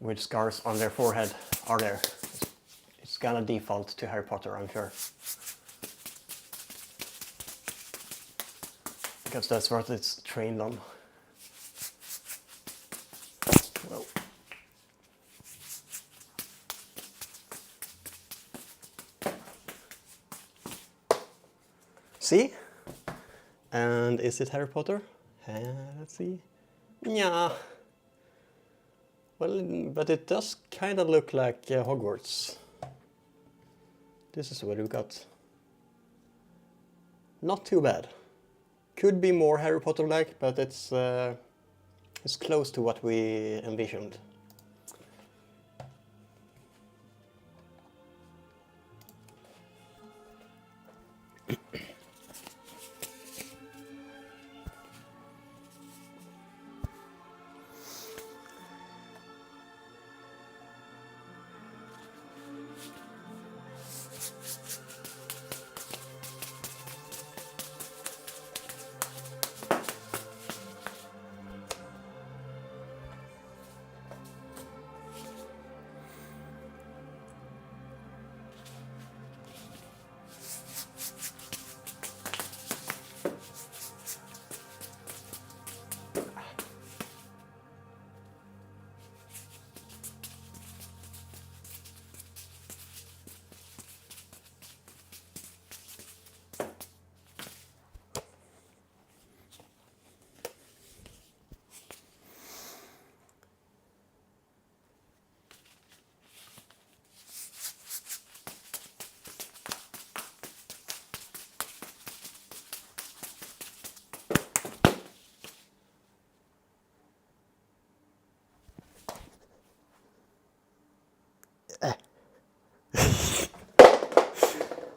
with scars on their forehead are there? It's gonna default to Harry Potter, I'm sure. Because that's what it's trained on. Whoa. See? And is it Harry Potter? Let's see. Yeah. Well, but it does kind of look like Hogwarts. This is what we got. Not too bad. Could be more Harry Potter-like, but it's close to what we envisioned.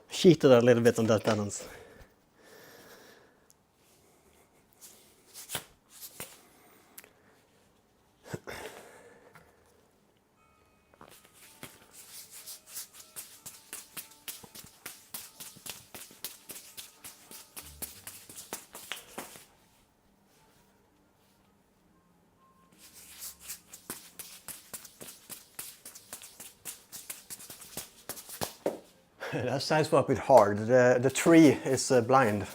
Cheated a little bit on that balance. That side swap is hard. The tree is blind.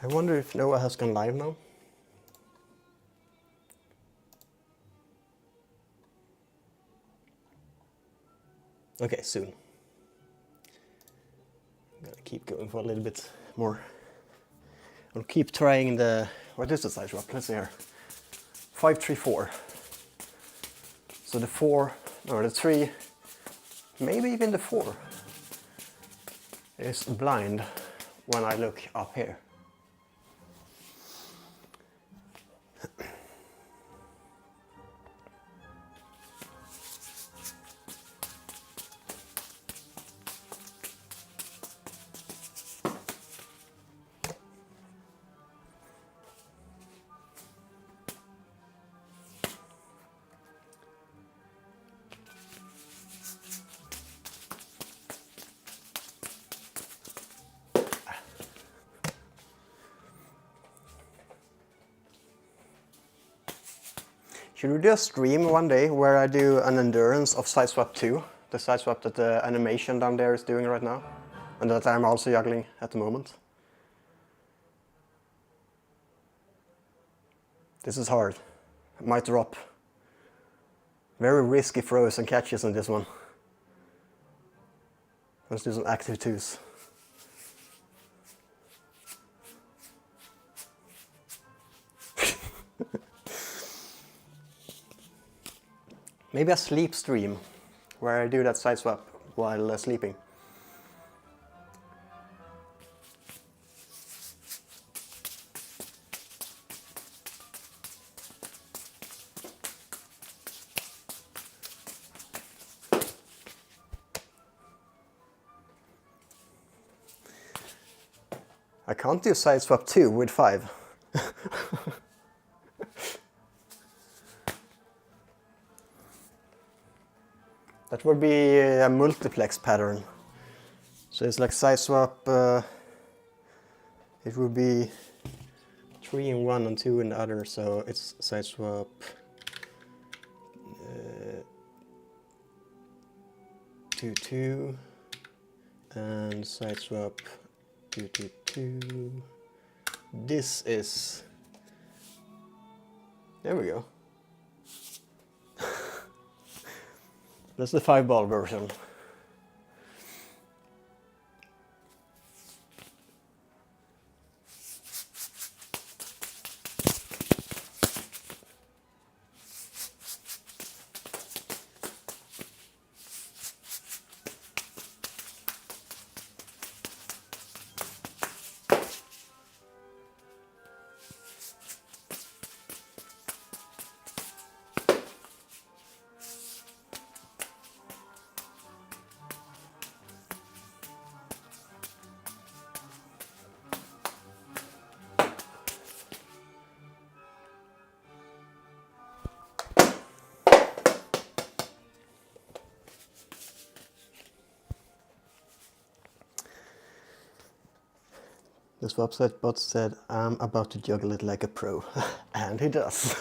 I wonder if Noah has gone live now. Okay, soon. I'm gonna keep going for a little bit more. I'll keep trying the... What is the side swap? Let's see here. 5-3-4. So the 4, or the 3, maybe even the 4 is blind when I look up here. Should we do a stream one day where I do an endurance of side swap 2, the side swap that the animation down there is doing right now, and that I'm also juggling at the moment? This is hard. I might drop. Very risky throws and catches on this one. Let's do some active 2s. Maybe a sleep stream where I do that side swap while sleeping. I can't do side swap 2 with 5. That would be a multiplex pattern. So it's like side swap, it would be 3 in one and 2 in the other, so it's side swap 2-2 and side swap 2-2-2. This is, there we go. That's the 5-ball version. The Swapset bot said, I'm about to juggle it like a pro. And he does.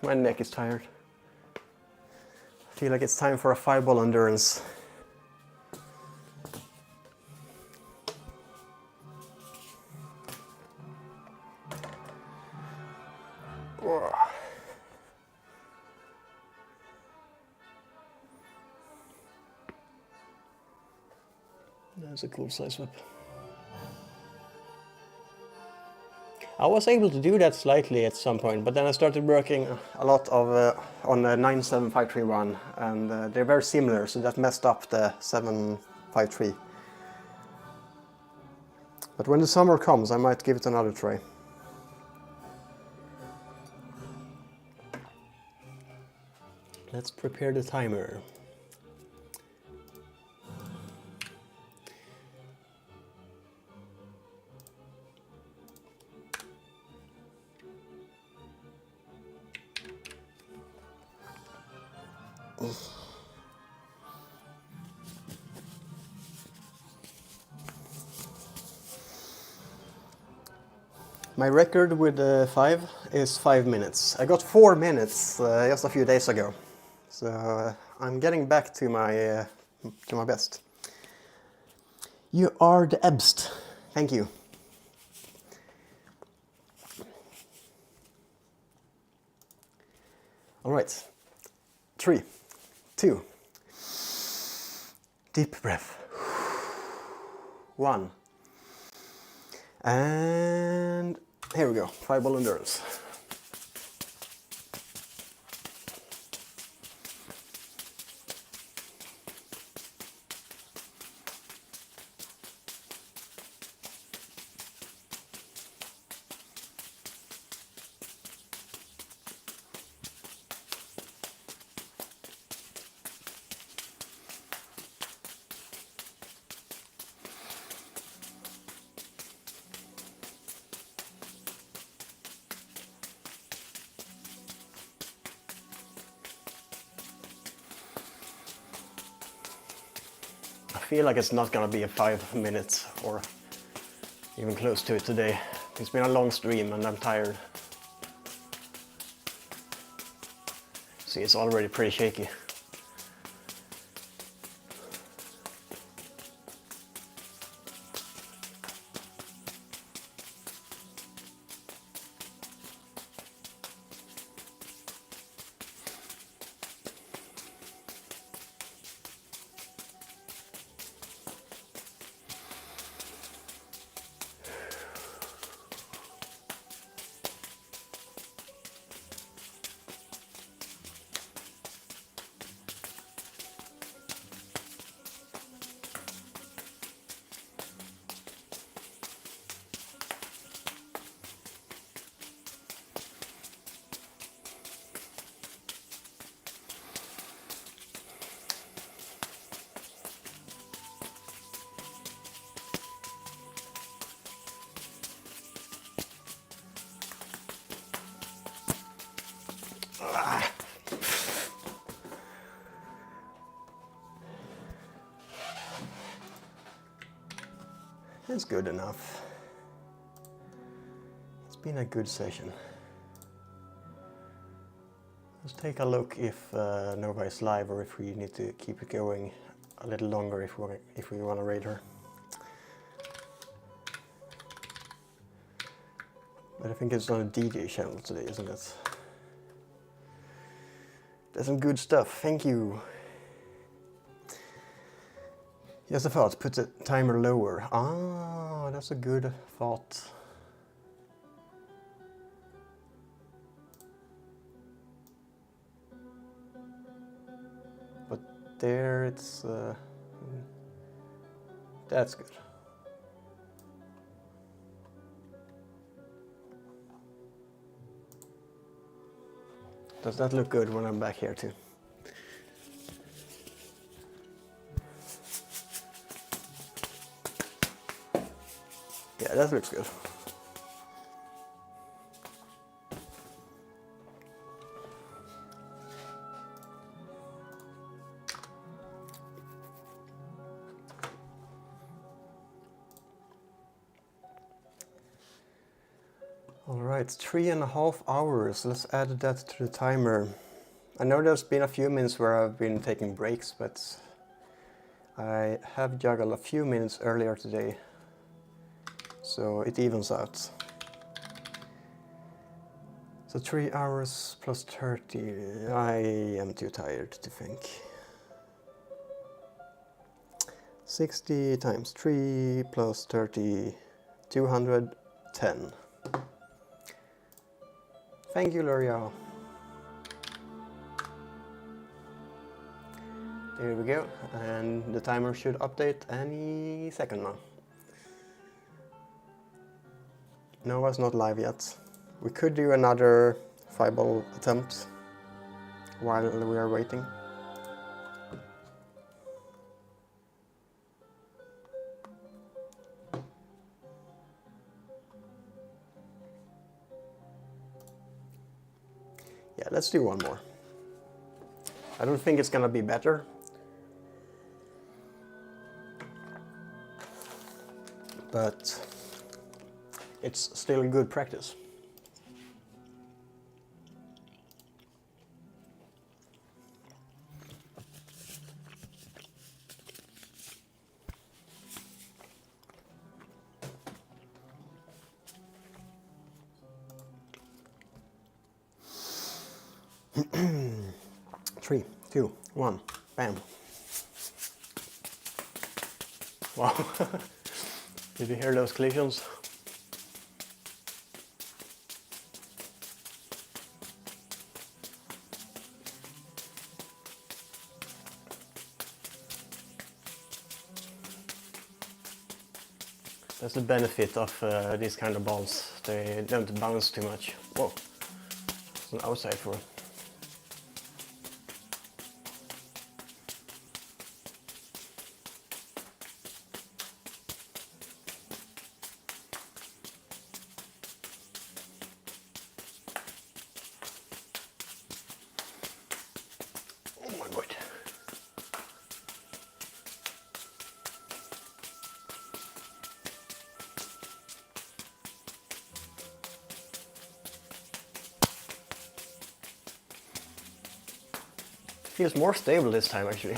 My neck is tired. I feel like it's time for a 5-ball endurance. That's a cool side swap. I was able to do that slightly at some point, but then I started working a lot on the 97531, and they're very similar, so that messed up the 753. But when the summer comes, I might give it another try. Let's prepare the timer. My record with 5 is 5 minutes. I got 4 minutes just a few days ago, so I'm getting back to my best. You are the ebst. Thank you. All right. 3, 2. Deep breath. 1. And here we go, 5-ball endurance. I feel like it's not gonna be a 5 minutes or even close to it today. It's been a long stream and I'm tired. See, it's already pretty shaky. It's good enough. It's been a good session. Let's take a look if Nova is live or if we need to keep it going a little longer if we want to raid her. But I think it's on a DJ channel today, isn't it? That's some good stuff, thank you. Just a thought, put the timer lower. Ah, that's a good thought. But there it's... that's good. Does that look good when I'm back here too? Yeah, that looks good. All right, 3.5 hours. Let's add that to the timer. I know there's been a few minutes where I've been taking breaks, but I have juggled a few minutes earlier today, so it evens out. So 3 hours plus 30. I am too tired to think. 60 times 3 plus 30, 210. Thank you, L'Oreal. There we go, and the timer should update any second now. No, it's not live yet. We could do another 5-ball attempt while we are waiting. Yeah, let's do one more. I don't think it's gonna be better, but it's still good practice. Three, two, one, bam. Wow. Did you hear those collisions? That's the benefit of these kind of balls. They don't bounce too much. Whoa, it's an outside for it. Oh my god. Feels more stable this time actually.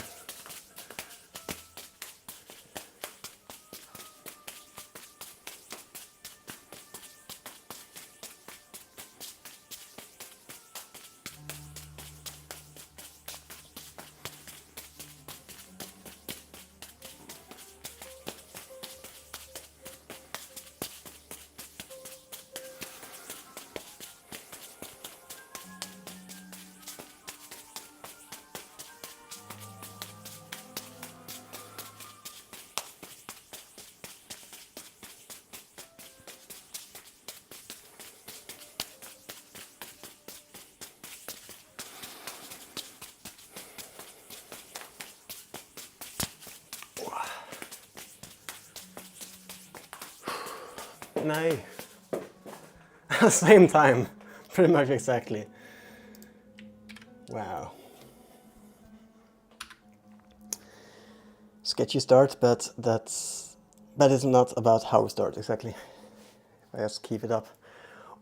No. Same time, pretty much exactly. Wow. Sketchy start, but that is not about how we start exactly. I just keep it up.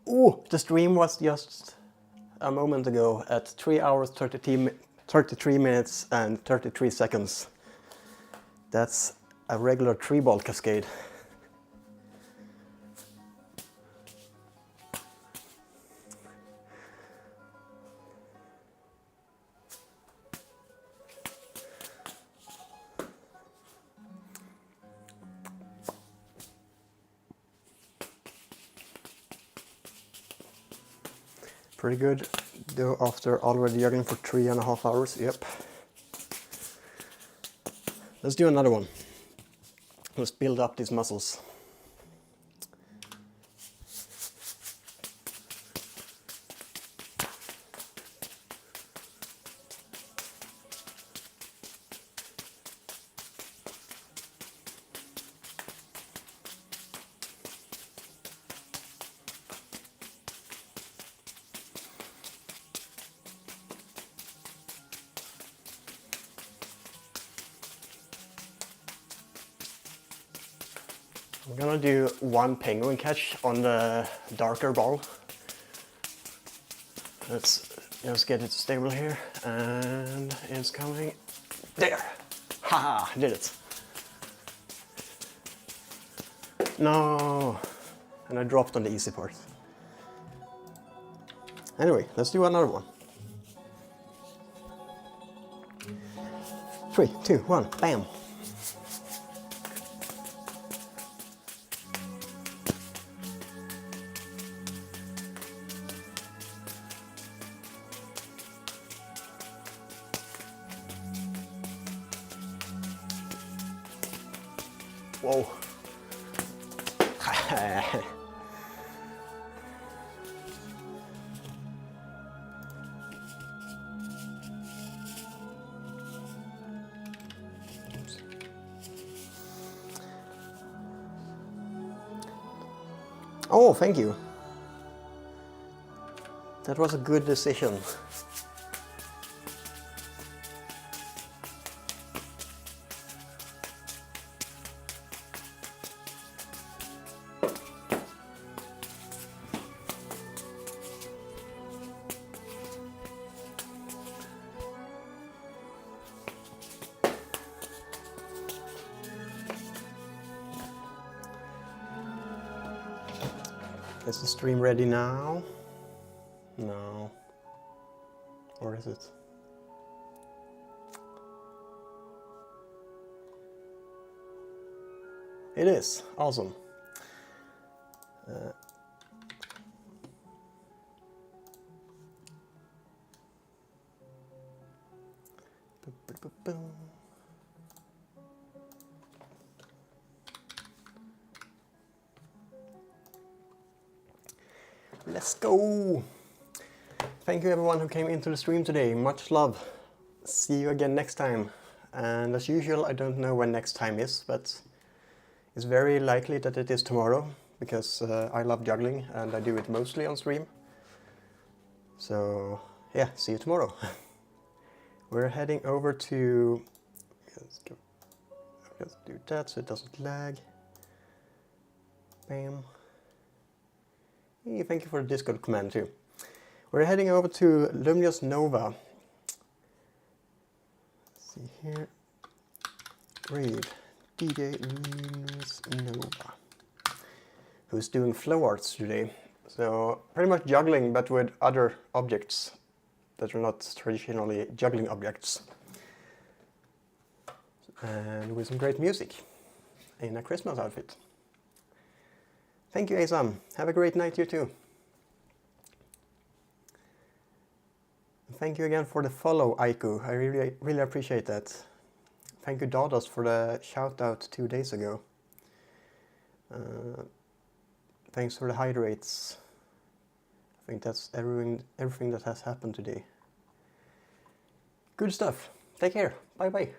Ooh, the stream was just a moment ago at 3 hours 33 minutes and 33 seconds. That's a regular 3-ball cascade. Pretty good, though, after already juggling for 3.5 hours. Yep. Let's do another one. Let's build up these muscles. I'm gonna do one penguin catch on the darker ball. Let's just get it stable here, and it's coming. There! Haha, did it. No! And I dropped on the easy part. Anyway, let's do another one. 3, 2, 1, bam! Whoa. Oh, thank you. That was a good decision. Is the stream ready now? No. Or is it? It is. Awesome. Let's go! Thank you everyone who came into the stream today. Much love. See you again next time. And as usual, I don't know when next time is, but it's very likely that it is tomorrow, because I love juggling and I do it mostly on stream. So yeah, see you tomorrow. We're heading over to... Let's do that so it doesn't lag. Bam. Hey, thank you for the Discord command too. We're heading over to Luminous Nova. Let's see here. Read DJ Luminous Nova, who's doing flow arts today. So pretty much juggling, but with other objects that are not traditionally juggling objects. And with some great music in a Christmas outfit. Thank you, Asam. Have a great night, you too. Thank you again for the follow, Aiku. I really appreciate that. Thank you, Dados, for the shout out 2 days ago. Thanks for the hydrates. I think that's everything that has happened today. Good stuff. Take care. Bye bye.